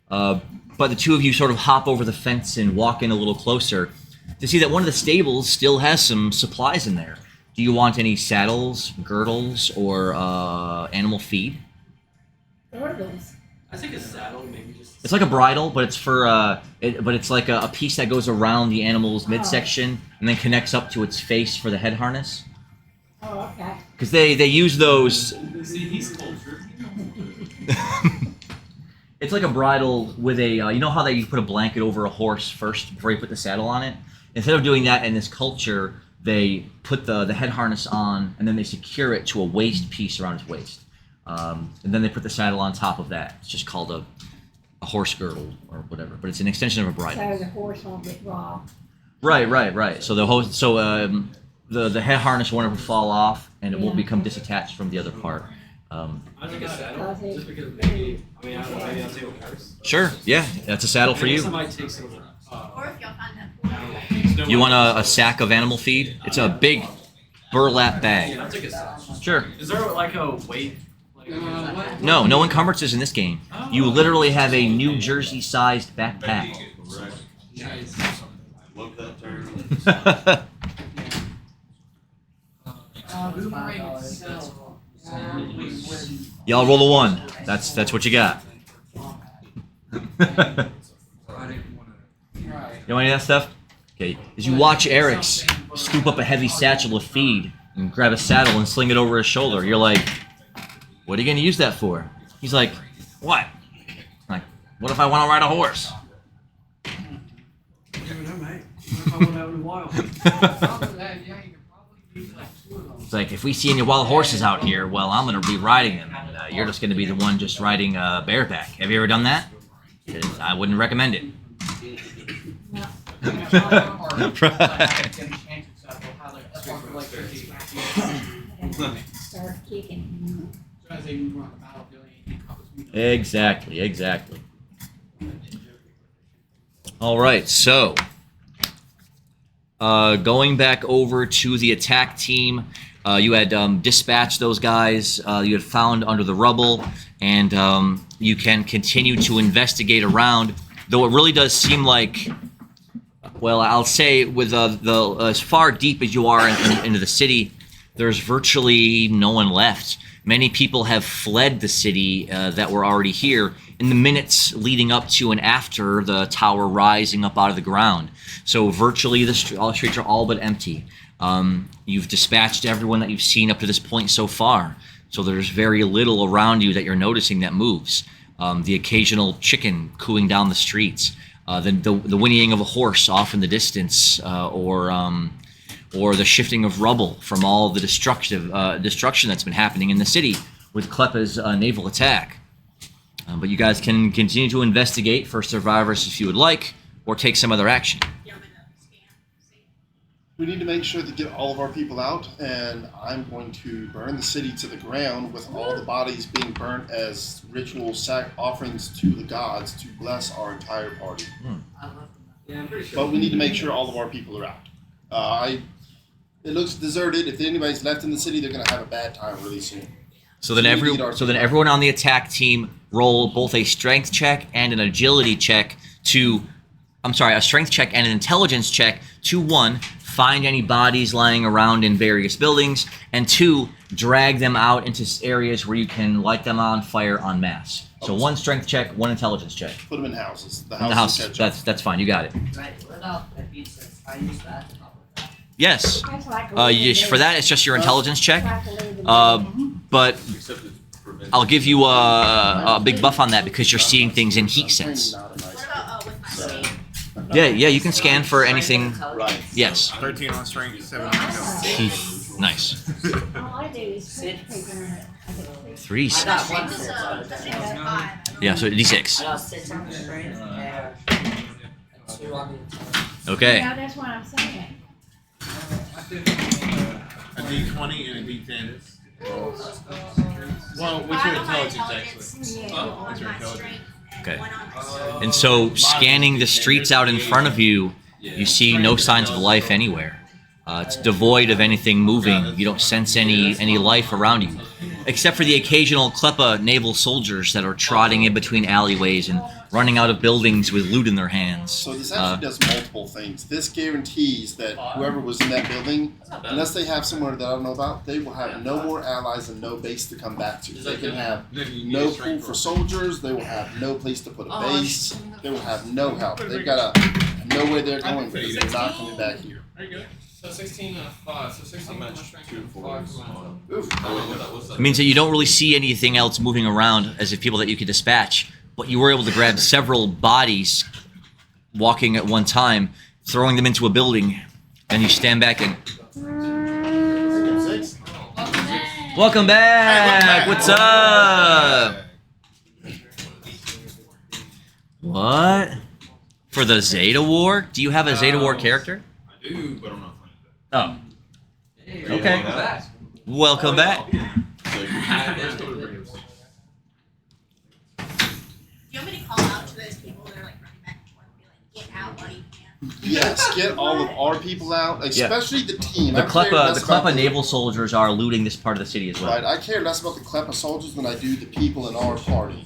But the two of you sort of hop over the fence and walk in a little closer to see that one of the stables still has some supplies in there. Do you want any saddles, girdles, or animal feed? Girdles. I think a saddle, maybe just. It's like a bridle, but it's for but it's like a piece that goes around the animal's midsection and then connects up to its face for the head harness. Oh, okay. Because they use those. See, he's cultured. It's like a bridle with a you know how you put a blanket over a horse first before you put the saddle on it. Instead of doing that in this culture, they put the head harness on and then they secure it to a waist piece around its waist. And then they put the saddle on top of that. It's just called a horse girdle or whatever, but it's an extension of a bridle. So the horse won't get robbed. Right. So the head harness won't ever fall off, and it won't become disattached from the other part. I think a saddle, just because maybe. I mean, I don't know. Maybe I'll take a purse. Sure, yeah, that's a saddle for you. Somebody takes some. Or if y'all find that. You want a sack of animal feed? It's a big burlap bag. Yeah, I'll take a saddle. Sure. Is there like a weight? No encumbrances in this game. You literally have a New Jersey-sized backpack. Love that term. Y'all roll a 1. That's what you got. You want any of that stuff? Okay. As you watch Eric's scoop up a heavy satchel of feed and grab a saddle and sling it over his shoulder, you're like, what are you going to use that for? He's like, what? I'm like, what if I want to ride a horse? It's like, if we see any wild horses out here, well, I'm going to be riding them. And you're just going to be the one just riding bareback. Have you ever done that? 'Cause I wouldn't recommend it. Start kicking. Exactly. All right, so going back over to the attack team, you had dispatched those guys. You had found under the rubble, and you can continue to investigate around. Though it really does seem like, well, I'll say with as far deep as you are into the city, there's virtually no one left. Many people have fled the city that were already here in the minutes leading up to and after the tower rising up out of the ground. So virtually all the streets are all but empty. You've dispatched everyone that you've seen up to this point so far. So there's very little around you that you're noticing that moves. The occasional chicken cooing down the streets, the whinnying of a horse off in the distance, or the shifting of rubble from all the destruction that's been happening in the city with Kleppa's naval attack. But you guys can continue to investigate for survivors if you would like, or take some other action. We need to make sure to get all of our people out, and I'm going to burn the city to the ground with all the bodies being burnt as ritual offerings to the gods to bless our entire party. Yeah, I'm pretty sure. But we need to make sure all of our people are out. It looks deserted. If anybody's left in the city, they're going to have a bad time really soon. So then everyone on the attack team roll both a strength check and an agility check a strength check and an intelligence check to 1, find any bodies lying around in various buildings, and 2, drag them out into areas where you can light them on fire en masse. So 1 strength check, 1 intelligence check. Put them in houses. In the house. That's fine. You got it. Right, what about the pizza? I use that to help with that. Yes. For that, it's just your intelligence check. But I'll give you a big buff on that because you're seeing things in heat sense. Yeah, you can scan for anything. Right. Yes. 13 on strength, 7 on Nice. All I do is put paper in it. 3, 6. I got 1 6. Yeah, so D6. I got 6 on the strength and 2 on the intelligence. Okay. Yeah, that's what I'm saying. A D20 and a D10. Well, what's your intelligence actually? What's your intelligence? Okay. And so, scanning the streets out in front of you, you see no signs of life anywhere. It's devoid of anything moving. You don't sense any life around you, except for the occasional Kleppa naval soldiers that are trotting in between alleyways and running out of buildings with loot in their hands. So this actually does multiple things. This guarantees that whoever was in that building, unless they have somewhere that I don't know about, they will have no more allies and no base to come back to. They can have no pool for soldiers. They will have no place to put a base. They will have no help. They've got to know where they're going because they're not coming back here. Very good. So 16 and a 5. So 16 and a strength and 5. It means that you don't really see anything else moving around as if people that you could dispatch, but you were able to grab several bodies walking at one time, throwing them into a building, and you stand back and... Welcome back! What's up? What? For the Zeta War? Do you have a Zeta War character? I do, but I'm not playing Oh. Hey, Okay. Welcome back. Do you want me to call out to those people that are like running back and forth and be like, get out while you can? Yes, get all of our people out, especially the team. The I care less Kleppa about naval soldiers are looting this part of the city as well. Right, I care less about the Kleppa soldiers than I do the people in our party.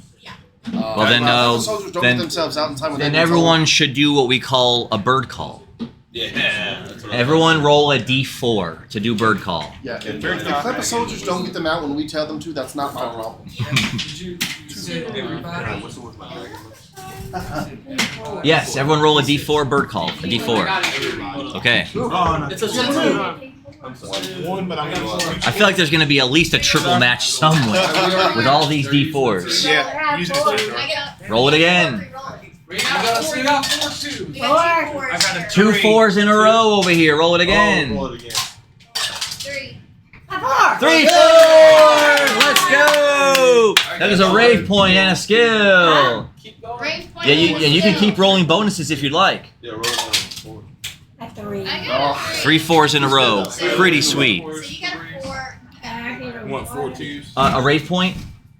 Well, then, the soldiers don't then- get themselves out in time when Then they're everyone should do what we call a bird call. Yeah. That's what Everyone roll a d4 to do bird call. Yeah, if the Kleppa soldiers don't get them out when we tell them to, that's not my problem. Yes, everyone roll a d4 bird call. A d4. Okay. It's a 2. One, but I'm gonna I feel like there's going to be at least a triple match somewhere with all these d4s. Yeah, use it. Roll it again. We got 4 2s. Four. I got a 2 4s in a row over here. Roll it again. Roll it again. 3. 3 4s. Let's go. That is a rave point and a skill. Rave point. Yeah, you can keep rolling bonuses if you'd like. Yeah, roll on 4. I got a 3 4s in a row. Pretty sweet. So you got a 4. You want 4 2s? A rave point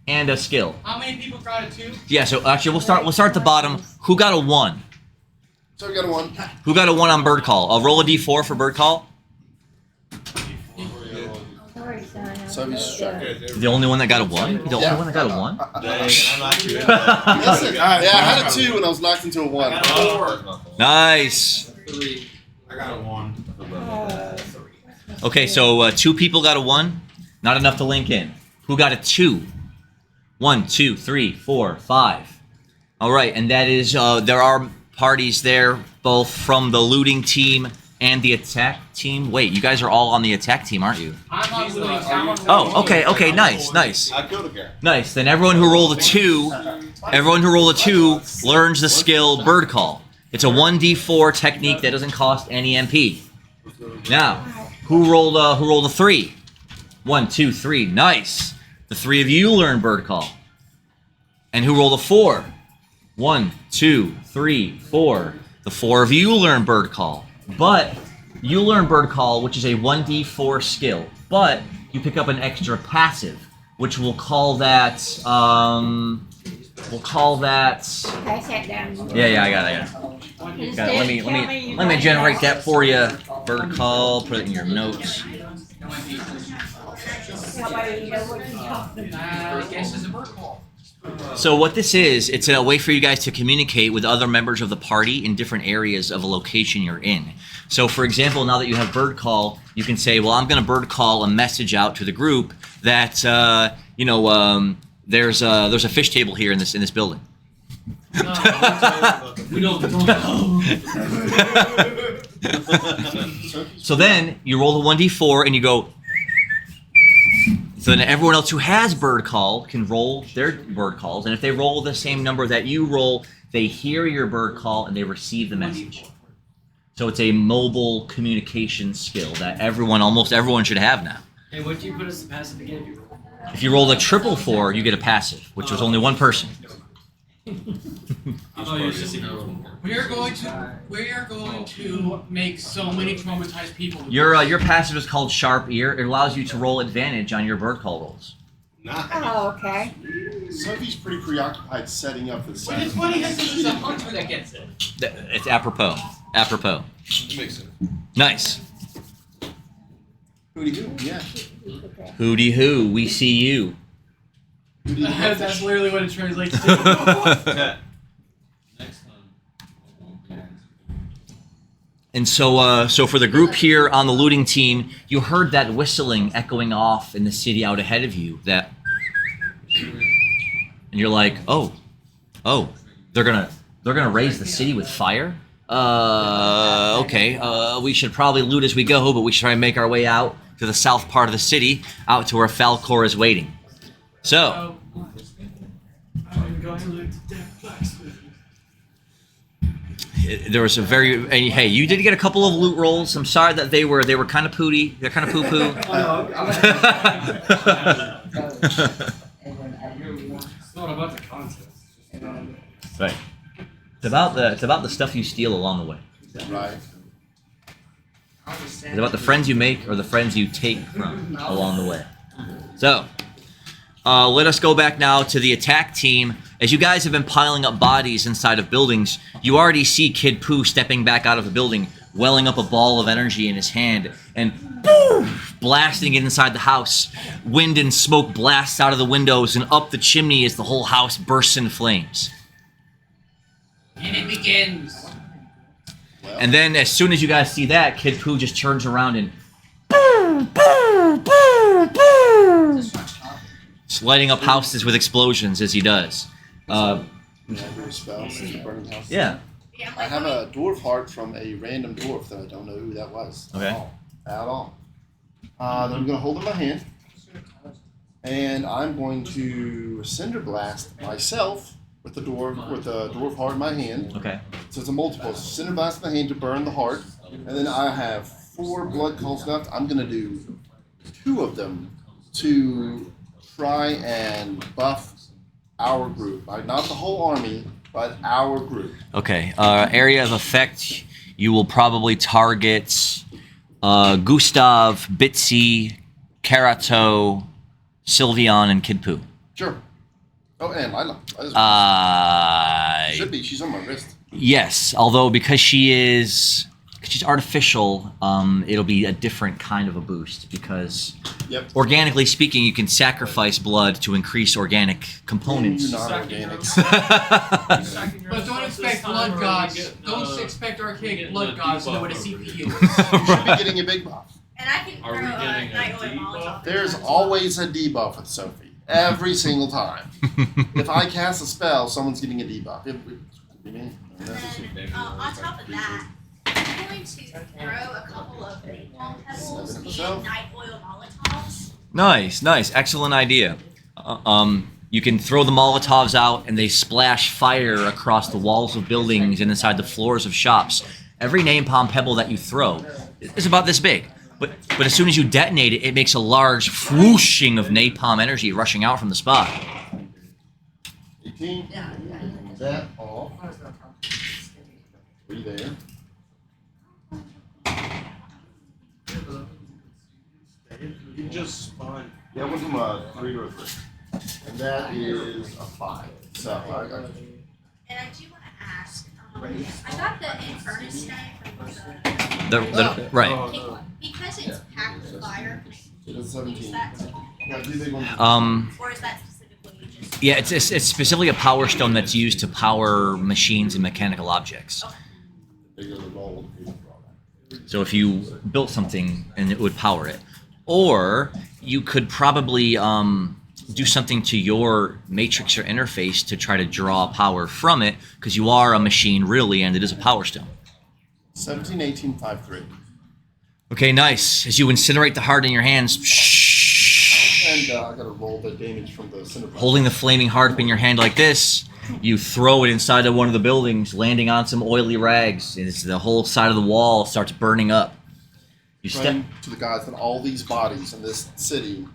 and a skill. How many people got a 2? Yeah. So actually, we'll start at the bottom. Who got a 1? So we got a 1. Who got a 1 on bird call? I'll roll a d4 for bird call. So he's distracted. The only one that got a 1? The only one that got a 1? Dang, I'm not you. Listen, yeah, I had a 2 and I was knocked into a 1. Nice. 3. I got a 1. Okay, so 2 people got a 1. Not enough to link in. Who got a 2? 1, 2, 3, 4, 5. All right, and that is there are parties there, both from the looting team and the attack team. Wait, you guys are all on the attack team, aren't you? I'm on looting. I'm on Oh, okay, nice. I killed a guy. Nice. Then everyone who rolled a 2, learns the skill bird call. It's a 1d4 technique that doesn't cost any MP. Now, who rolled a 3? 1, 2, 3. Nice. The 3 of you learn bird call. And who rolled a 4? 1, 2, 3, 4. The 4 of you learn bird call. But you learn bird call, which is a 1d4 skill. But you pick up an extra passive, which we'll call that. I sat down. Yeah, I got it. Let me generate that for you. Bird call. Put it in your notes. Nobody knows what you're talking about. I guess it's a bird call. So what this is, it's a way for you guys to communicate with other members of the party in different areas of a location you're in. So for example, now that you have bird call, you can say, well, I'm going to bird call a message out to the group that, there's a fish table here in this building. We don't know. So then you roll the 1d4 and you go. So then everyone else who has bird call can roll their bird calls, and if they roll the same number that you roll, they hear your bird call and they receive the message. So it's a mobile communication skill that almost everyone should have now. Hey, what do you put as the passive again? If you roll a 444, you get a passive, which was only one person. We are going to make so many traumatized people. Your passive is called Sharp Ear. It allows you to roll advantage on your bird call rolls. Nice. Oh, okay. Sophie's pretty preoccupied setting up the But set. it's funny because it's a hunter that gets it. It's apropos. Apropos. It makes sense. Nice. Hooty hoo, yeah. Hooty hoo, we see you. That's literally what it translates to. Next time. And so for the group here on the looting team, you heard that whistling echoing off in the city out ahead of you. And you're like, oh, they're gonna raise the city with fire. Okay. We should probably loot as we go, but we should try and make our way out to the south part of the city, out to where Falcor is waiting. So. I'm going to loot There was a hey, you did get a couple of loot rolls. I'm sorry that they were kind of pooty. They're kind of poo poo. It's not about the contest. Right. It's about the stuff you steal along the way. Right. It's about the friends you make or the friends you take from along the way. So, let us go back now to the attack team. As you guys have been piling up bodies inside of buildings, you already see Kid Pooh stepping back out of the building, welling up a ball of energy in his hand, and boom, blasting it inside the house. Wind and smoke blasts out of the windows and up the chimney as the whole house bursts in flames. And it begins. And then as soon as you guys see that, Kid Pooh just turns around and boom, boom, boom, boom. Just lighting up houses with explosions as he does. Spells, yeah. I have a dwarf heart from a random dwarf that I don't know who that was. Okay. At all. That I'm going to hold in my hand. And I'm going to Cinder Blast myself with the dwarf heart in my hand. Okay. So it's a multiple. So Cinder Blast in my hand to burn the heart. And then I have 4 blood calls left. I'm going to do 2 of them to try and buff our group. Not the whole army, but our group. Okay. Area of effect. You will probably target Gustav, Bitsy, Karato, Sylveon, and Kid Poo. Sure. Oh, and Lila. Should be. She's on my wrist. Yes, although because she's artificial, it'll be a different kind of a boost because organically speaking, you can sacrifice blood to increase organic components. You're not organics. But don't expect blood gods. Don't expect archaic blood gods to know what a CPU is. You should be getting a big buff. And I can throw a night oil Molotov. There's always a debuff with Sophie. Every single time. If I cast a spell, someone's getting a debuff. On top of that, I'm going to throw a couple of napalm pebbles and night oil Molotovs. Nice, excellent idea. You can throw the Molotovs out, and they splash fire across the walls of buildings and inside the floors of shops. Every napalm pebble that you throw is about this big. But as soon as you detonate it, it makes a large whooshing of napalm energy rushing out from the spot. 18. That off. 3 there. You just spawned. Yeah, we'll do my 3 to a 3. And that is a 5. So, I got you. And I do want to ask, I got the Infernus stone from Right. because it's packed with fire. It is 17. That or is that specifically just? Yeah, it's specifically a power stone that's used to power machines and mechanical objects. So if you built something and it would power it, or you could probably do something to your matrix or interface to try to draw power from it, because you are a machine really, and it is a power stone. 17, 18, 5, 3. Okay, nice. As you incinerate the heart in your hands, And I gotta roll the damage from the cinder blast. holding the flaming heart in your hand like this, you throw it inside of one of the buildings, landing on some oily rags. And the whole side of the wall starts burning up. You step Praying to the gods that all these bodies in this city.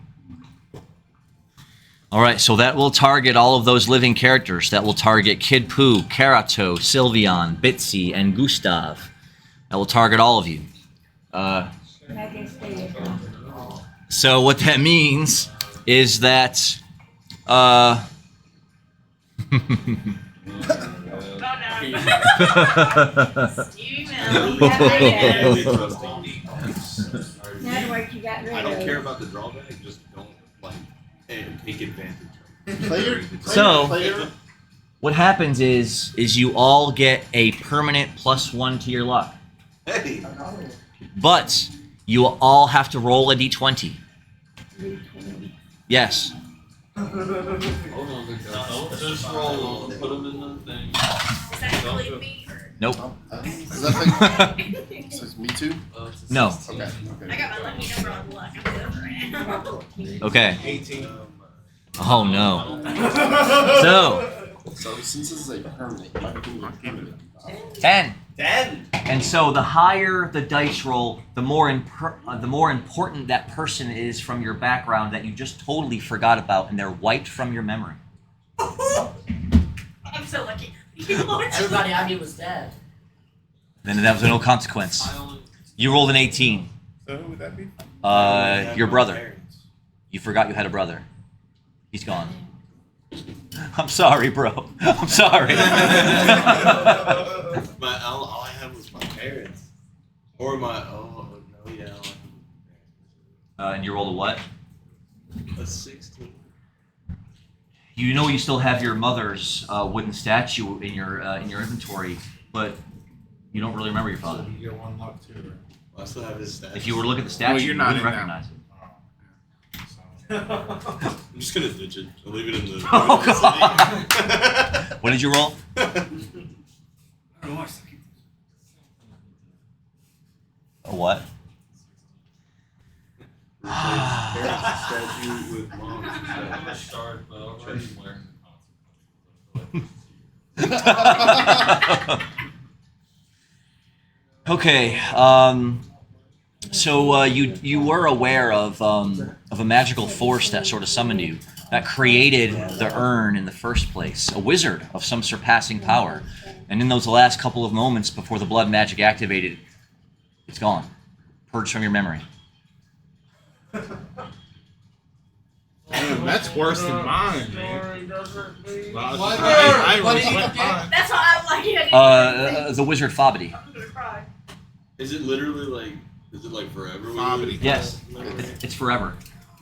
All right, so that will target all of those living characters. That will target Kid Poo, Karato, Sylveon, Bitsy, and Gustav. That will target all of you. So what that means is that I don't care about the drawback, just don't take advantage of it. So what happens is you all get a permanent +1 to your luck. Hey. But you all have to roll a d20. Yes. Hold on, don't just roll them, put them in the thing. Is that include me? Nope. Is that thing? So it's me too? No. Okay. I got my lucky number on luck. I'm good right now. Okay. 18. Oh no. So since this is a permanent, you might be permanent. 10. 10. And so the higher the dice roll, the more important that person is from your background that you just totally forgot about, and they're wiped from your memory. I'm so lucky. Everybody I knew was dead. Then that was no consequence. You rolled an 18. So who would that be? Your brother. You forgot you had a brother. He's gone. I'm sorry, bro. I'm sorry. All I had was my parents. Or my, And you rolled a what? a 16. You know you still have your mother's wooden statue in your inventory, but you don't really remember your father. You get 1 luck too, right? I still have his statue. If you were to look at the statue, Well, you're not you wouldn't in that recognize it. I'm just gonna ditch it. I'll leave it in the. Oh, what did you roll? I don't know. A what? Replace statue with mom's I'm statue. gonna start, but I'll try to learn the consequences. Okay. So you were aware of a magical force that sort of summoned you, that created the urn in the first place, a wizard of some surpassing power. And in those last couple of moments before the blood magic activated, it's gone, purged from your memory. Damn, that's worse than mine, man. That's why I'm like, The wizard Fabity. Is it literally like? Is it like forever? Fabity. Yes, it's forever.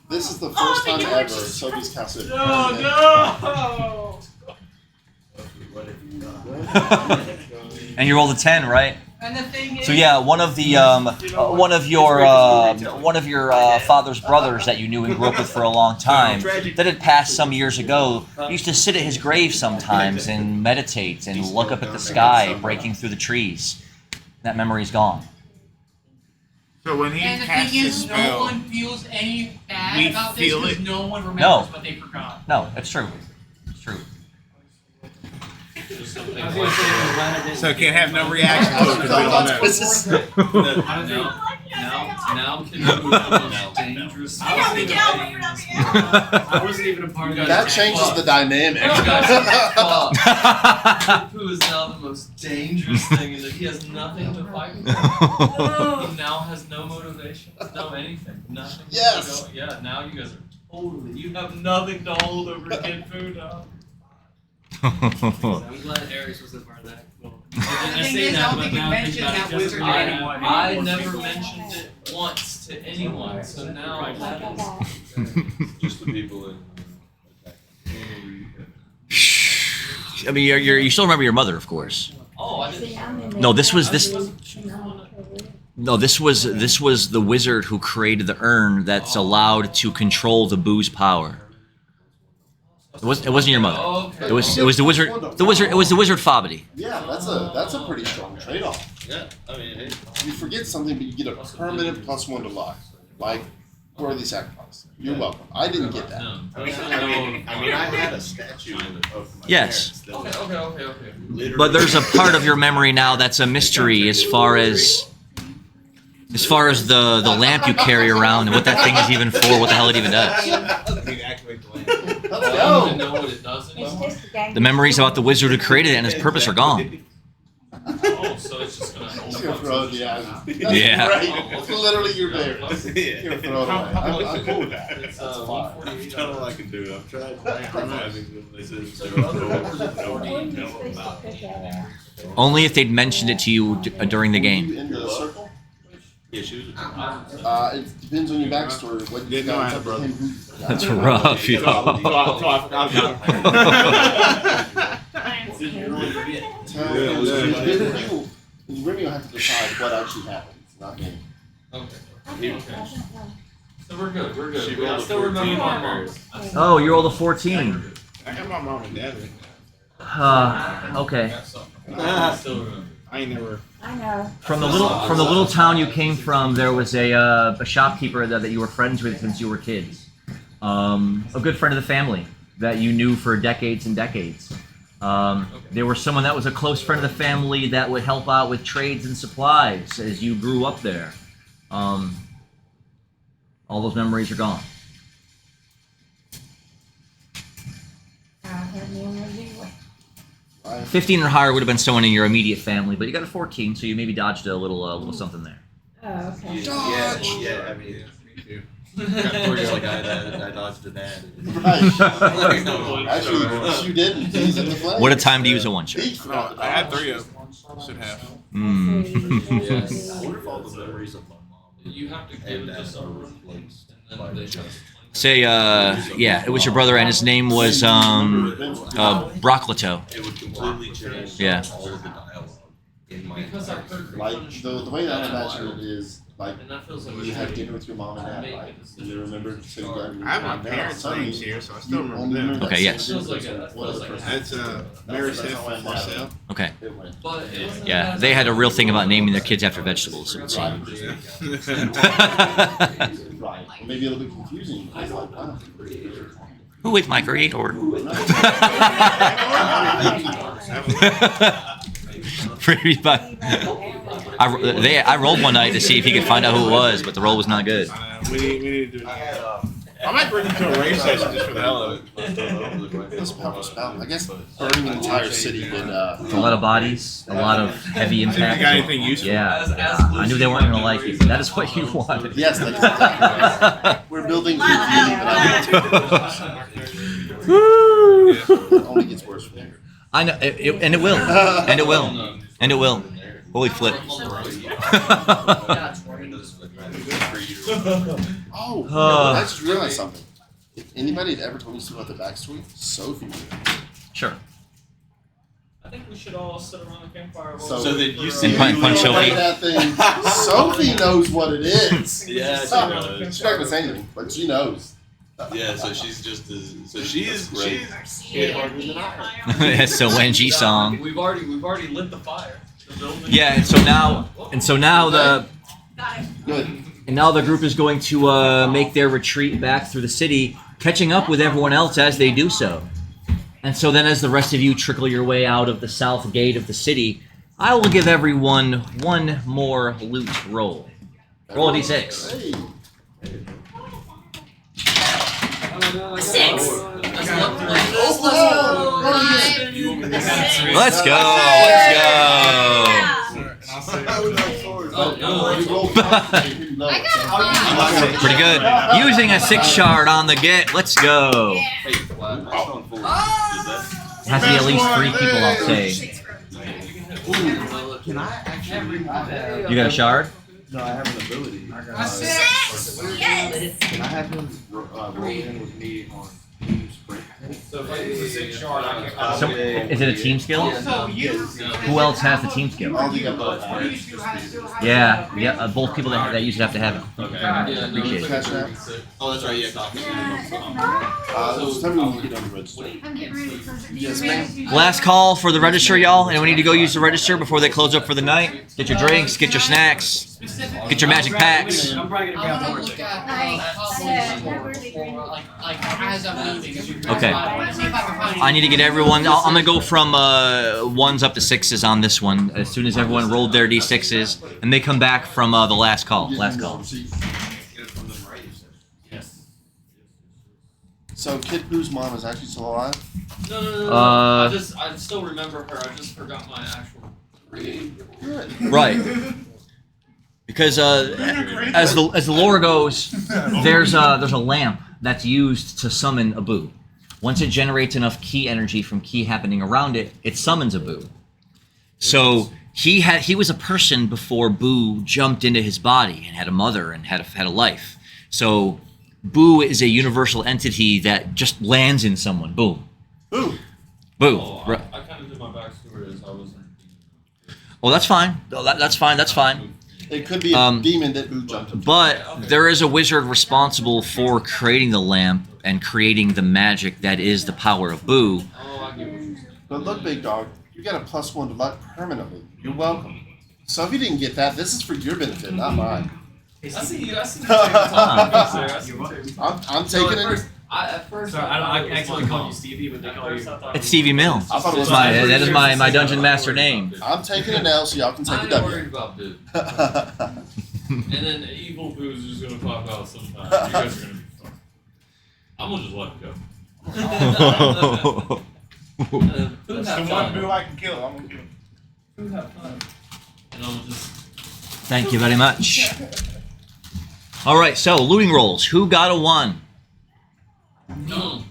This is the first time ever Sophie's casted. no. And you rolled a 10, right? And the thing is, So yeah, one of your father's brothers that you knew and grew up with for a long time, that had passed some years ago, used to sit at his grave sometimes and meditate and look up at the sky, breaking through the trees. That memory's gone. So when he and the casts thing the is, no spell, one feels any bad we about this feel because it. no one remembers No. what they forgot. No, it's true. It's true. Just something so can't have no reaction to it because we don't know. now can you move the most dangerous I know, we thing know, in but the you're not game. I wasn't even a part of that. That changes the dynamic. You guys are fucked. Who is now the most dangerous thing in that he has nothing to fight with. He now has no motivation, no anything, nothing. Yes. Yeah, now you guys are totally. You have nothing to hold over Kid Fu now. I'm glad Aries was a part of that. Well, The thing is, I don't think you mentioned that wizard to anyone. I never mentioned it once to anyone, so now Just the people in. I mean, you still remember your mother, of course. Oh, I didn't. No, this was the wizard who created the urn that's allowed to control the boo's power. It wasn't your mother. Okay. It was the wizard. It was the wizard Fabity. Yeah, that's a pretty strong trade-off. Yeah, I mean, hey. You forget something, but you get a permanent +1 to luck, like worthy sacrifice. You're welcome. I didn't get that. No. I mean, I had a statue of my Yes. parents that Okay. literally- But there's a part of your memory now that's a mystery as far as the lamp you carry around and what that thing is even for, what the hell it even does. Activate the lamp. Let's I don't even go. know what it does anymore. The memories about the wizard who created it and his purpose are gone. Oh, so it's just gonna Just gonna throw it in the ashes. That's Yeah. Right. Literally, you're there. You're gonna throw it away. I'm cool with that. It's That's fine. 148. That's kind of all I can do. I've tried driving them. They said So there your was other numbers are no 40. detail about it. Only if they'd mentioned it to you during the You game. in the circle? Yeah, she was. It depends on your backstory. What you Didn't know I got had a brother. That's rough, yo. I forgot about Did you really forget? Remy will have to decide what actually happens, not me. Okay. So we're good. She I rolled a still remember 14 my on mom. hers. Oh, you rolled a 14. I got my mom and dad. Okay. I still remember. I ain't never. I know. From the little town you came from, there was a shopkeeper that you were friends with since you were kids. A good friend of the family that you knew for decades and decades. There was someone that was a close friend of the family that would help out with trades and supplies as you grew up there. All those memories are gone. I have no idea. 15 or higher would have been someone in your immediate family, but you got a 14, so you maybe dodged a little something there. Oh, okay. Yeah, I mean, it's like I dodged a dad. Right. Actually, you didn't. He's in the flag. What a time to use a one shot. He forgot to I had dodge. 3 of them. Should have. Yes. I wonder if all the memories of my mom You have to give and it to dad are someone, replaced and by then they the just. Say, yeah, it was your brother, and his name was Brocklito. It would completely change Yeah. all of the dialogue in my Because I entire could Like the way that I imagine it is like And that feels like you had dinner with your mom and dad, right? And you remember sitting down with your I have my mom and dad. parents' Suddenly, names here, so I still you remember only them. Okay, that yes. same Feels like person a- with one feels other like a- person. That's Mary Seth and Marcel. Okay. It went. But it Yeah, they had a real thing about naming their kids after vegetables, it would seem. Right. Or maybe a little bit confusing. It's like, wow. Who is my creator? Pretty much. I rolled one night to see if he could find out who it was, but the roll was not good. We need to do that. I might bring him to a race session just for the hell of it. This powerful spell. I guess burning an entire city would. It's a lot of bodies, a lot of heavy You impact. got anything useful? Yeah, I knew they weren't gonna like it. That is what you wanted. Yes, that's exactly. We're building community, but it only gets worse from here. I know, and it will, and it will, and it will. Holy flip! Oh, I just realized something. If anybody had ever told me about the backstory, Sophie would. Sure. I think we should all sit around the campfire. So that you see punch Sophie. That thing, Sophie knows what it is. Yeah, She's not gonna say anything, but she knows. Yeah, so she's just as she's So Wenji song. We've already lit the fire. The building. Yeah, and so now the Good. and now the group is going to make their retreat back through the city, catching up with everyone else as they do so. And so then, as the rest of you trickle your way out of the south gate of the city, I will give everyone one more loot roll. Roll a d6. Hey. 6. Let's go! Pretty good. Using a 6 shard on the get. Let's go. It has to be at least 3 people, I'll say. Can I actually? You got a shard? No, I have an ability. Yes. Can I have him roll in with me on team sprint? So if I use a 6 shard, I can. So, is it a team skill? Who else has the team skill? Yeah, both people that use it have to have it. Appreciate it. Oh, that's right. Yeah. Tell me when you get on the register. I'm getting ready for the Yes, ma'am. Last call for the register, y'all. And we need to go use the register before they close up for the night. Get your drinks, get your snacks, get your magic packs. I'm probably gonna I grab wanna more. look at Like as I'm leaving. Okay. I need to get everyone. I'm gonna go from 1s up to 6s on this one. As soon as everyone rolled their d6s, and they come back from the last call. Last call. Yes. So Kid Pooh's mom is actually still alive? No. I still remember her. I just forgot my actual name. Right. Because as the lore goes, there's a lamp that's used to summon a Boo. Once it generates enough ki energy from ki happening around it, it summons a Boo. So he was a person before Boo jumped into his body and had a mother and had a life. So Boo is a universal entity that just lands in someone. Boom. Boo. Boo. Oh, I kind of did my backstory as I was. Well, that's fine. That's fine. That's fine. It could be a demon that Boo jumped into. But there is a wizard responsible for creating the lamp and creating the magic that is the power of Boo. Oh, I get what you're saying. But look, big dog, you got a +1 to luck permanently. You're welcome. So if you didn't get that, this is for your benefit, not mine. I see you. I'm taking it. At first, I accidentally called you Stevie, but they call you. It's Stevie Mill. I thought it was That is my dungeon master name. I'm taking an L, so y'all can take I'm a not W. worried about Boo. And then evil Boo's just gonna pop out sometime. You guys are gonna be fun. I'm gonna just let it go. That's the one Boo I can kill. I'm gonna kill him. Boo have fun. And I'm just. Thank you very much. All right, so looting rolls. Who got a 1? No.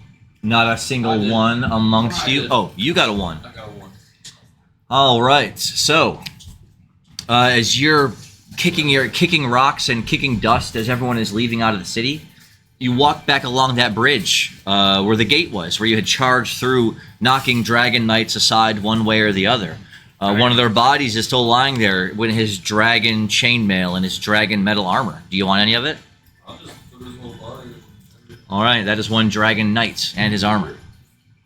Not a single one amongst you. Oh, you got a 1. I got 1. All right. So, as you're kicking rocks and kicking dust as everyone is leaving out of the city, you walk back along that bridge where the gate was, where you had charged through, knocking dragon knights aside one way or the other. One of their bodies is still lying there with his dragon chainmail and his dragon metal armor. Do you want any of it? I'll just put his whole body. All right, that is one dragon knight and his armor.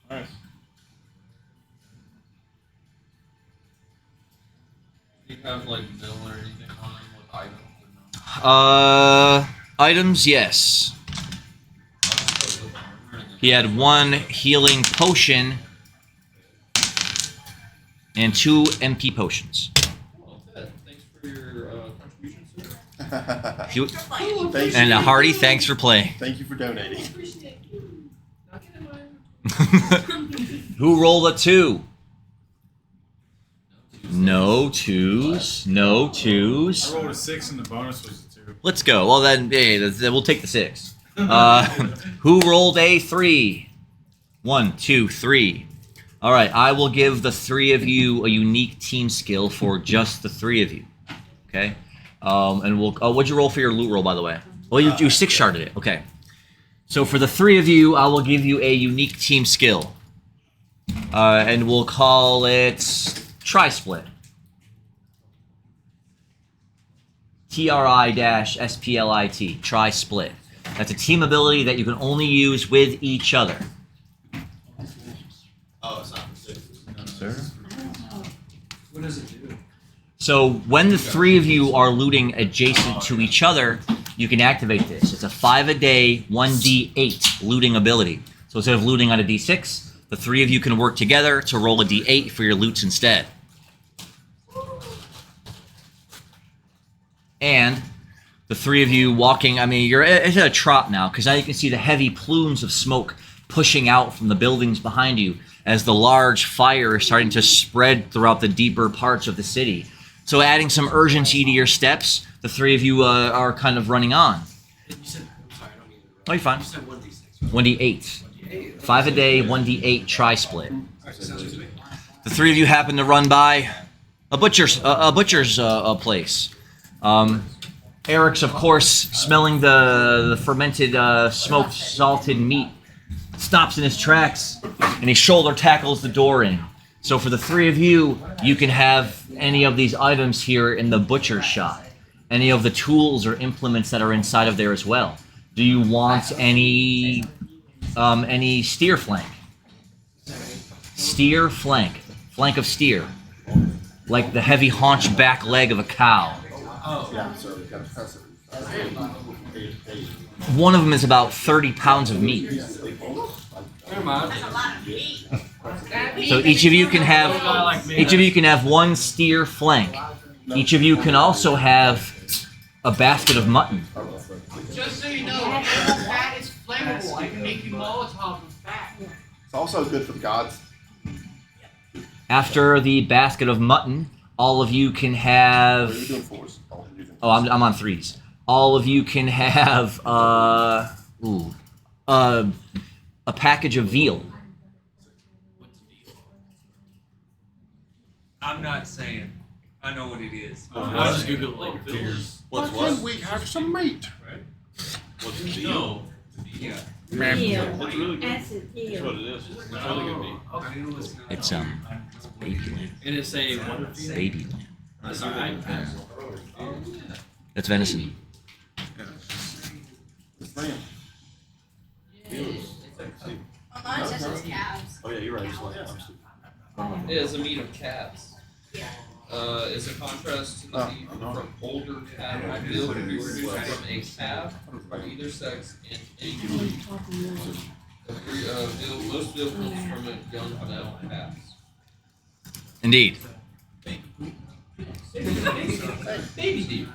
Nice. Do you have like mill or anything on him with items or no? Items, yes. He had 1 healing potion and 2 MP potions. Well, thanks for your If you- Thank and you. a hearty thanks for playing. Thank you for donating. Who rolled a 2? No twos. No twos. I rolled a 6 and the bonus was a 2. Let's go. Well, then, hey, we'll take the 6. Who rolled a 3? 1, 2, 3. All right, I will give the 3 of you a unique team skill for just the 3 of you. Okay? And we'll. Oh, what'd you roll for your loot roll, by the way? Well, you 6-sharded it. Okay. So for the 3 of you, I will give you a unique team skill. And we'll call it Tri-Split. TRI-SPLIT. Tri-Split. That's a team ability that you can only use with each other. Oh, it's not for 6. No, sir. What does it do? So when the 3 of you are looting adjacent to each other, you can activate this. It's a 5-a-day, 1d8 looting ability. So instead of looting on a d6, the 3 of you can work together to roll a d8 for your loots instead. And the 3 of you walking, I mean, you're at a trot now, because now you can see the heavy plumes of smoke pushing out from the buildings behind you as the large fire is starting to spread throughout the deeper parts of the city. So adding some urgency to your steps, the 3 of you are kind of running on. You said, I'm sorry, I don't mean to interrupt. Oh, you're fine. You said 1d6, right? 1d8. 1d8. 5-a-day, 1d8 tri-split. Alright, sounds good. The 3 of you happen to run by a butcher's place. Eric's, of course, smelling the fermented, smoked, salted meat, stops in his tracks, and he shoulder tackles the door in. So for the 3 of you, you can have any of these items here in the butcher's shop. Any of the tools or implements that are inside of there as well. Do you want any steer flank? Steer flank. Flank of steer. Like the heavy haunch back leg of a cow. Yeah, so we got to press it. One of them is about 30 pounds of meat. Never mind. That's a lot of meat. So each of you can have one steer flank. Each of you can also have a basket of mutton. Just so you know, fat is flammable. I can make you Molotov with fat. It's also good for the gods. After the basket of mutton, all of you can have. What are you doing fours? Oh, I'm on 3s. All of you can have a package of veal. I'm not saying. I know what it is. I'll just Google it later. Why can't we have some meat? What's the deal? No. Yeah. It's really good. That's a That's deal. what it is. It's really good meat. I know it's not. It's baby lamb. And it's a what? Baby lamb. That's alright. That's venison. Man. Well, mine says it's calves. Oh yeah, you're right. It's like, I'm stupid. It is a meat of calves. Is a contrast to the beef from older cattle. Veal can be produced from a calf of either sex in any breed. Most veal comes from a young male calves. Indeed. Baby deer.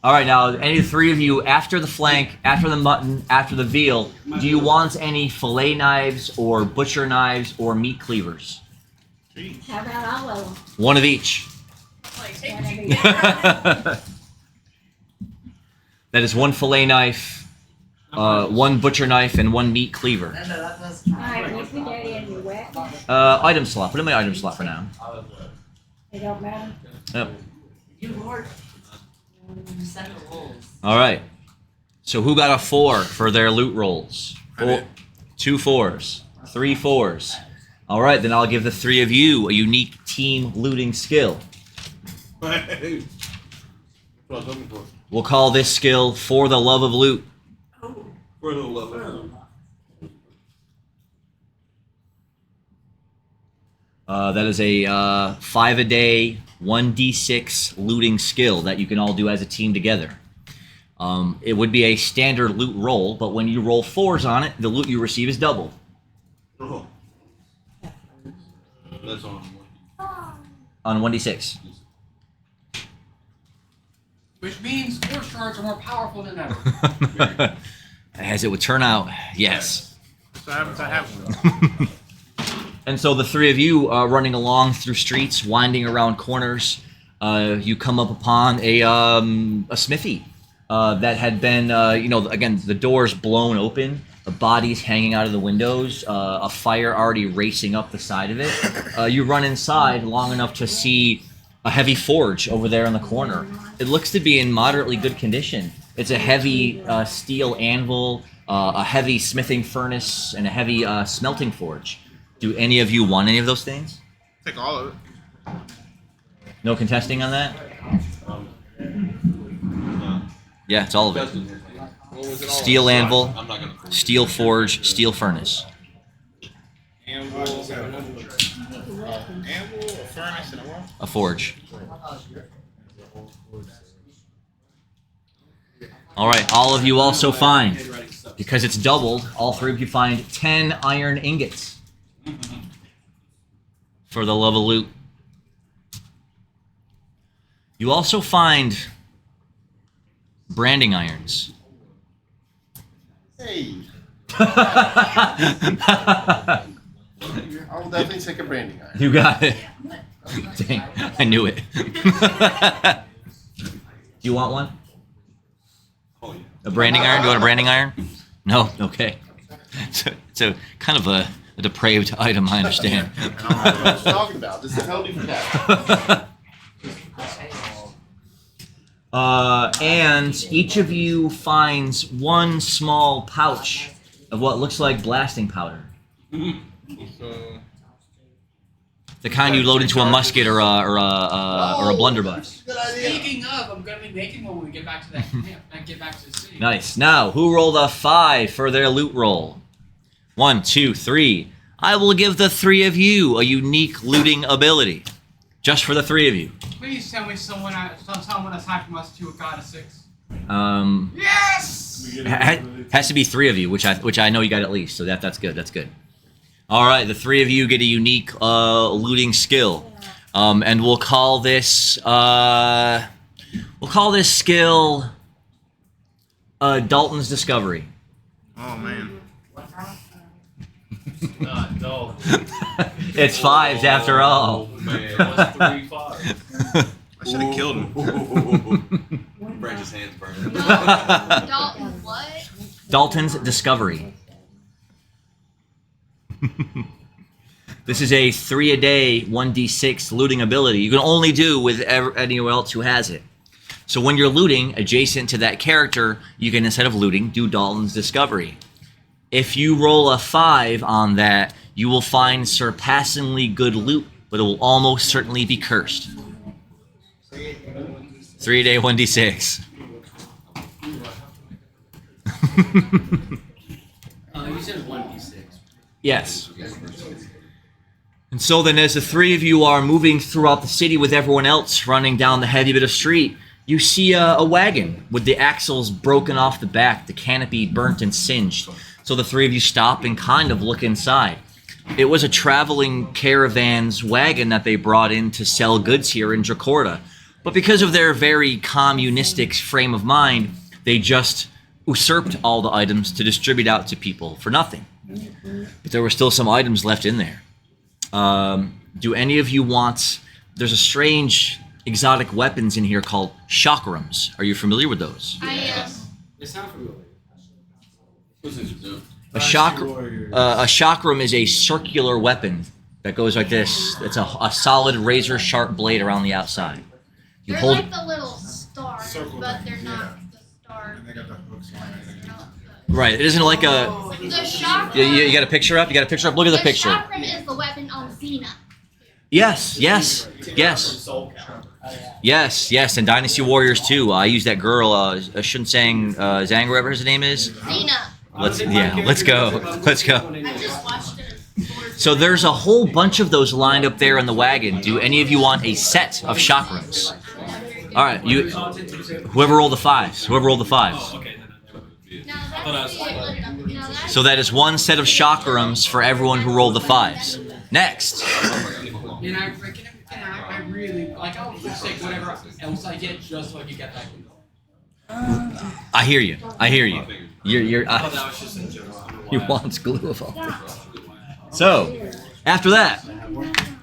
All right, now any 3 of you, after the flank, after the mutton, after the veal, do you want any fillet knives or butcher knives or meat cleavers? How about all of them? One of each. Like, take Whatever it. you That is 1 fillet knife, 1 butcher knife, and 1 meat cleaver. All right, when you put that in your weapon, Item slot. Put in my item slot for now. it don't matter. Yep. You Lord. 7 rolls. All right. So who got a 4 for their loot rolls? 2 4s, 3 4s. All right, then I'll give the 3 of you a unique team looting skill. That's what I was looking for. We'll call this skill For the Love of Loot. For a little level. That is a 5-a-day, 1d6 looting skill that you can all do as a team together. It would be a standard loot roll, but when you roll 4s on it, the loot you receive is double. Oh. That's on On 1d6. Which means force shards are more powerful than ever. As it would turn out, yes. So happens I have one. And so the three of you are running along through streets, winding around corners. You come up upon a smithy that had been, again, the doors blown open, the bodies hanging out of the windows, a fire already racing up the side of it. You run inside long enough to see a heavy forge over there in the corner. It looks to be in moderately good condition. It's a heavy steel anvil, a heavy smithing furnace, and a heavy smelting forge. Do any of you want any of those things? Take all of it. No contesting on that? Yeah, it's all of it. What was it all? Steel anvil, I'm not gonna. steel forge, steel furnace. Anvil, a furnace, and a what? A forge. All right, all of you also find, because it's doubled, all three of you find 10 iron ingots for the love of loot. You also find branding irons. Hey. I will definitely take a branding iron. You got it. Dang, I knew it. Do you want one? Oh, yeah. A branding iron? Do you want a branding iron? No? Okay. So kind of a depraved item, I understand. I don't know what I was talking about. This is totally for that. And each of you finds one small pouch of what looks like blasting powder. So, The kind you load into a musket or a blunderbuss. Good idea. Speaking of, I'm gonna be making one when we get back to that camp and get back to the city. Nice. Now, who rolled a 5 for their loot roll? 1, 2, 3. I will give the three of you a unique looting ability. Just for the three of you. Please tell me someone aside from us two a god of 6. Yes! Has to be three of you, which I know you got at least. So that's good. That's good. All right, the three of you get a unique looting skill, and we'll call this skill Dalton's Discovery. oh man. Not dull. It's 5s after all. Man. Plus 3 5. I should have killed him. Branch's hands burning. Dalton, what? Dalton's Discovery. This is a 3-a-day 1d6 looting ability you can only do with anyone else who has it. So when you're looting adjacent to that character, you can, instead of looting, do Dalton's Discovery. If you roll a 5 on that, you will find surpassingly good loot, but it will almost certainly be cursed. 3-a-day 1d6. You said 1d6. Yes. And so then as the three of you are moving throughout the city with everyone else running down the heavy bit of street, you see a wagon with the axles broken off the back, the canopy burnt and singed. So the three of you stop and kind of look inside. It was a traveling caravan's wagon that they brought in to sell goods here in Dracorda. But because of their very communistic frame of mind, they just usurped all the items to distribute out to people for nothing. But there were still some items left in there. Do any of you want... There's a strange exotic weapons in here called chakrams. Are you familiar with those? I am. It sounds familiar. A chakram is a circular weapon that goes like this. It's a solid razor-sharp blade around the outside. You They're hold like the little stars, Circle but they're things, not the star. And they got the hooks on it. They're not right. It isn't like a. the chakram. You got a picture up. You got a picture up. Look at the picture. chakram is the weapon on Zeta. Yes. Yes. Yes. Yes. And Dynasty Warriors too. I use that girl. Shun Sang Zhang, whatever his name is. Xena. Let's go. Let's go. I just watched it. So there's a whole bunch of those lined up there in the wagon. Do any of you want a set of chakrams? All right, you. Whoever rolled the 5s. Whoever rolled the 5s. So that is one set of chakrams for everyone who rolled the 5s. Next. And I really like. I'll forsake whatever else I get just so I can get that. I hear you. I hear you. You're. I thought that was just in general. I don't know He why. wants glue of all. So, after that,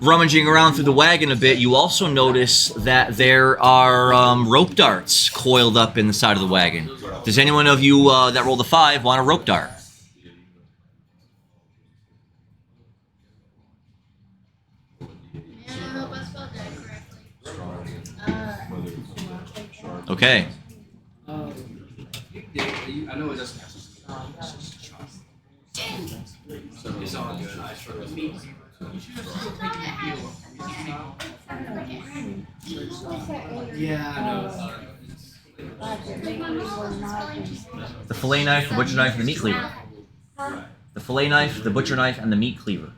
rummaging around through the wagon a bit, you also notice that there are rope darts coiled up in the side of the wagon. Does anyone of you that rolled a 5 want a rope dart? Man, I hope I spelled that correctly. Okay. I know it doesn't have to. It's all good. I struggle with it. Yeah, I know. The fillet knife, the butcher knife, and the meat cleaver. The fillet knife, the butcher knife, and the meat cleaver.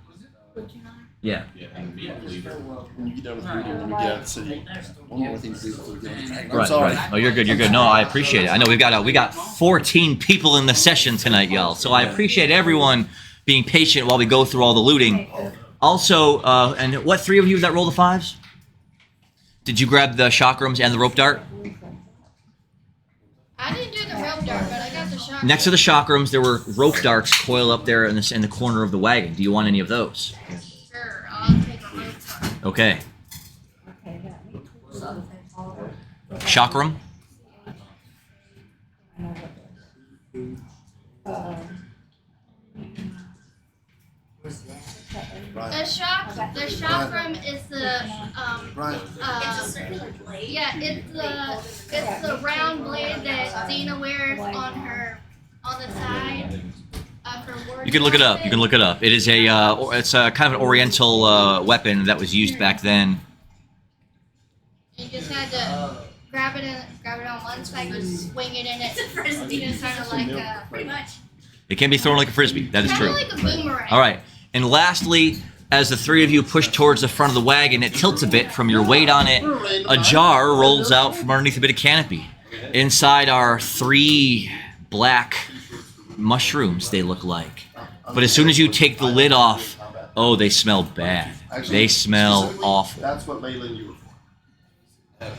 Yeah. When you get done with reading, let me get out of the city. One more thing to do before we go. I'm Right, sorry. right. Oh, you're good. You're good. No, I appreciate it. I know we got 14 people in the session tonight, y'all. So I appreciate everyone being patient while we go through all the looting. Also, and what 3 of you that rolled the 5s? Did you grab the chakrams and the rope dart? I didn't do the rope dart, but I got the shot. Next to the chakrams, there were rope darts coiled up there in the corner of the wagon. Do you want any of those? Sure, I'll take a rope dart. Okay. Chakram? The chakram is the Right. it's a circular blade. Yeah, it's the round blade that Zeta wears on the side of her wardrobe. You can look it up. You can look it up. It is it's a kind of an oriental weapon that was used back then. You just had to grab it on one side and swing it in it. It's a frisbee. It's kind of like pretty much. It can be thrown like a frisbee. That is Kind true. of like a boomerang. All right. And lastly, as the 3 of you push towards the front of the wagon, it tilts a bit from your weight on it. A jar rolls out from underneath a bit of canopy. Inside are 3 black mushrooms, they look like. But as soon as you take the lid off, oh, they smell bad. They smell awful. That's what Leyland you were for.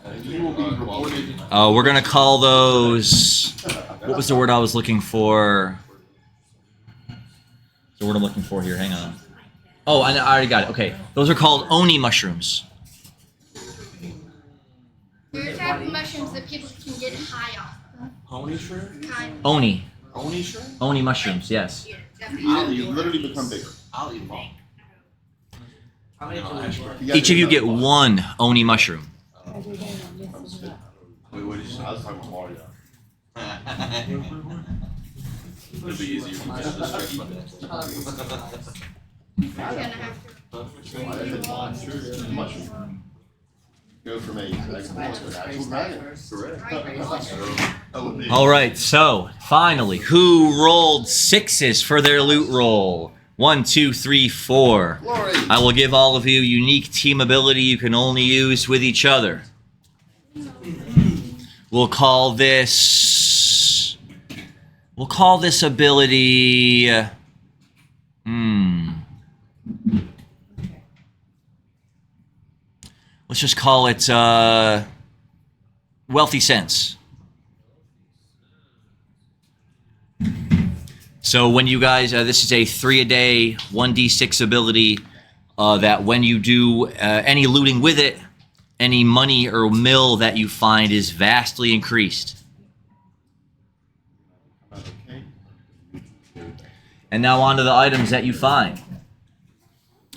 And you will be rewarded. We're going to call those... What was the word I was looking for? The word I'm looking for here. Hang on. Oh, I already got it. Okay. Those are called oni mushrooms. They're a type of mushrooms that people can get high off. Pony shrimp? Kind of. Oni. Oni shrimp? Oni mushrooms, yes. You literally become bigger. I'll eat them all. How many do we Each of you get 1 oni mushroom. Wait, what did you say? I was talking to Mario. It'll be easier for me to stretch my neck. I'm gonna have to. Mushroom. Go from a dragon to an actual dragon. Correct. All right, so finally, who rolled 6s for their loot roll? 1, 2, 3, 4. Glory. I will give all of you unique team ability you can only use with each other. We'll call this ability. Let's just call it Wealthy Sense. So when you guys, this is a 3-a-day, 1d6 ability that when you do any looting with it, any money or mill that you find is vastly increased. And now on to the items that you find.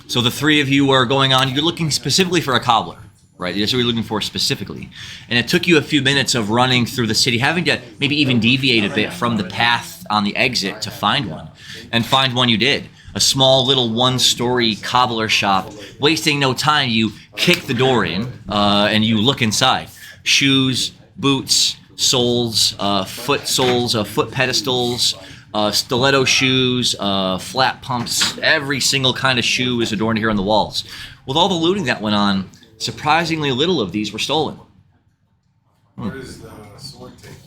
So the 3 of you are going on, you're looking specifically for a cobbler, right? That's what you're looking for specifically. And it took you a few minutes of running through the city, having to maybe even deviate a bit from the path on the exit to find one. And find one you did. A small little 1-story cobbler shop. Wasting no time, you kick the door in and you look inside. Shoes, boots, soles, foot soles, foot pedestals, stiletto shoes, flat pumps, every single kind of shoe is adorned here on the walls. With all the looting that went on, surprisingly little of these were stolen. Where does the sword take me?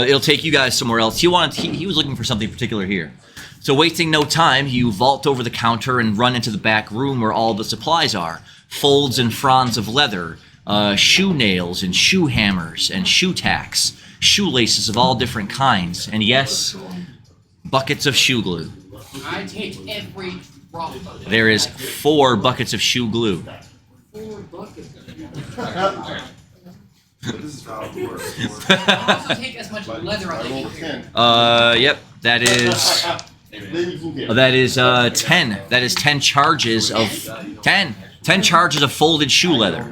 It'll take you guys somewhere else. He was looking for something particular here. So wasting no time, you vault over the counter and run into the back room where all the supplies are. Folds and fronds of leather, shoe nails and shoe hammers and shoe tacks, shoelaces of all different kinds, and yes, buckets of shoe glue. I take every drop of it. There is 4 buckets of shoe glue. 4 buckets. This is how it works. I also take as much leather as I Roll can. 10. Yep, that is... Then you can get That is 10. That is 10 charges of... 10. 10 charges of folded shoe leather.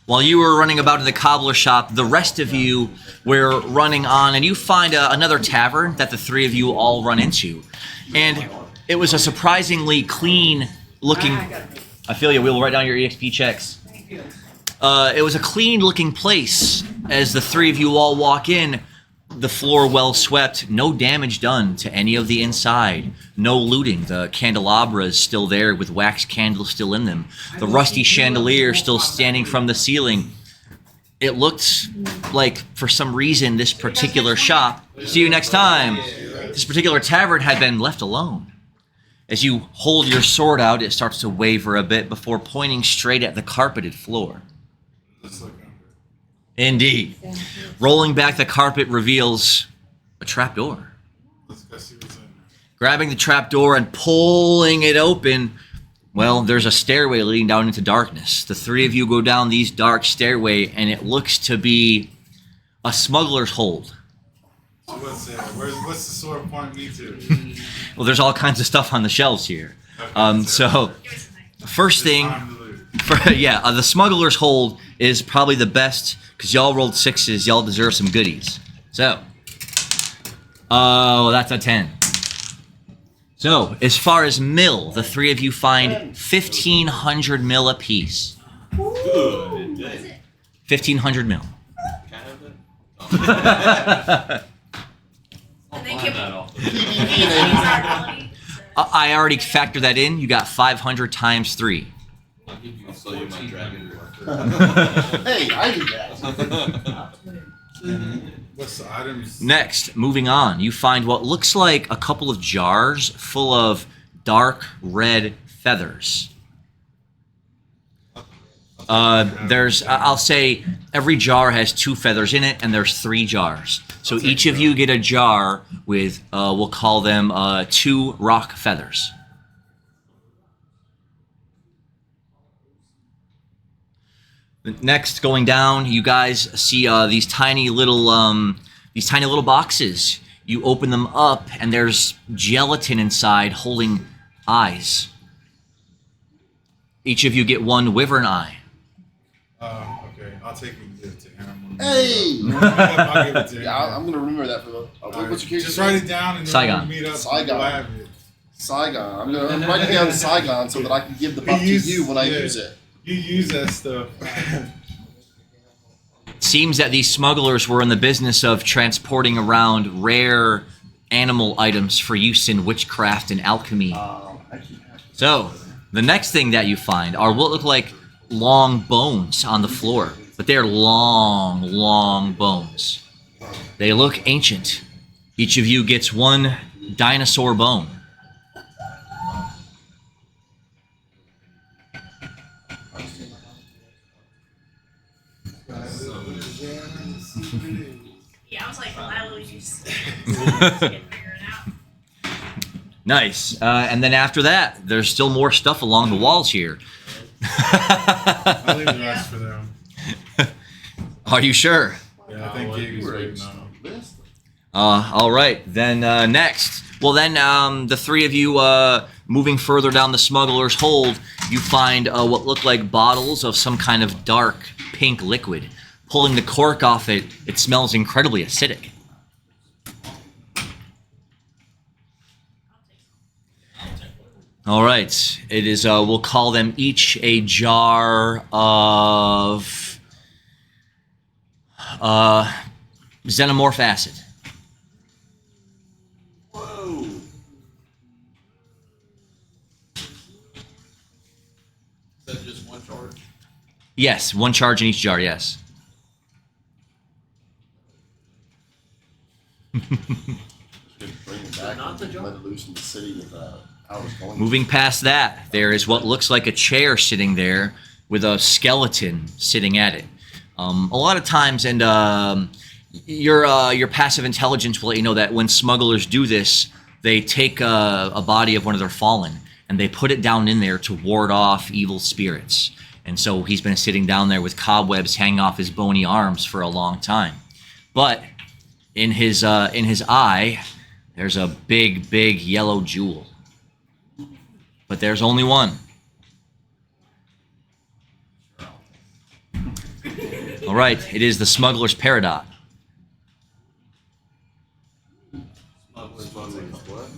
While you were running about in the cobbler shop, the rest of you were running on, and you find another tavern that the 3 of you all run into. And it was a surprisingly clean-looking... I feel you. We'll write down your EXP checks. It was a clean-looking place. As the 3 of you all walk in, the floor well swept, no damage done to any of the inside, no looting. The candelabra is still there with wax candles still in them. The rusty chandelier still standing from the ceiling. It looked like, for some reason, this particular shop, see you next time, this particular tavern had been left alone. As you hold your sword out, it starts to waver a bit before pointing straight at the carpeted floor. Indeed. Rolling back the carpet reveals a trapdoor. Let's go see what's in there. Grabbing the trapdoor and pulling it open, well, there's a stairway leading down into darkness. The 3 of you go down these dark stairway, and it looks to be a smuggler's hold. So what's there? What's the sword point me to? Well, there's all kinds of stuff on the shelves here. So, first thing, the smuggler's hold is probably the best, because y'all rolled 6s, y'all deserve some goodies. So, oh, that's a 10. So, as far as mil, the 3 of you find 1,500 mil apiece. Good. 1,500 mil. I already factored that in. You got 500 times 3. I'll sell you my dragon. Hey, I did that. What's the items? Next, moving on, you find what looks like a couple of jars full of dark red feathers. I'll say every jar has 2 feathers in it, and there's 3 jars. So each of you get a jar with, we'll call them 2 rock feathers. Next, going down, you guys see these tiny little boxes. You open them up, and there's gelatin inside holding eyes. Each of you get 1 wyvern eye. Okay, I'll take it and give it to him. Hey! I'll give it to him. Yeah, I'm gonna remember that for the. What's your character? Just write it down and then Saigon. we'll meet up. Saigon. We'll have it. Saigon. I'm gonna write it down Saigon so that I can give the buff to you when I use it. You use that stuff. Seems that these smugglers were in the business of transporting around rare animal items for use in witchcraft and alchemy. So, the next thing that you find are what look like long bones on the floor, but they're long, long bones. They look ancient. Each of you gets 1 dinosaur bone. Yeah, I was like, I lose you. Nice. And then after that, there's still more stuff along the walls here. I'll leave the rest for them. Are you sure? Yeah, I think Gaby's waiting on them. All right. Then next. Well, then the 3 of you moving further down the smuggler's hold, you find what look like bottles of some kind of dark pink liquid. Pulling the cork off it, it smells incredibly acidic. All right. It is, we'll call them each a jar of xenomorph acid. Whoa. Is that just 1 charge? Yes, 1 charge in each jar, yes. Bring it back Not the and let it loose in the city with how it's going. Moving past that, there is what looks like a chair sitting there with a skeleton sitting at it. A lot of times, and your passive intelligence will let you know that when smugglers do this, they take a body of one of their fallen and they put it down in there to ward off evil spirits. And so he's been sitting down there with cobwebs hanging off his bony arms for a long time. But in his eye, there's a big, big yellow jewel. But there's only one. All right, it is the smuggler's peridot.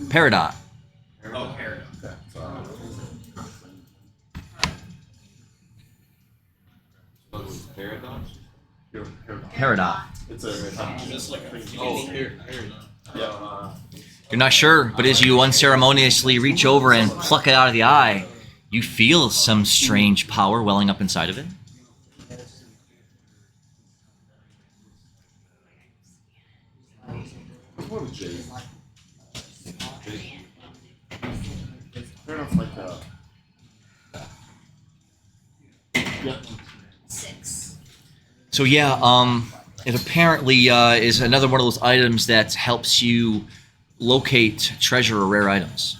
Peridot. Oh, Harry. Okay, so, Paradox? Peridot. it's a Just like a Oh, here. yeah. You're not sure, but as you unceremoniously reach over and pluck it out of the eye, you feel some strange power welling up inside of it. What was Jade? Fair enough, like yeah. 6. So yeah, it apparently is another one of those items that helps you locate treasure or rare items.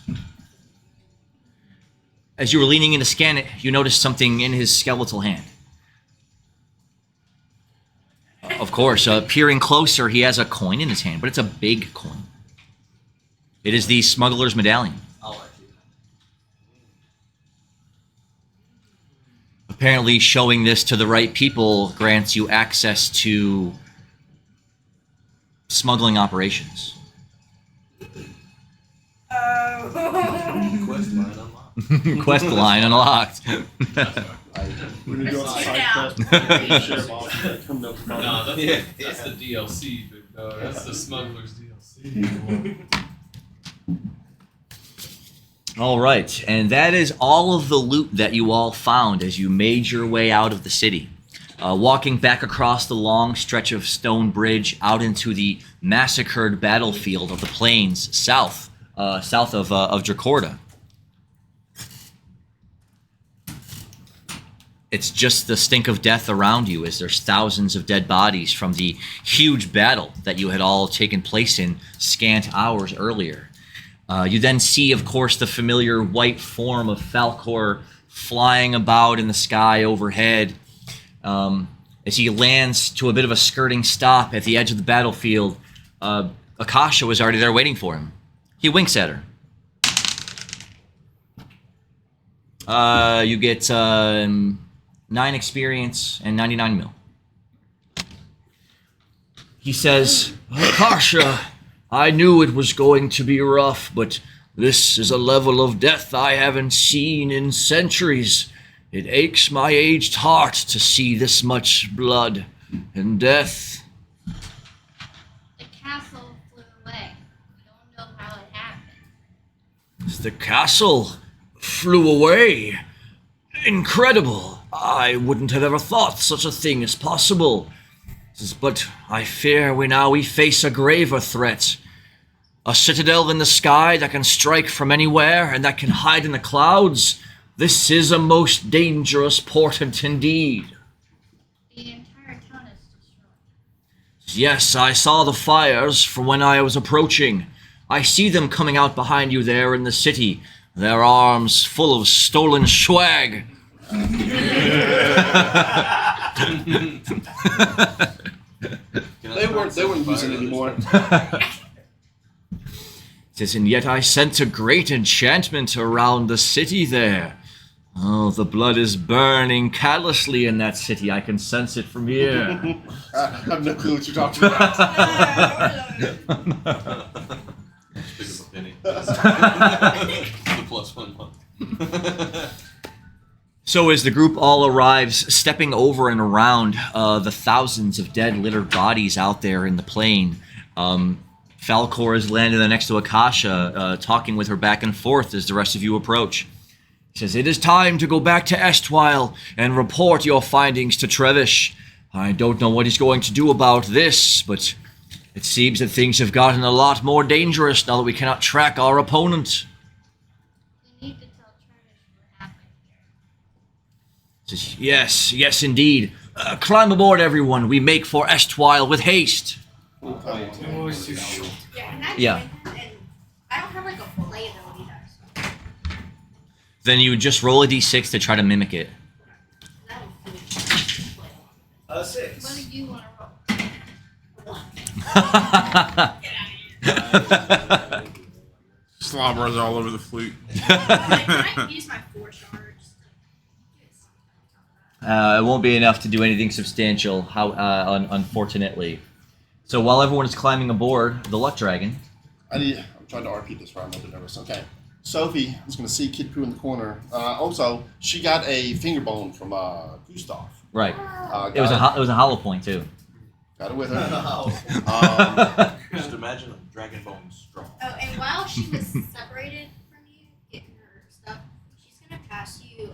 As you were leaning in to scan it, you noticed something in his skeletal hand. Of course, peering closer, he has a coin in his hand, but it's a big coin. It is the smuggler's medallion. I'll let you. Apparently, showing this to the right people grants you access to smuggling operations. Quest line unlocked. Quest line unlocked. When you're doing a side quest, share boss, come up with No, Yeah. that's the DLC, big dog. That's the smuggler's DLC. All right, and that is all of the loot that you all found as you made your way out of the city. Walking back across the long stretch of stone bridge out into the massacred battlefield of the plains south of Dracorda. It's just the stink of death around you as there's thousands of dead bodies from the huge battle that you had all taken place in scant hours earlier. You then see, of course, the familiar white form of Falcor flying about in the sky overhead. As he lands to a bit of a skirting stop at the edge of the battlefield, Akasha was already there waiting for him. He winks at her. You get 9 experience and 99 mil. He says, Akasha, I knew it was going to be rough, but this is a level of death I haven't seen in centuries. It aches my aged heart to see this much blood and death. The castle flew away. We don't know how it happened. The castle flew away. Incredible. I wouldn't have ever thought such a thing is possible. But I fear we face a graver threat. A citadel in the sky that can strike from anywhere and that can hide in the clouds. This is a most dangerous portent indeed. The entire town is destroyed. Yes, I saw the fires from when I was approaching. I see them coming out behind you there in the city, their arms full of stolen swag. They weren't using it anymore. It says, and yet I sense a great enchantment around the city there. Oh, the blood is burning callously in that city. I can sense it from here. I have no clue what you're talking about. Pick up a penny. The +1 month. So as the group all arrives, stepping over and around the thousands of dead littered bodies out there in the plain, Falcor is landed next to Akasha, talking with her back and forth as the rest of you approach. He says, it is time to go back to Estwile and report your findings to Trevish. I don't know what he's going to do about this, but It seems that things have gotten a lot more dangerous now that we cannot track our opponent. We need to tell Trish what happened here. Says, yes, yes, indeed. Climb aboard, everyone. We make for Estwile with haste. Yeah, and I Yeah. joined him, and I don't have like a play ability though. So Then you would just roll a d6 to try to mimic it. that would be What 6. do you want to roll? Slobbers all over the flute. Can I use my 4 shards? It won't be enough to do anything substantial, unfortunately. So while everyone is climbing aboard the Luck Dragon, I'm trying to RP this round. I'm a little bit nervous. Okay. Sophie is going to see Kid Pooh in the corner. Also, she got a finger bone from Gustav. right? It was a hollow point too. Got it with her. Just imagine a dragon bone straw. Oh, and while she was separated from you, getting her stuff, she's gonna pass you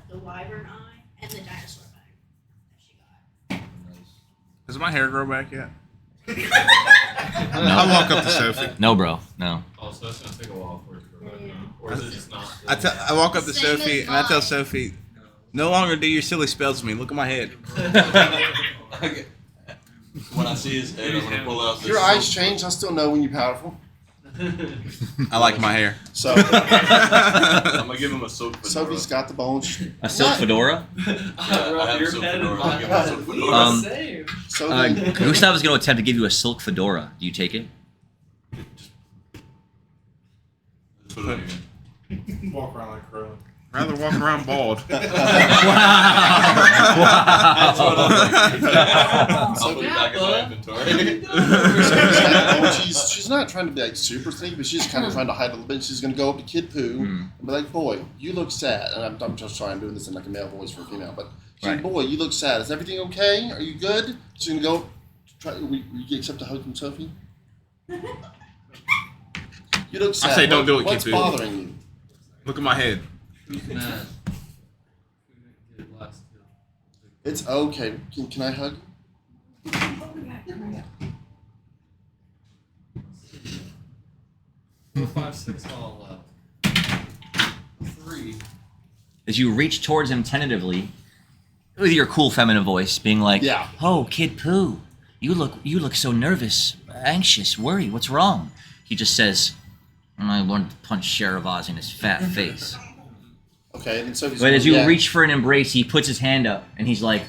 the wyvern eye and the dinosaur bag that she got. Does my hair grow back yet? No. I walk up to Sophie. No, bro. No. Oh, so that's gonna take a while for it to grow back now. Or is it just not? I walk up to Same as Sophie and I tell mine. Sophie, no longer do your silly spells to me. Look at my head. When I see his head, I'm gonna pull out this. Your eyes change. I still know when you're powerful. I like my hair. So I'm gonna give him a silk fedora. Sophie's got the bones. A silk fedora? I have Your silk head fedora. and I'll give him a silk mine. fedora. Same. Sophie, Gustav is going to attempt to give you a silk fedora. Do you take it? Just put it on your- Walk around like Krillin. Rather walk around bald. That's what I'm like. I'll put it back in my inventory. she's not trying to be like super sneaky, but she's kind of trying to hide a little bit. She's going to go up to Kid Pooh and be like, "Boy, you look sad." And I'm just trying, I'm doing this in like a male voice for a female, but she's like, Right. "Boy, you look sad. Is everything okay? Are you good?" She's going to go try. We accept a hug from Sophie. You look sad. I say don't do it, What's Kid Pooh. bothering you? Look at my head. Who's mad? Who did last kill? It's okay. Can I hug? Four, 5, 6 all left. 3. As you reach towards him tentatively, with your cool feminine voice, being like, Yeah. "Oh, Kid Pooh, you look so nervous, anxious, worried. What's wrong?" He just says, "I wanted to punch Sheriff Oz in his fat face." Okay, and then Sophie's But as you yeah. reach for an embrace, he puts his hand up and he's like,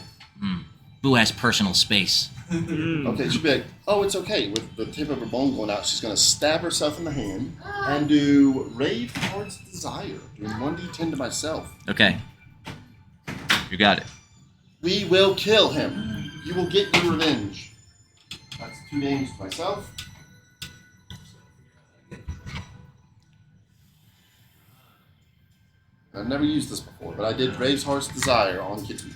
"Boo has personal space." Okay, she'll be like, "Oh, it's okay." With the tip of her bone going out, she's going to stab herself in the hand and do Rave Heart's Desire, doing 1d10 to myself. Okay. You got it. We will kill him. You will get your revenge. That's 2 names to myself. I've never used this before, but I did Rave's Heart's Desire on Kitty.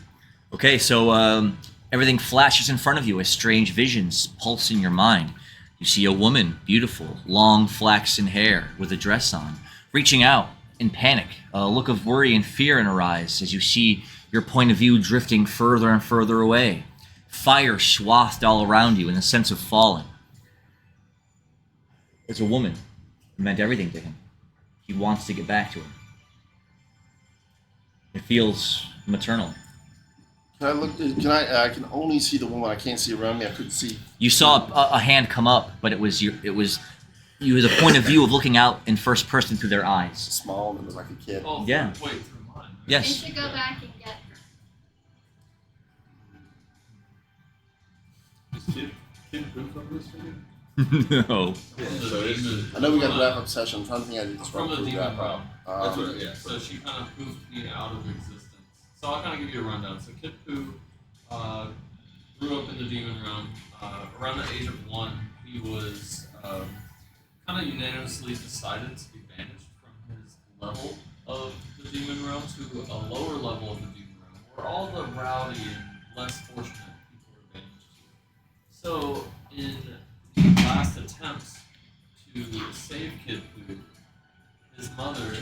Okay, so everything flashes in front of you as strange visions pulse in your mind. You see a woman, beautiful, long flaxen hair with a dress on, reaching out in panic, a look of worry and fear in her eyes as you see your point of view drifting further and further away. Fire swathed all around you in the sense of falling. It's a woman who meant everything to him. He wants to get back to her. It feels maternal. Can I look? I can only see the woman. I can't see around me. I couldn't see. You saw a hand come up, but it was you had a point of view of looking out in first person through their eyes. Small and it was like a kid. Oh, Yeah. wait, through mine. Right? We Yes. should go back and get her. Is Kid Pooh from this video? No. Yeah, so it's I know we got to wrap up session. I'm trying to think how to do this From right the before we demon wrap up. realm. That's what, yeah. So she kind of poofed me out of existence. So I'll kind of give you a rundown. So Kid Pooh grew up in the demon realm. Around the age of 1, he was kind of unanimously decided to be banished from his level of the demon realm to a lower level of the demon realm, where all the rowdy and less fortunate people were banished to. So in the last attempts to save Kid Pooh, his mother,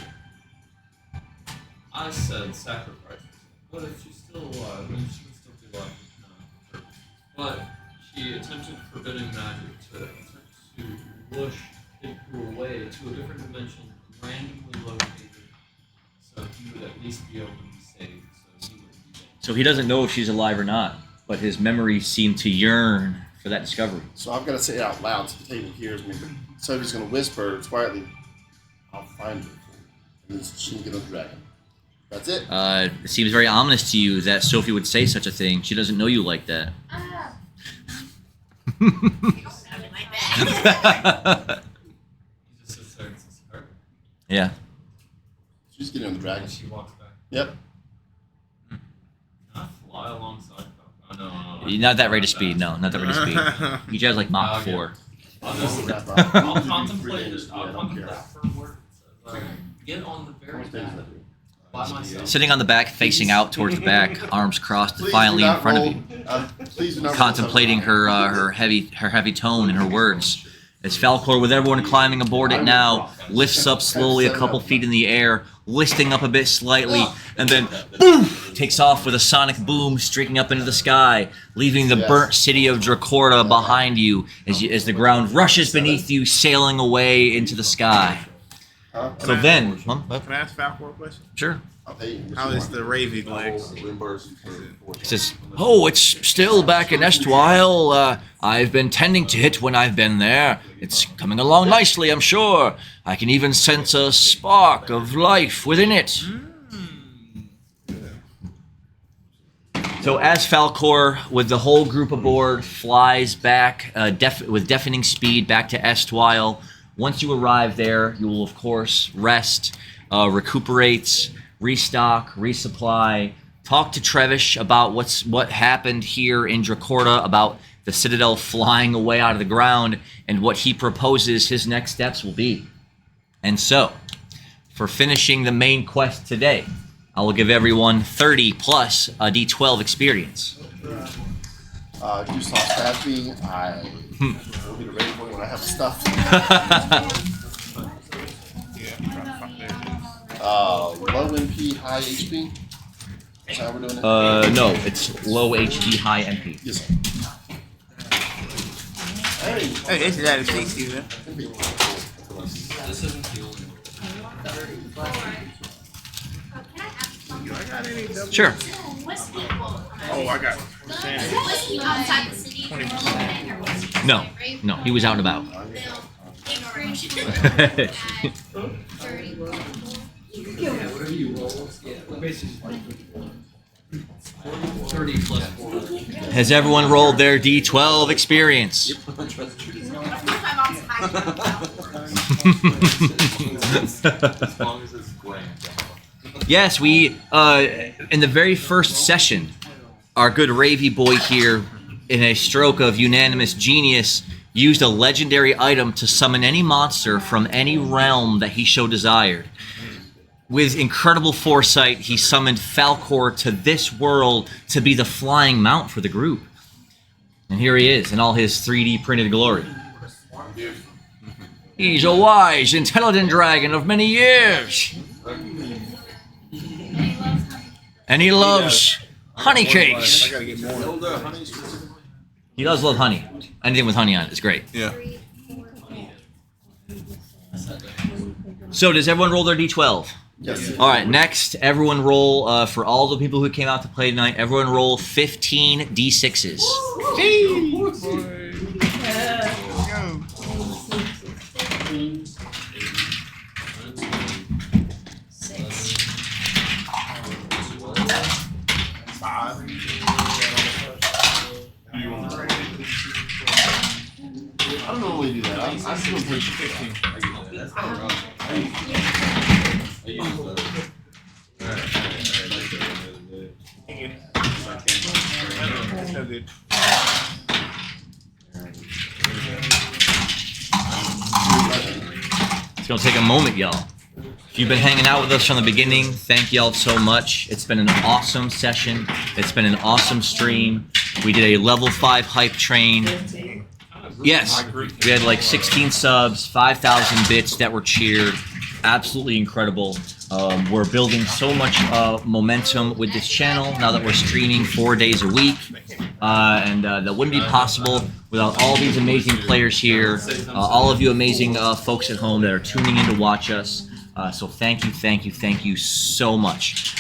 I said sacrifice herself, but if she's still alive, then she would still be alive for purposes. But she attempted forbidding magic to attempt to push Hidku away to a different dimension, randomly located, so he would at least be able to be saved. So he wouldn't be dead. So he doesn't know if she's alive or not, but his memories seem to yearn for that discovery. So I've got to say it out loud so the table hears me. Sophie's going to whisper quietly, "I'll find her." And then she can get on the dragon. That's it. It seems very ominous to you that Sophie would say such a thing. She doesn't know you like that. You don't sound like that. He just sits there and says, "Her." Yeah. She's getting on the dragon. And she walks back. Yep. Not fly alongside. Oh, no. You're not that rate of speed. No, not that rate of speed. You drive like Mach 4. I'll contemplate it. I'll contemplate for words. Get on the very back by myself. Sitting on the back, facing out towards the back, arms crossed defiantly in front of you, Please do not contemplating her heavy tone and her words. As Falcor, with everyone climbing aboard it now, lifts up slowly a couple feet in the air, listing up a bit slightly, and then boom, takes off with a sonic boom, streaking up into the sky, leaving the burnt city of Dracorda behind you as the ground rushes beneath you, sailing away into the sky. So then, Can I ask Falcor a question? Sure. How is the Ravy legs? He says, "Oh, it's still back in Estwile. I've been tending to it when I've been there. It's coming along nicely, I'm sure. I can even sense a spark of life within it." So as Falcor, with the whole group aboard, flies back with deafening speed back to Estwile, once you arrive there, you will, of course, rest, recuperate, restock, resupply, talk to Trevish about what happened here in Dracorda, about the Citadel flying away out of the ground, and what he proposes his next steps will be. And so, for finishing the main quest today, I will give everyone 30 plus a D12 experience. You saw stab me. I will be ready for it when I have the stuff. Low MP, high HP. Is that how we're doing it? No, it's low HP, high MP. Yes, sir. Hey, this is out of 60, man. This isn't the only one. Sure. Oh, I got Was he outside the city? No, he was out and about. 30 plus 4. Has everyone rolled their D12 experience? As long as it's grand. Yes, we, in the very first session, our good Ravy boy here, in a stroke of unanimous genius, used a legendary item to summon any monster from any realm that he so desired. With incredible foresight, he summoned Falcor to this world to be the flying mount for the group. And here he is in all his 3D printed glory. He's a wise, intelligent dragon of many years. And he loves honey cakes. I gotta get more. He does love honey. Anything with honey on it is great. Yeah. So does everyone roll their D12? Yes. All right, next, everyone roll, for all the people who came out to play tonight, everyone roll 15 D6s. I don't normally do that. I'm still pretty 15. So good. It's going to take a moment, y'all. If you've been hanging out with us from the beginning, thank y'all so much. It's been an awesome session. It's been an awesome stream. We did a level 5 hype train. Yes, we had like 16 subs, 5,000 bits that were cheered. absolutely incredible. We're building so much momentum with this channel now that we're streaming 4 days a week. And that wouldn't be possible without all these amazing players here, all of you amazing folks at home that are tuning in to watch us. So thank you so much.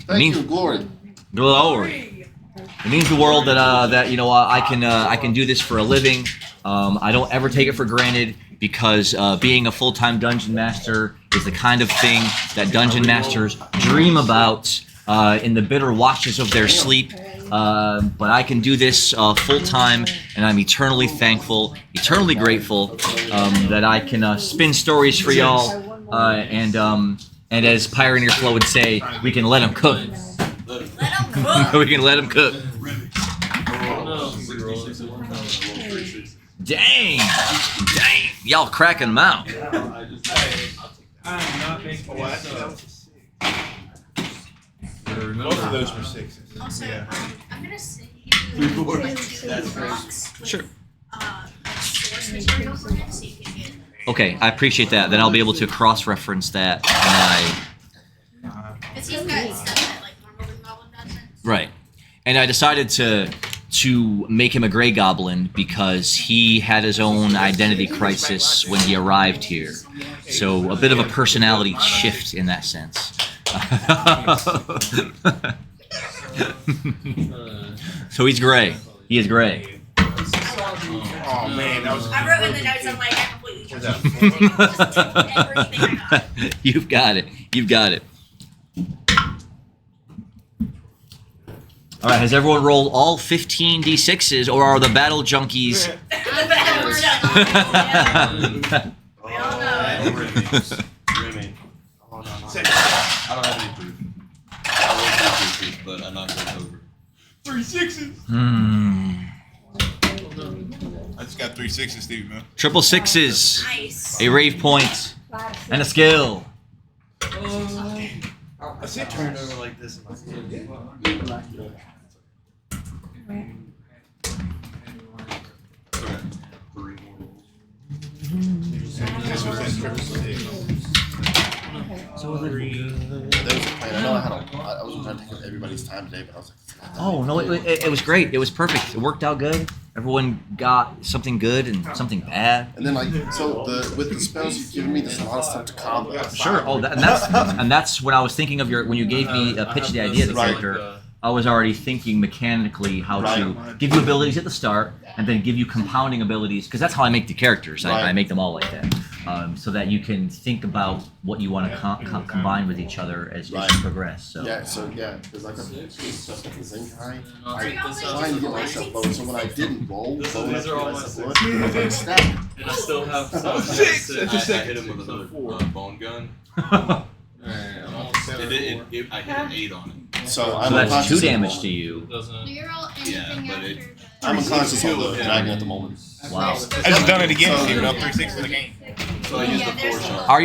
Thank you, Glory. Glory. It means the world that that you know I can do this for a living. I don't ever take it for granted because being a full-time dungeon master is the kind of thing that dungeon masters dream about in the bitter watches of their sleep. But I can do this full-time, and I'm eternally thankful, eternally grateful that I can spin stories for y'all. And as Pioneer Flo would say, we can let them cook. We can let them cook. Dang! Y'all cracking them out. I'm not making Both of those were sixes. Also, Yeah. I'm gonna send you two rocks with Sure. source material from it so you can get. Okay, I appreciate that. Then I'll be able to cross-reference that when I... Because he's got stuff that like normal goblin doesn't. Right. And I decided to make him a gray goblin because he had his own identity crisis when he arrived here. So a bit of a personality shift in that sense. So he's gray. He is gray. Oh man, that was. I wrote in the notes, I'm like, I completely just everything I got. You've got it. You've got it. All right, has everyone rolled all 15 d6s, or are the battle junkies? We all know. Remy. I don't have any proof. I rolled 3 6s, but I'm not going over. 3 6s. I just got 3 6s, Stevie, man. Triple sixes, Nice. a rave point, and a skill. I see it turned over like this in my Okay. 3 more rolls. This was in triple six. There was a plan. I know I wasn't trying to take up everybody's time today, but I was like, Oh, no, it was great. It was perfect. It worked out good. Everyone got something good and something bad. and then with the spells you've given me, there's a lot of stuff to combat. Sure. Oh, and that's when I was thinking of when you gave me a pitch the idea of the Right. character. I was already thinking mechanically how to give you abilities at the start and then give you compounding abilities, because that's how I make the characters. Right. I make them all like that, so that you can think about what you want to combine with each other as you progress. So. Yeah, because like I'm stuff with the zinc high, I'll I take this out. trying to get myself low. So when I didn't roll, These low enough to are all get my myself sixes. low, I was like, stab. And I still have some. I hit him with another bone gun. Alright, I'm almost I hit an 8 on it. So I'm So that's 2 unconscious damage at to the you. doesn't. Do you roll Yeah, anything but after it- the... I'm unconscious on the dragon at the moment. Wow. I just done it again, Stevie. Up 3 6s in the game. So I used the 4 shot. Are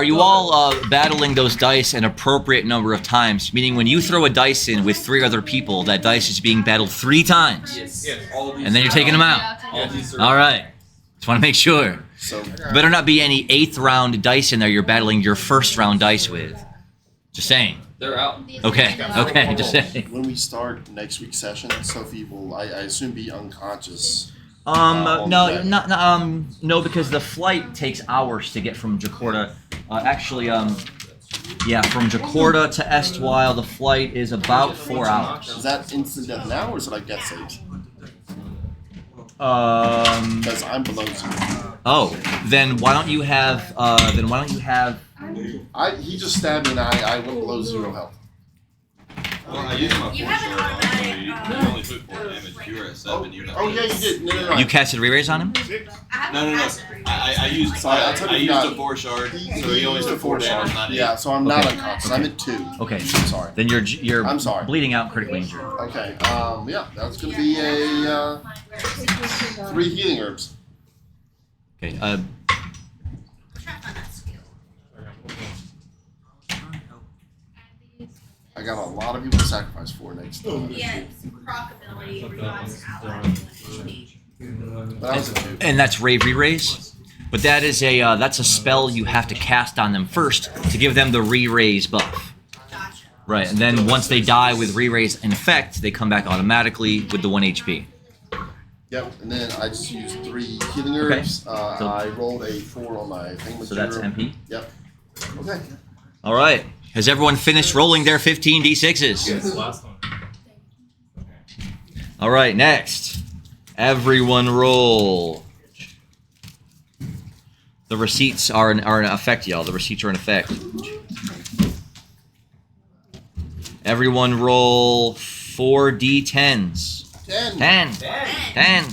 you all battling those dice an appropriate number of times? Meaning, when you throw a dice in with 3 other people, that dice is being battled 3 times, Yes. All these and then you're taking them out. All these are. All right. Just want to make sure. So Better not be any 8th round dice in there you're battling your 1st round dice with. Just saying. They're out. Okay. Just saying. when we start next week's session, Sophie will, I assume, be unconscious. No, because the flight takes hours to get from Dracorda. From Dracorda to Estwile, the flight is about 4 hours. Is that instant death now, or is it like death saves? Because I'm below 0. Oh, then why don't you have? He just stabbed me and I went below 0 health. Well, I used my 4 You have an shot, automatic, so you only took 4 damage. You were at 7. You're not. Oh yeah, you did. No. You casted re-raise on him? I have No. a passive. I used Sorry, I took I it used down. a 4 shard, so He he only used took a 4 4 shot. damage, not 8. Yeah, so I'm not Okay. unconscious. I'm at 2. Okay. I'm sorry. Then you're I'm sorry. bleeding out, critically injured. Okay. Yeah, that's gonna be a 3 healing herbs. Okay. I'm trying to find that skill. I got a lot of people to sacrifice for next. Yeah, proc ability revives ally when HP. But I was at 2. And that's rave re-raise. But that is that's a spell you have to cast on them first to give them the re-raise buff. Gotcha. Right, and then once they die with re-raise in effect, they come back automatically with the 1 HP. Yep, and then I just used 3 healing herbs. I rolled a 4 on my thing. So that's MP? Yep. Okay. All right. Has everyone finished rolling their 15 d6s? Yes, last one. All right, next. Everyone roll. The receipts are in effect, y'all. The receipts are in effect. Everyone roll 4 d10s. 10. 10. 10.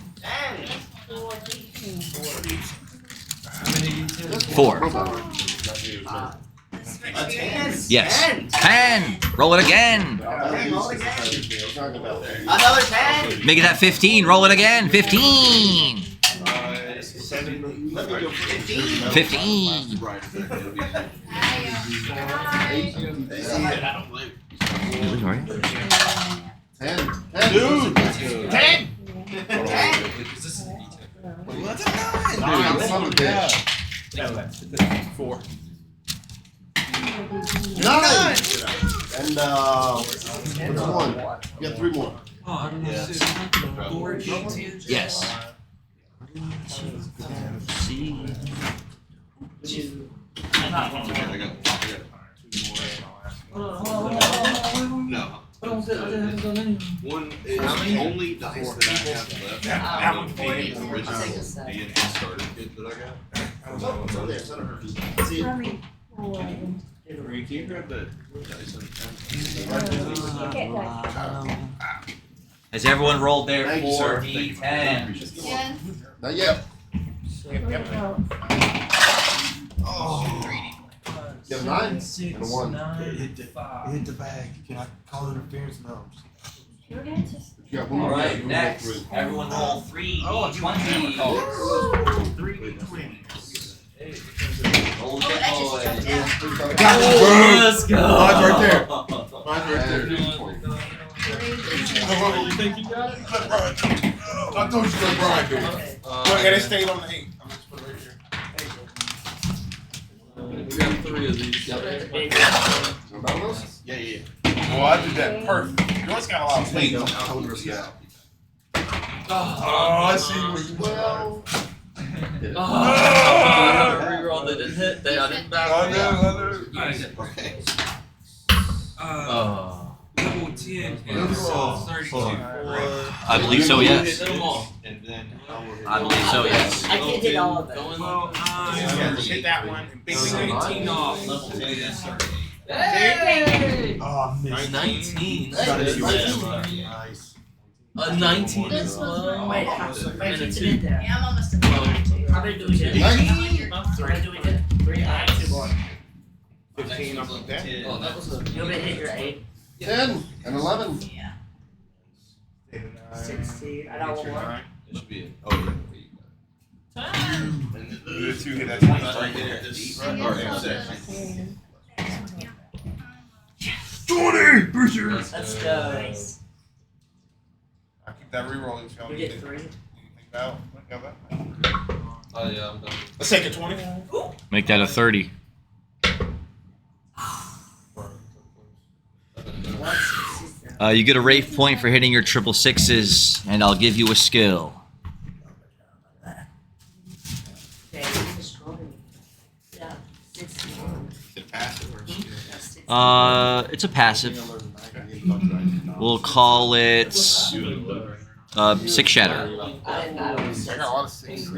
4. Yes. 10. Roll it again. Another 10. Make it at 15. Roll it again. 15. 15. Really, are you? 10. Dude. 10. 10. What's a 9? Son of a bitch. 4. 9. And which one? You got 3 more. Oh, I don't know. 4 D10s? Yes. No. One is only dice that I have left. I don't know the original D&D starter kit that I got. See it? Can you grab that dice? Has everyone rolled their Thank you, 4 sir. d10s? Yes. Not yet. Oh. You have 9 and a 1. Hit the bag. Can I call interference? No. You got 1 All more. right, You got next. 3. Everyone roll 3 d20s. 3 20. Roll the Oh, big that just boy. jumped down. Let's go. Mine's right there. Mine's right there. You think you got it? I told you let Brian do it. Look, and it stayed on the 8. I'm just put it right here. We got 3 of these. Yeah. Well, I did that perfect. Yours got a lot of weight. Yeah. Oh, I see what you Well. Reroll, they didn't hit. I didn't back. I know. Okay. Level 10 is 32. I believe so, yes. Hit them all. And then I believe so, yes. I can't hit all of them. Well, Hit that one. And big 19 off. Level 10 is 30. Hey! Oh, I missed. 19. Hey, Nice. A 19 as Wait, well. wait, keep it in there. Yeah, I'm almost at How many do we hit? 19. How many do we hit? 3. I have 2 more. 15 up with that. Oh, that was a. You'll be hit your 8. 10 and 11. Yeah. 16. I got 1 more. it should be. Oh yeah. And then You did 2 hit that the 20 right right there. there. This I or guess I'll six. just- 20! Butcher! Let's go. I keep that rerolling. If y'all We need get to 3. think about. Oh yeah, I'm done. Let's take a 20. Make that a 30. You get a rave point for hitting your 666s, and I'll give you a skill. Yeah, 61. It passive or It's a passive. We'll call it 6 Shatter. I got a lot of 6.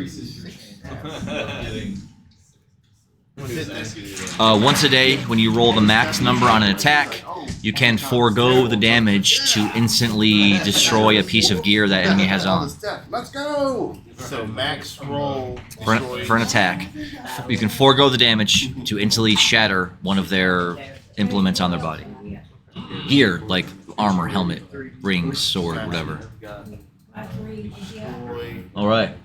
Once a day, when you roll the max number on an attack, you can forego the damage to instantly destroy a piece of gear that enemy has on. Let's go. So max roll. For an attack, you can forego the damage to instantly shatter one of their implements on their body. Gear, like armor, helmet, rings, sword, whatever. All right.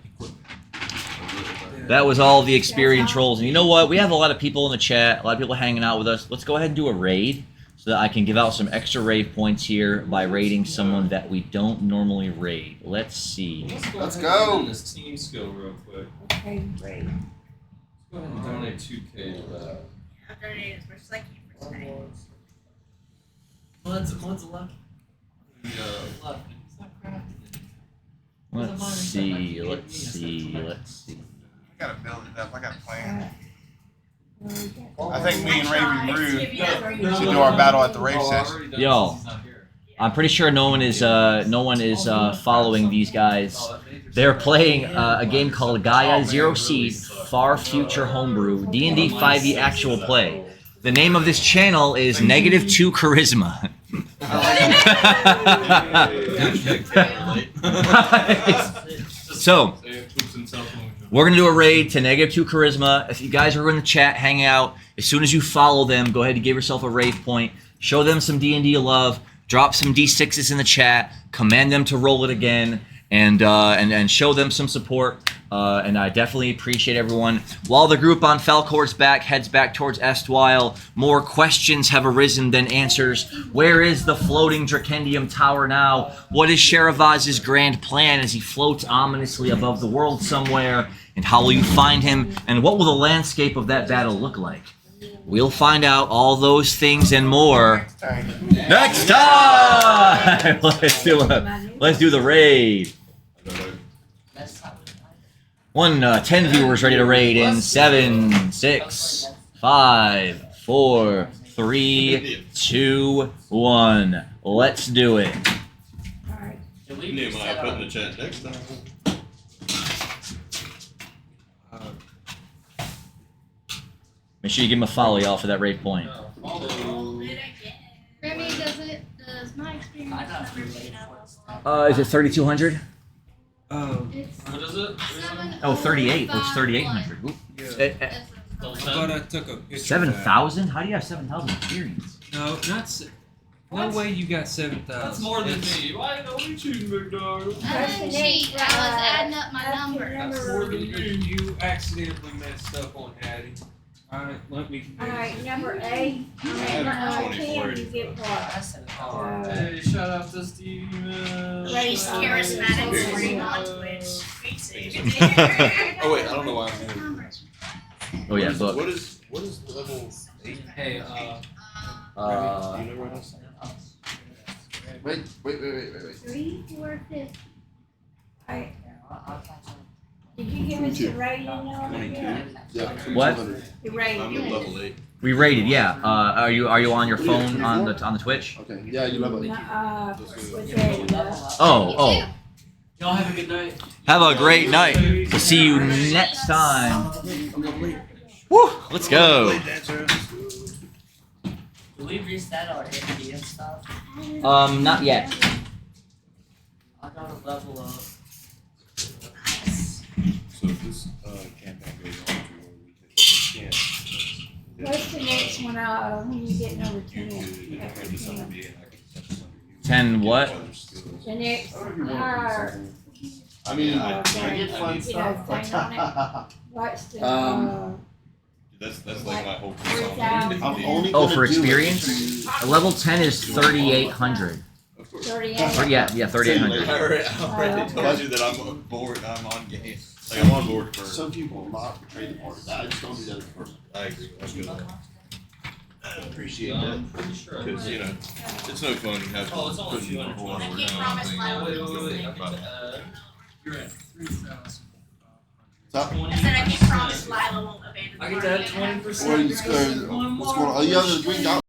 That was all the experience rolls. And you know what? We have a lot of people in the chat, a lot of people hanging out with us. Let's go ahead and do a raid so that I can give out some extra rave points here by raiding someone that we don't normally raid. Let's see. Let's go. This team skill real quick. Okay, great. Go ahead and donate 2K to that. I've donated as much as I can for today. What's left? Left. It's not crafted. Let's see. I gotta build it up. I got a plan. I think me and Raven Rude should do our battle at the rave session. Yo, I'm pretty sure no one is following these guys. They're playing a game called Gaia Zero Seed Far Future Homebrew D&D 5e actual play. The name of this channel is -2 Charisma. So, we're going to do a raid to -2 Charisma. If you guys are in the chat, hang out. As soon as you follow them, go ahead and give yourself a rave point. Show them some D&D love. Drop some D6s in the chat. Command them to roll it again. And show them some support. And I definitely appreciate everyone. While the group on Falcor's back heads back towards Estwile, more questions have arisen than answers. Where is the floating Dracendium Tower now? What is Sheravaz's grand plan as he floats ominously above the world somewhere? And how will you find him? And what will the landscape of that battle look like? We'll find out all those things and more next time! Let's do the raid. 10 viewers ready to raid in 7, 6, 5, 4, 3, 2, 1. Let's do it. Nehemiah put in the chat next time. Make sure you give him a follow, y'all, for that raid point. Remy, does my experience number be Is it 3,200? It's What is it? 38. Well, it's 3,800. But I took a picture. 7,000? How do you have 7,000 experience? No, not. No way you got 7,000. That's more than me. Why are we cheating, big dog? I didn't cheat. I was adding up my numbers. That's more than me. You accidentally messed up on Hattie. Alright, let me. Alright, number 8. Number 10, you get what? Hey, shout out to Steve. Raise charismatic stream on Twitch. Oh wait, I don't know why I'm here. Oh yeah, look. What is level 8? Hey, Do you know where it is? Wait. 3, 4, 5. Alright. Did you give us the rating on it yet? Yeah. What? The I'm rating. at level 8. We rated, yeah. Are you on your phone on the Twitch? Okay. Yeah, you love it. Was that Oh. y'all have a good night. Have a great night. We'll see you next time. Woo! Let's go. Do we reset our HP and stuff? Not yet. I gotta level up. So if this campaign goes on to where we can What's the next one when you get number 10? 10 what? The next, I mean, fun stuff. thing on it. What's the, That's like my whole $3,000. I'm only Oh, gonna for do experience? it. Level 10 is 3,800. 38. Yeah, 3,800. I already told you that I'm bored. I'm on game. Like I'm on board for. Some people will not betray the party. I just don't do that as a person. I agree. That's good. I appreciate I'm that. pretty sure. Because you know, it's no fun to have Oh, it's only putting a whole lot of work I can't down promise on my things. level. Wait. You're at 3,000. Stop. I said I can't promise Lila won't abandon the I party. get that 20%. What's going on? Oh, you have the green dot.